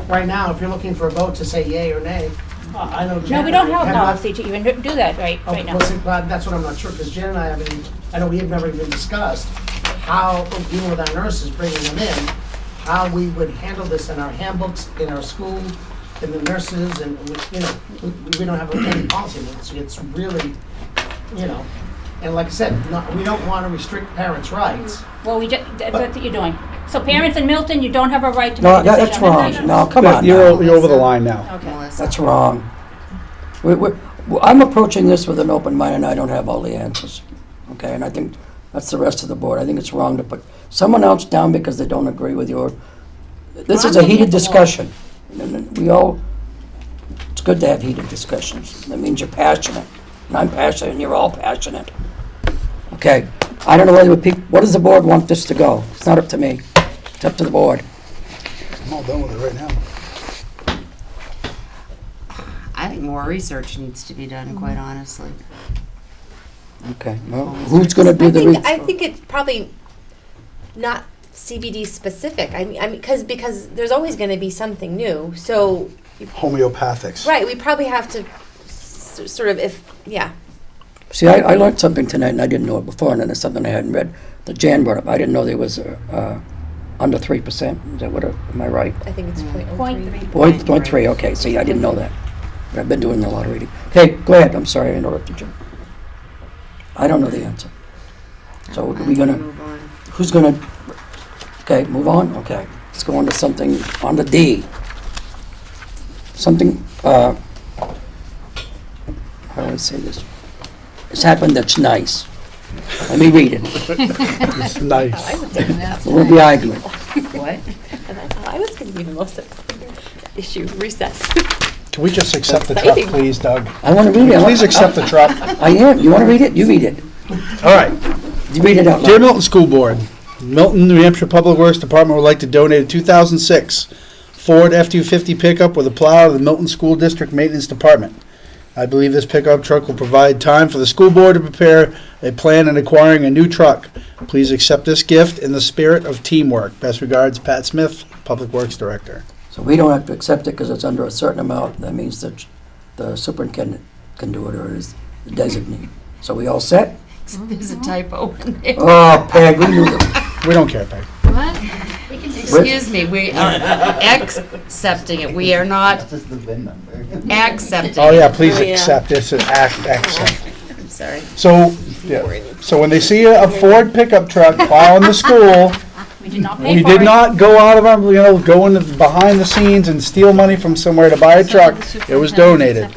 right now, if you're looking for a vote to say yay or nay, I know Jen. No, we don't have a not- policy to even do that right now. Well, see, but that's what I'm not sure, because Jen and I know we have never even discussed how, even with our nurses bringing them in, how we would handle this in our handbooks, in our school, in the nurses, and, we don't have any policy. It's really, and like I said, we don't want to restrict parents' rights. Well, that's what you're doing. So parents in Milton, you don't have a right to No, make a decision. that's wrong. No, come on You're now. over the line now. Okay. That's wrong. I'm approaching this with an open mind, and I don't have all the answers. Okay, and I think that's the rest of the board. I think it's wrong to put someone else down because they don't agree with your. This is a heated discussion. And it's good to have heated discussions. That means you're passionate. And I'm passionate, and you're all passionate. Okay, I don't know what does the board want this to go? It's not up to me. It's up to the board. I'm all done with it right now. I think more research needs to be done, quite honestly. Okay, well, who's gonna do the I think it's probably not CBD specific. I mean, because there's always going to be something new. So, Homeopathics. right, we probably have to sort of, See, I learned something tonight, and I didn't know it before, and then it's something I hadn't read that Jan brought up. I didn't know there was under 3%. Is that what? Am I right? I think it's Point 0.3. Okay, see, I didn't know that. But I've been doing a lot of reading. Okay, go ahead. I'm sorry I interrupted you. I don't know the answer. So are we gonna? Move on. Who's gonna? Okay, move on. Okay, let's go on to something on the D. Something. How do I say this? It's happened that's nice. Let me read it. It's nice. We'll be arguing. What? I was going to be the most issue recess. Can we just accept the truck, Exciting. please, Doug? I want to read it. Please accept the truck. I am. You want to read it? You read it. All right. You read it out Dear loud. Milton School Board, Milton, New Hampshire Public Works Department would like to donate a 2006 Ford F-250 pickup with a plow to the Milton School District Maintenance Department. I believe this pickup truck will provide time for the school board to prepare a plan in acquiring a new truck. Please accept this gift in the spirit of teamwork. Best regards, Pat Smith, Public Works Director. So we don't have to accept it because it's under a certain amount. That means that the superintendent can do it or is the designee. So we all set? There's a typo in there. Oh, Peg, we knew that. We don't care, Peg. What? Excuse me, we are accepting it. We are not That's just the VIN number. accepting. Oh, yeah, it. please Oh, yeah. accept this and accept. I'm sorry. So, yeah. So when they see a Ford pickup truck plowing the school, We did not pay we for did it. not go out of our, go in behind the scenes and steal money from somewhere to buy a truck. It was donated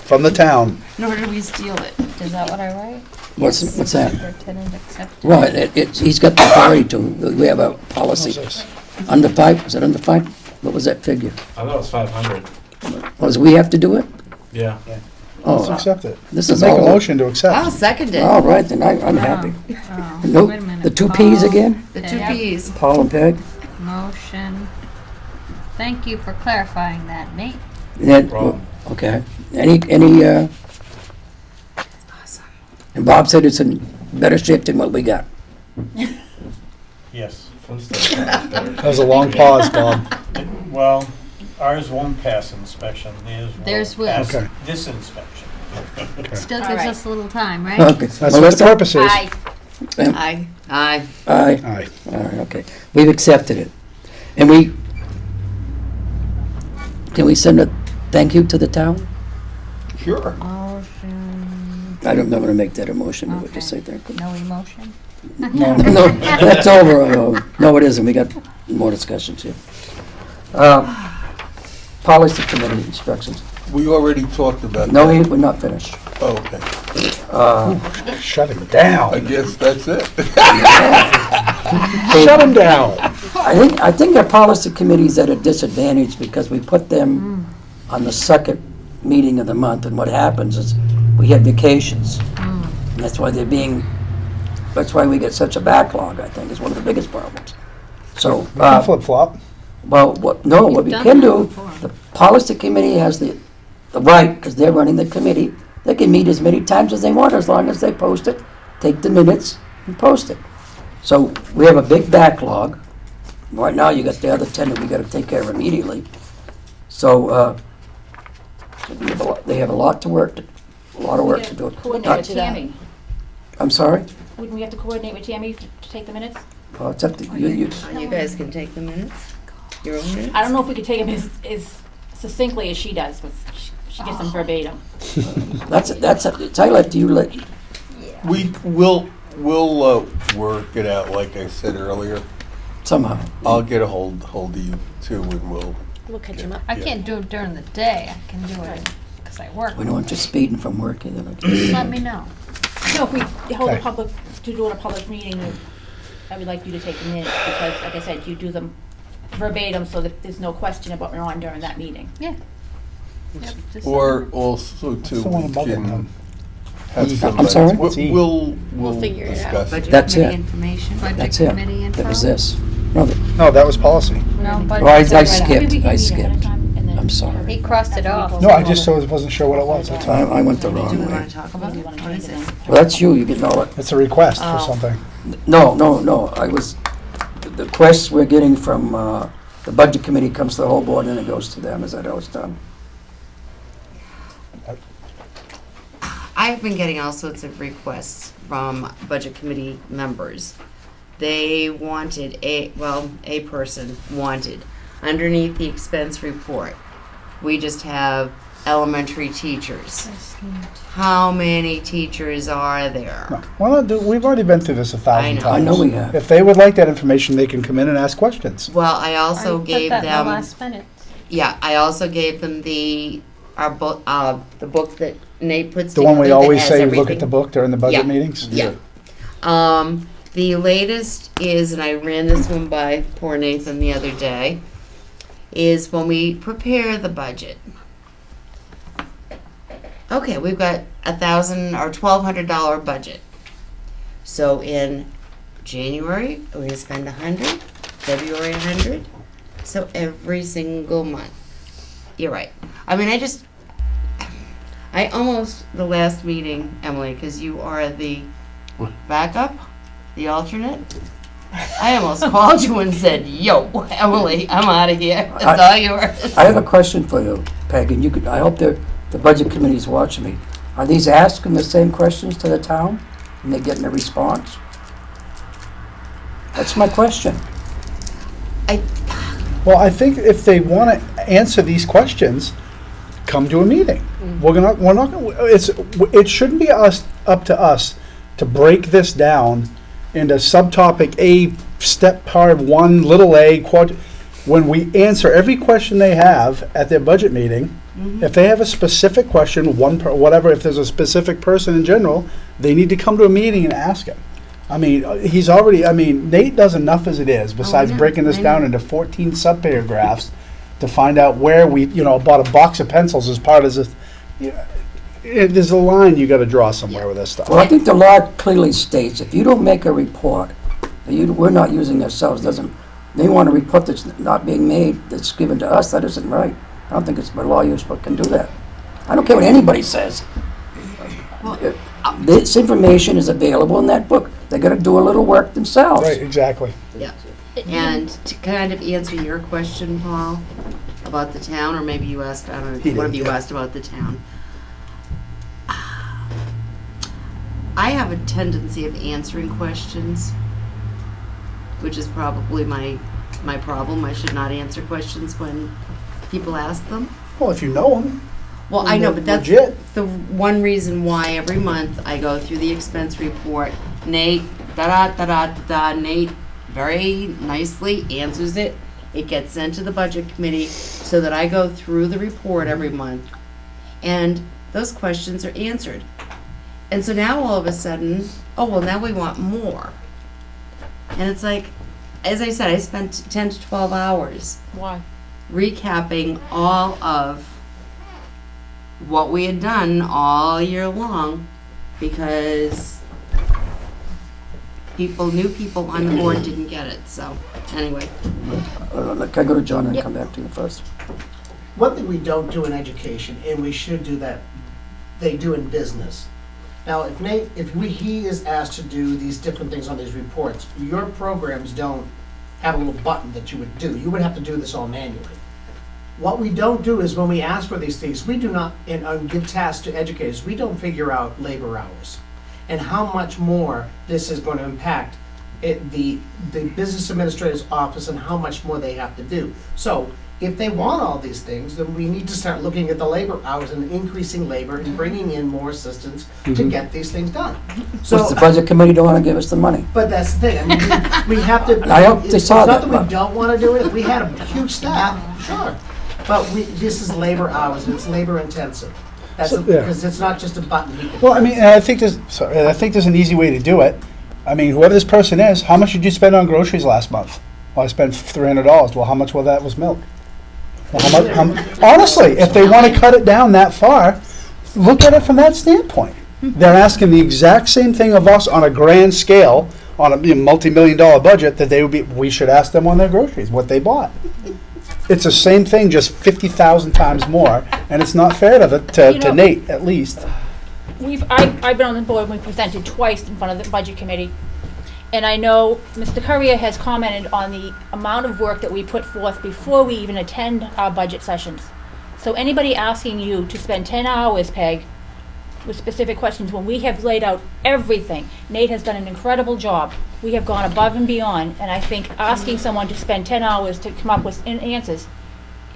from the town. Nor did we steal it. Is that what I write? What's that? Superintendent accepted. Well, he's got the authority to, we have a policy. Under 5, is it under 5? What was that figure? I thought it was 500. Was we have to do it? Yeah. Oh, Let's accept it. This is Make a all. motion to accept. I'll second it. All right, then I'm happy. Oh, No, wait a minute. the 2 Ps again? The 2 Yeah. Ps. Paul and Peg? Motion. Thank you for clarifying that, Nate. Then, okay. Any, and Bob said it's in better shape than what we got. Yes. That was a long pause, Bob. Well, ours won't pass inspection, Theirs will. pass Okay. this inspection. Still All gives right. us a little time, right? Okay. That's what the Melissa? purpose is. Aye. Aye. Aye. Aye. Aye. All right, okay. We've accepted it. And can we send a thank you to the town? Sure. Motion. I don't know how to make that a motion, we would Okay. just say thank you. No emotion? No, that's over. No, it isn't. We got more discussions here. Policy committee instructions. We already talked about No, that. we're not finished. Oh, okay. Shut him down. I guess that's it. Shut him down. I think our policy committee's at a disadvantage because we put them on the second meeting of the month, and what happens is we have vacations. And that's why that's why we get such a backlog, I think, is one of the biggest problems. So, We can flip-flop. well, what We've we done can that do, before. the policy committee has the right, because they're running the committee, they can meet as many times as they want, as long as they post it, take the minutes, and post it. So, we have a big backlog. Right now, you got the other 10 that we gotta take care of immediately. So, they have a lot of work to do. Coordinate with Tammy. I'm sorry? Wouldn't we have to coordinate with Tammy to take the minutes? Well, it's up to you. You guys can take the minutes. Your own minutes. I don't know if we could take them as succinctly as she does, but she gets them verbatim. That's I let you let. We'll work it out, like I said earlier. Somehow. I'll get a hold of you too, and we'll We'll catch him up. I can't do it during the day. I can do it because I work. We don't want you speeding from work. You know. Let me know. No, if we hold a Okay. public, to do it a public meeting, I would like you to take the minutes, because, like I said, you do them verbatim, so that there's no question about what went on during that meeting. Yeah. Yep, just- Or also too, What's the one we above it can now? have E. some. I'm sorry? We'll figure it out. discuss it. Budget That's committee it. information. Budget That's it. committee info? That was this. No, No, that was policy. No, but Oh, I Maybe we skipped. can I meet ahead of skipped. time and then I'm sorry. he crossed it after we off. go No, I over just the- wasn't sure what it was. That's all. I went the Do we wrong way. want to talk about Do it? you wanna What change is it it? then? Well, that's you. You can know it. It's a request for Oh. something. No. The requests we're getting from the budget committee comes to the whole board and it goes to them. Is that how it's done? I've been getting all sorts of requests from budget committee members. They wanted a person wanted underneath the expense report. We just have elementary teachers. How many teachers are there? No. Why not do, we've already been through this 1,000 know. times. I know we have. If they would like that information, they can come in and ask questions. Well, I also Already put gave that in the them. last minute. Yeah, I also gave them the book that Nate puts The together. one we that always has say, look everything. at the book during the budget Yeah. meetings? Yeah. The latest is, and I ran this one by poor Nathan the other day, is when we prepare the budget. Okay, we've got $1,000 or $1,200 budget. So in January, we're gonna spend 100, February 100. So every single month. You're right. I mean, I almost, the last meeting, Emily, because you are the backup, the alternate, I almost called you and said, yo, Emily, I'm out of here. It's all yours. I have a question for you, Peg, and I hope the budget committee is watching me. Are these asking the same questions to the town and they're getting a response? That's my question. Well, I think if they want to answer these questions, come to a meeting. We're not gonna, it shouldn't be up to us to break this down into subtopic A, step part 1, little a, when we answer every question they have at their budget meeting. If they have a specific question, whatever, if there's a specific person in general, they need to come to a meeting and ask him. I mean, Nate does enough as it is, besides I know, breaking this I down know. into 14 sub-paragraphs to find out where we, bought a box of pencils as part of this. There's a line you gotta draw somewhere with this stuff. Well, I think the law clearly states, if you don't make a report, we're not using ourselves, they want a report that's not being made, that's given to us, that isn't right. I don't think it's by law you're supposed to can do that. I don't care what anybody says. This information is available in that book. They gotta do a little work themselves. Right, exactly. Yeah. And to kind of answer your question, Paul, about the town, or maybe you asked, I don't know, He one of did, you yeah. asked about the town. I have a tendency of answering questions, which is probably my problem. I should not answer questions when people ask them. Well, if you know them. Well, I know, but that's Legit. the one reason why every month I go through the expense report. Nate, Nate very nicely answers it. It gets sent to the budget committee so that I go through the report every month. And those questions are answered. And so now all of a sudden, now we want more. And it's like, as I said, I spent 10 to 12 hours Why? recapping all of what we had done all year long, because new people on the board didn't get it. So anyway. Can I go to John and come back to you first? One thing we don't do in education, and we should do that, they do in business. Now, he is asked to do these different things on these reports, your programs don't have a little button that you would do. You would have to do this all manually. What we don't do is when we ask for these things, we do not, and give tasks to educators, we don't figure out labor hours and how much more this is going to impact the business administrator's office and how much more they have to do. So if they want all these things, then we need to start looking at the labor hours and increasing labor and bringing in more assistants to get these things done. So What's the budget committee don't wanna give us the money? but that's the thing, I mean, we have to. I hope they it's saw not that, that but- we don't wanna do it, if we had a huge staff, sure. But this is labor hours, and it's labor intensive. That's, because it's not just a button he can Well, I press. mean, and I think there's an easy way to do it. I mean, whoever this person is, how much did you spend on groceries last month? Well, I spent $300. Well, how much of that was milk? Well, honestly, if they want to cut it down that far, look at it from that standpoint. They're asking the exact same thing of us on a grand scale, on a multi-million-dollar budget, that we should ask them on their groceries, what they bought. It's the same thing, just 50,000 times more, and it's not fair to Nate, at least. I've been on the board, we presented twice in front of the budget committee. And I know Mr. Currier has commented on the amount of work that we put forth before we even attend our budget sessions. So anybody asking you to spend 10 hours, Peg, with specific questions, when we have laid out everything, Nate has done an incredible job. We have gone above and beyond, and I think asking someone to spend 10 hours to come up with answers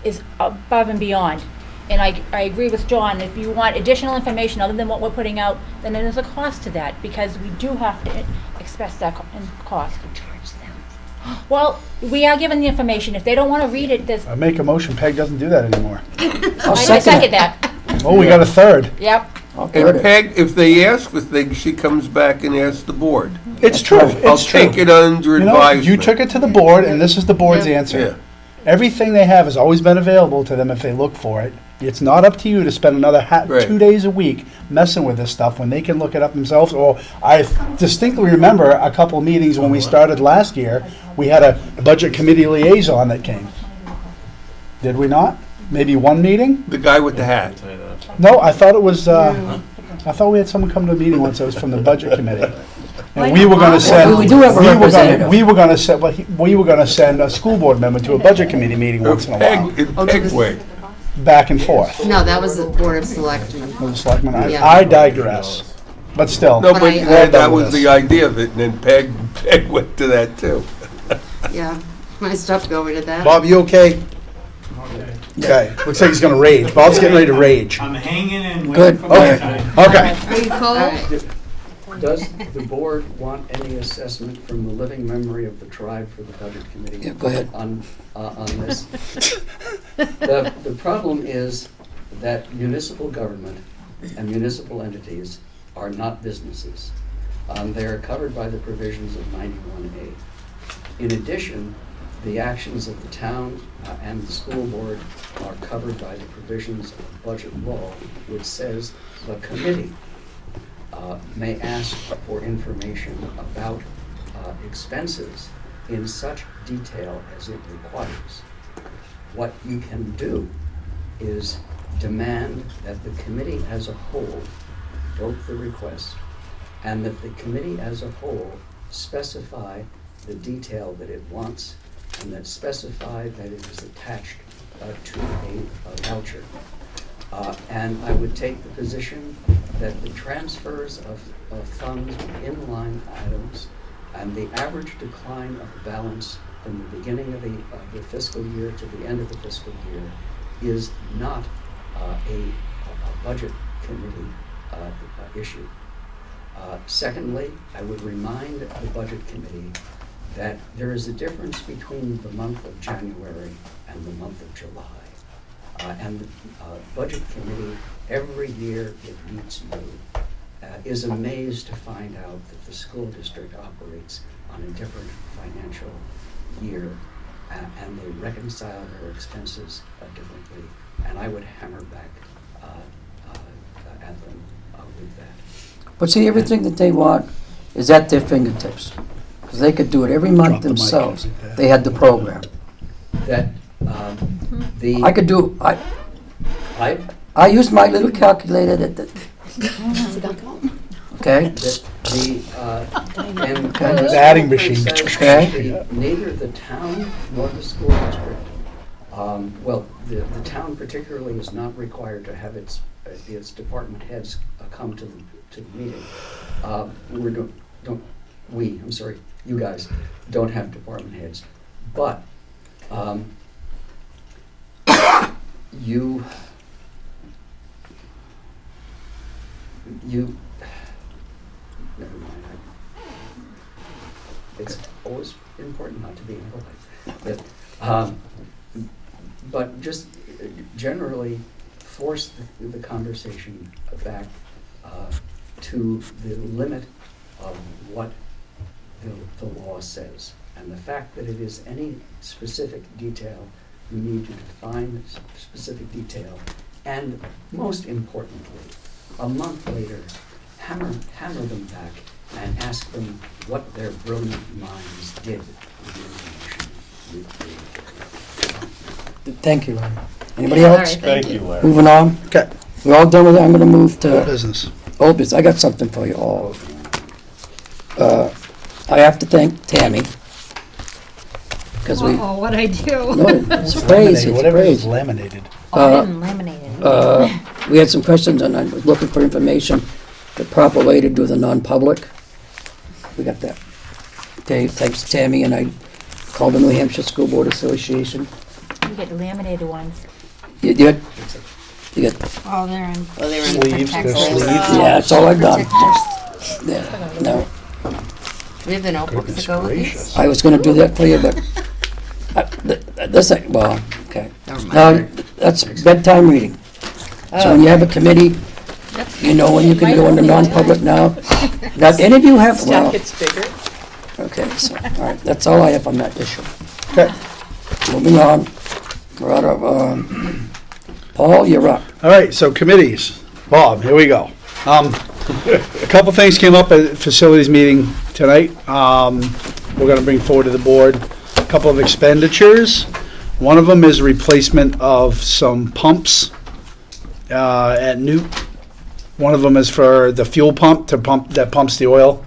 is above and beyond. And I agree with John, if you want additional information other than what we're putting out, then there's a cost to that, because we do have to express that cost. Well, we are given the information. If they don't want to read it, there's... I make a motion, Peg doesn't do that anymore. I'll I second that. Oh, we got a third. Yep. And Peg, if they ask for things, she comes back and asks the board. It's true, I'll it's true. take it under You know, you advisement. took it to the board, and this is the board's Yeah. answer. Yeah. Everything they have has always been available to them if they look for it. It's not up to you to spend another Right. 2 days a week messing with this stuff when they can look it up themselves. Or I distinctly remember a couple of meetings when we started last year, we had a budget committee liaison that came. Did we not? Maybe one meeting? The guy with the hat. No, I thought it was, I thought we had someone come to a meeting once that was from the budget committee. And we were gonna send. We do have a representative. We were gonna send, we were gonna send a school board member to a budget committee meeting once in a while, Pegway. back and forth. No, that was the Board of Selectmen. With the selectmen. Yeah. I digress, but still. No, But but I- that was the idea of it, and then Peg went to that too. Yeah, my stuff going to that. Bob, you okay? Okay, looks like he's gonna rage. Bob's getting ready to rage. I'm hanging in. Good. waiting for my Okay, time. okay. Are you cold? Does the board want any assessment from the living memory of the tribe for the budget committee? Yeah, go ahead. On this? The problem is that municipal government and municipal entities are not businesses. They are covered by the provisions of 91A. In addition, the actions of the town and the school board are covered by the provisions of budget law, which says the committee may ask for information about expenses in such detail as it requires. What you can do is demand that the committee as a whole vote the request, and that the committee as a whole specify the detail that it wants, and that specify that it is attached to a voucher. And I would take the position that the transfers of funds within line items and the average decline of the balance from the beginning of the fiscal year to the end of the fiscal year is not a budget committee issue. Secondly, I would remind the budget committee that there is a difference between the month of January and the month of July. And the budget committee, every year it meets new, is amazed to find out that the school district operates on a different financial year, and they reconcile their expenses differently. And I would hammer back at them with that. But see, everything that they want is at their fingertips. Because they could do it every month themselves. They had the program. That I could do, I used my little calculator that, okay? The adding machine. Okay. Neither the town nor the school district, well, the town particularly is not required to have its department heads come to the meeting. You guys don't have department heads, but you never mind. It's always important not to be impolite. But just generally force the conversation back to the limit of what the law says. And the fact that it is any specific detail, you need to define specific detail. And most importantly, a month later, hammer them back and ask them what their brilliant minds did with the information you gave. Thank you, Larry. Anybody All else? right, thank you. Larry. Moving on. Okay. We're all done with it. I'm gonna move to Business. old business. I got something for you all. I have to thank Tammy. Because we, Oh, what'd I do? no, it's crazy, it's Whatever is crazy. laminated. Oh, I didn't laminate it. We had some questions and I was looking for information, the proper way to do the non-public. We got that. Okay, thanks Tammy, and I called the New Hampshire School Board Association. You get the laminated ones. You did? You get, Oh, they're in. Oh, they were in Sleeves, the they're protectors. sleeves. yeah, that's all I've done. Protectors. Yeah, no, We have the notebooks that go with these. Gracious. I was gonna do that for you, but, this, well, okay. Never Now, mind. that's bedtime reading. So when you have a committee, you know when you can go into non-public now. Now, any of you have, well, bigger. okay, so, all right, that's all I have on that issue. Okay. Moving on, we're out of, Paul, you're up. All right, so committees. Bob, here we go. A couple things came up at facilities meeting tonight. We're gonna bring forward to the board a couple of expenditures. One of them is replacement of some pumps at Newt. One of them is for the fuel pump that pumps the oil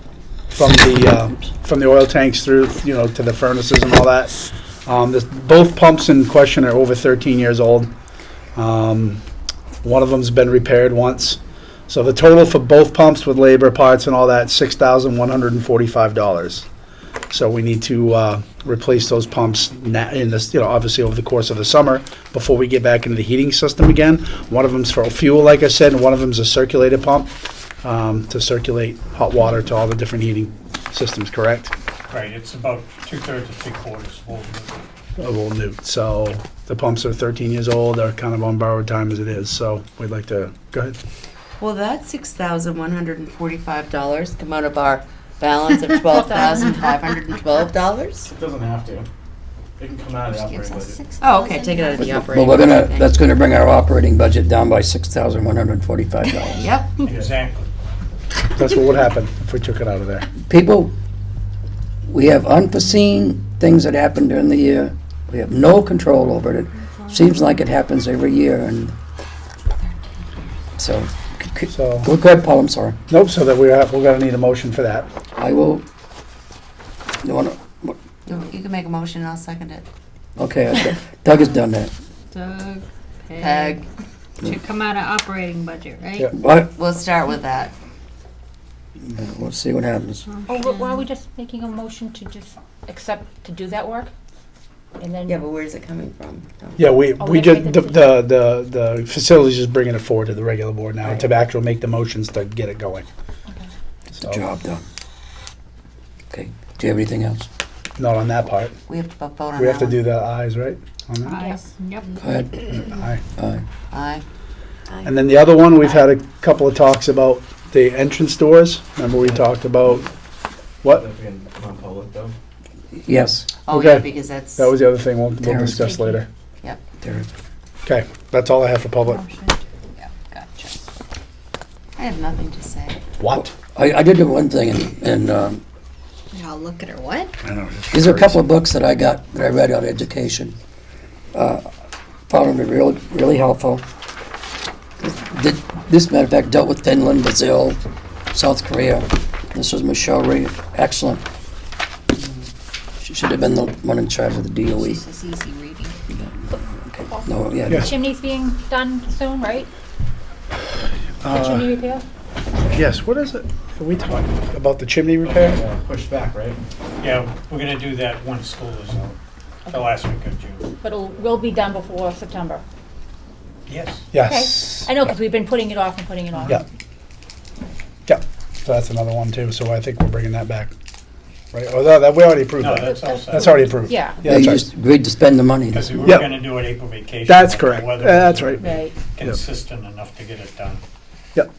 from the oil tanks through, to the furnaces and all that. Both pumps in question are over 13 years old. One of them's been repaired once. So the total for both pumps with labor, parts, and all that, $6,145. So we need to replace those pumps in this, obviously over the course of the summer before we get back into the heating system again. One of them's for fuel, like I said, and one of them's a circulator pump to circulate hot water to all the different heating systems. Correct? Right, it's about 2/3 to 3/4 full. Of Old Newt. So the pumps are 13 years old. They're kind of on borrowed time as it is. So we'd like to go ahead. Well, that's $6,145 come out of our balance of $12,512. It doesn't have to. It can come out of the operating budget. Oh, okay, take it out of the operating. Well, budget. that's gonna bring our operating budget down by $6,145. Yep. Exactly. That's what would happen if we took it out of there. People, we have unforeseen things that happen during the year. We have no control over it. It seems like it happens every year, and so, So, go ahead, Paul, I'm sorry. nope, so that we're gonna need a motion for that. I will, you wanna, You can make a motion, I'll second it. okay, Doug has done that. Doug, Peg. Should come out of operating budget, right? Yeah. What? We'll start with that. We'll see what happens. Oh, but why are we just making a motion to just accept to do that work? And then. Yeah, but where's it coming from? Yeah, we Oh, we we just, have the, to make the facility's just bringing it forward to the regular board now, to actually make the motions to get it going. So, Job done. Okay, do you have anything else? not on that part. We have to vote on that. We have to one. do the ayes, right? On that? Ayes. Yep. Go ahead. Aye. Aye. Aye. And then the other one, we've had a couple of talks about the entrance doors. Remember we talked about, what? That can come on public though. Yes, Oh, Okay. yeah, because that's. That was the other thing we'll Terrace. discuss later. Yep. there. Okay, that's all I have for public. Yep, gotcha. I have nothing to say. What? I did do one thing, and I'll look at her. What? I know. these are a couple of books that I read on education. Found them really, really helpful. This, matter of fact, dealt with Finland, Brazil, South Korea. This was Michelle Reed, excellent. She should have been the one in charge of the DOE. This is easy reading. Okay. No, yeah. Yeah. Chimney's being done soon, right? The Uh, chimney repair? Yes, what is it? Are we talking about the chimney repair? Pushed back, right? Yeah, we're gonna do that when school is out, the last week of June. But will be done before September. Yes. Yes. I know, because we've been putting it off and putting it off. Yeah. Yeah, so that's another one too, so I think we're bringing that back. Right, oh, that, we already approved No, that. that's all set. That's already approved. Yeah. Yeah, Yeah, that's you right. just agreed to spend the money. Because we were Yep. gonna do it April vacation. That's but the correct. weather That's was right. Right. Consistent enough to get it done. Yep.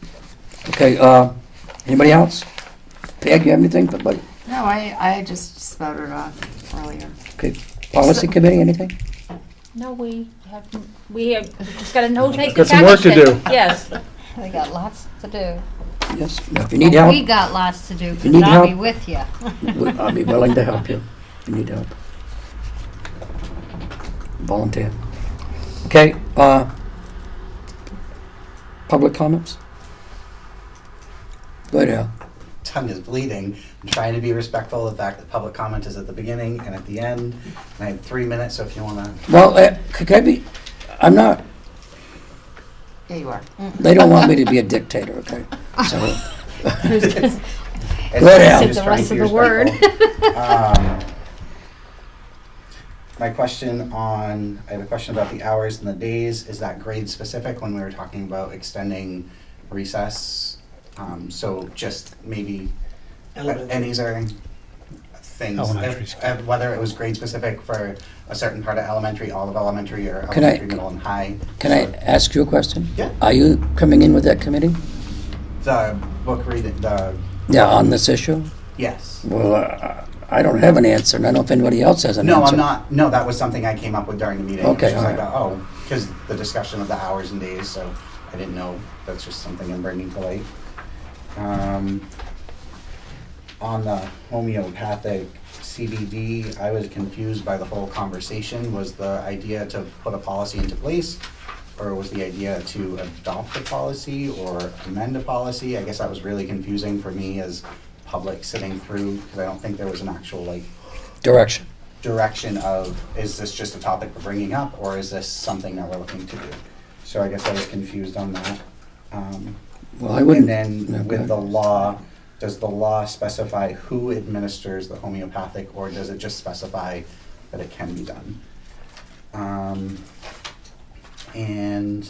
Okay, anybody else? Peg, you have anything for budget? No, I just spouted off earlier. Okay, policy committee, anything? No, we have just got to know, make the Got some work to package do. thing. Yes. We got lots to do. Yes, now, if you need help, We got lots to do, you because need I'll be help, with you. I'll be willing to help you if you need help. Volunteer. Okay, public comments? Go ahead, Al. Tongue is bleeding. I'm trying to be respectful of the fact that public comment is at the beginning and at the end. And I have 3 minutes, so if you want to. Well, could I be, I'm not, Yeah, you are. they don't want me to be a dictator, okay? So, Go ahead, Al. The rest of the word. I have a question about the hours and the days. Is that grade specific when we were talking about extending recess? So just maybe, and these are things, Elementary whether it was grade specific for a certain part of elementary, all of elementary, or Can I- elementary, middle, and high. can I ask you a question? Yeah. Are you coming in with that committee? The book reading, Yeah, on this issue? yes. Well, I don't have an answer, and I don't know if anybody else has an answer. No, I'm not. No, that was something I came up with during the meeting. Okay, It was just all like, because the discussion of the hours and days, so I didn't know. That's just something I'm bringing to light. On the homeopathic CBD, I was confused by the whole conversation. Was the idea to put a policy into place, or was the idea to adopt a policy or amend a policy? I guess that was really confusing for me as public sitting through, because I don't think there was an actual direction of, is this just a topic we're bringing up, or is this something that we're looking to do? So I guess I was confused on that. Well, I wouldn't. And No, then go with ahead. the law, does the law specify who administers the homeopathic, or does it just specify that it can be done? And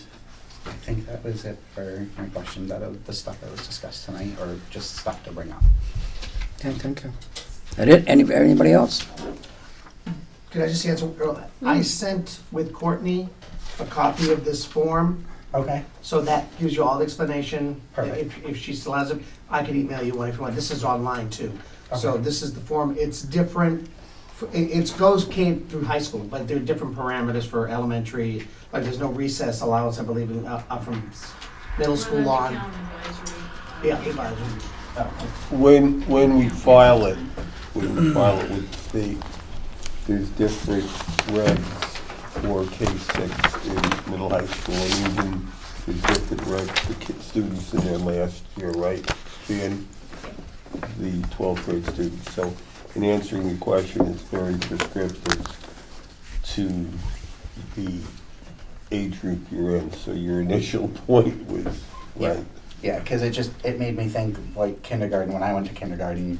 I think that was it for my questions out of the stuff that was discussed tonight, or just stuff to bring up. Okay, thank you. That it? Anybody else? Could I just answer? I sent with Courtney a copy of this form Okay. So that gives you all the explanation. Perfect. If she still has it, I can email you one if you want. This is online too. So Okay. this is the form, it's different, came through high school, but there are different parameters for elementary. Like there's no recess allowance, I believe, up from middle school on. Yeah, advisory. When we file it with the state, there's different regs for K-6 in middle high school, and even there's different regs for students in their last year, right? And the 12th grade students. So in answering the question, it's very prescriptive to the age group you're in. So your initial point was right. Yeah, because it made me think of, like, kindergarten. When I went to kindergarten,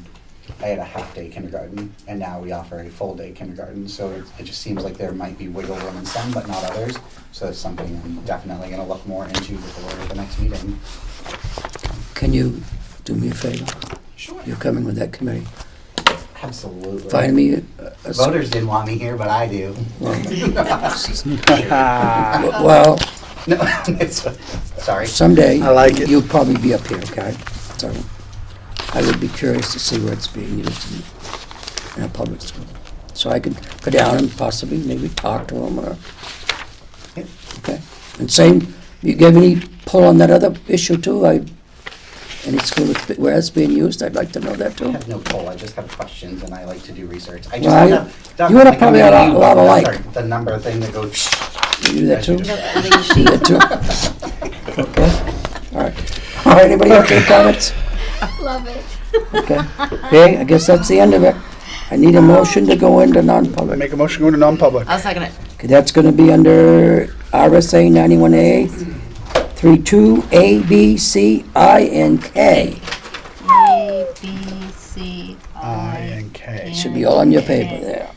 I had a half-day kindergarten, and now we offer a full-day kindergarten. So it just seems like there might be wiggle room in some, but not others. So that's something I'm definitely going to look more into before the next meeting. Can you do me a favor? Sure. You're coming with that committee. Absolutely. Find me Voters didn't want me here, but I do. Well, no, sorry. Someday, I like it. you'll probably be up here, okay? So I would be curious to see where it's being used in a public school. So I could go down and possibly maybe talk to them or, okay? And same, you give any pull on that other issue too? Any school where it's being used, I'd like to know that I too. have no poll. I just have questions, and I like to do research. I just Well, wanna- you and I like, probably I'm are a gonna lot use alike. The number thing that goes. You do that too? As You do that too? Okay, all right. All right, anybody have any comments? Love it. Okay, okay, I guess that's the end of it. I need a motion to go into non-public. Make a motion going to non-public. I'll second it. Okay, that's gonna be under RSA 91A, 32, A, B, C, I, and K. A, B, C, I and K. It should be all on your paper there.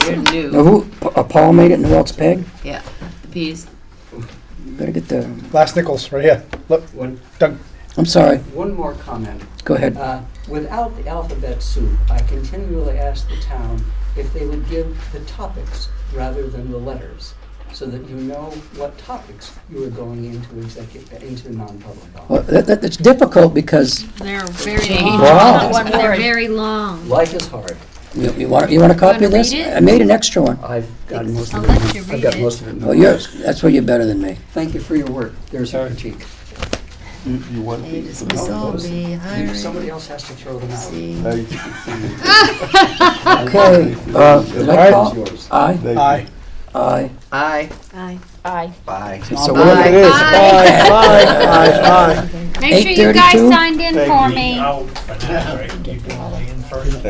You're Now, new. who, Paul made it and who else, Peg? Yeah, the peas. Better get the, Last Nichols, right here. Look, One, Doug. I'm sorry, one more comment. go ahead. Without the alphabet soup, I continually ask the town if they would give the topics rather than the letters, so that you know what topics you are going into non-public Well, on. that's difficult because, They're very Wow. long. They're very long. Life is hard. you want a copy of this? read it? I made an extra one. I've got most I'll of it. let you I've read got it. most of it. Well, yours, that's where you're better than me. Thank you for your work. There's a critique. You want A these? dismissal, B, hiring. Somebody else has to throw them out. C. Now you can see it. Okay, did I call? Yours. Aye? Aye. Aye. Aye. Aye. Aye. Bye. So Whatever we're, it is. Aye. Aye. Make sure you guys 8:32? signed in for me. Out for now, right? You can all in first.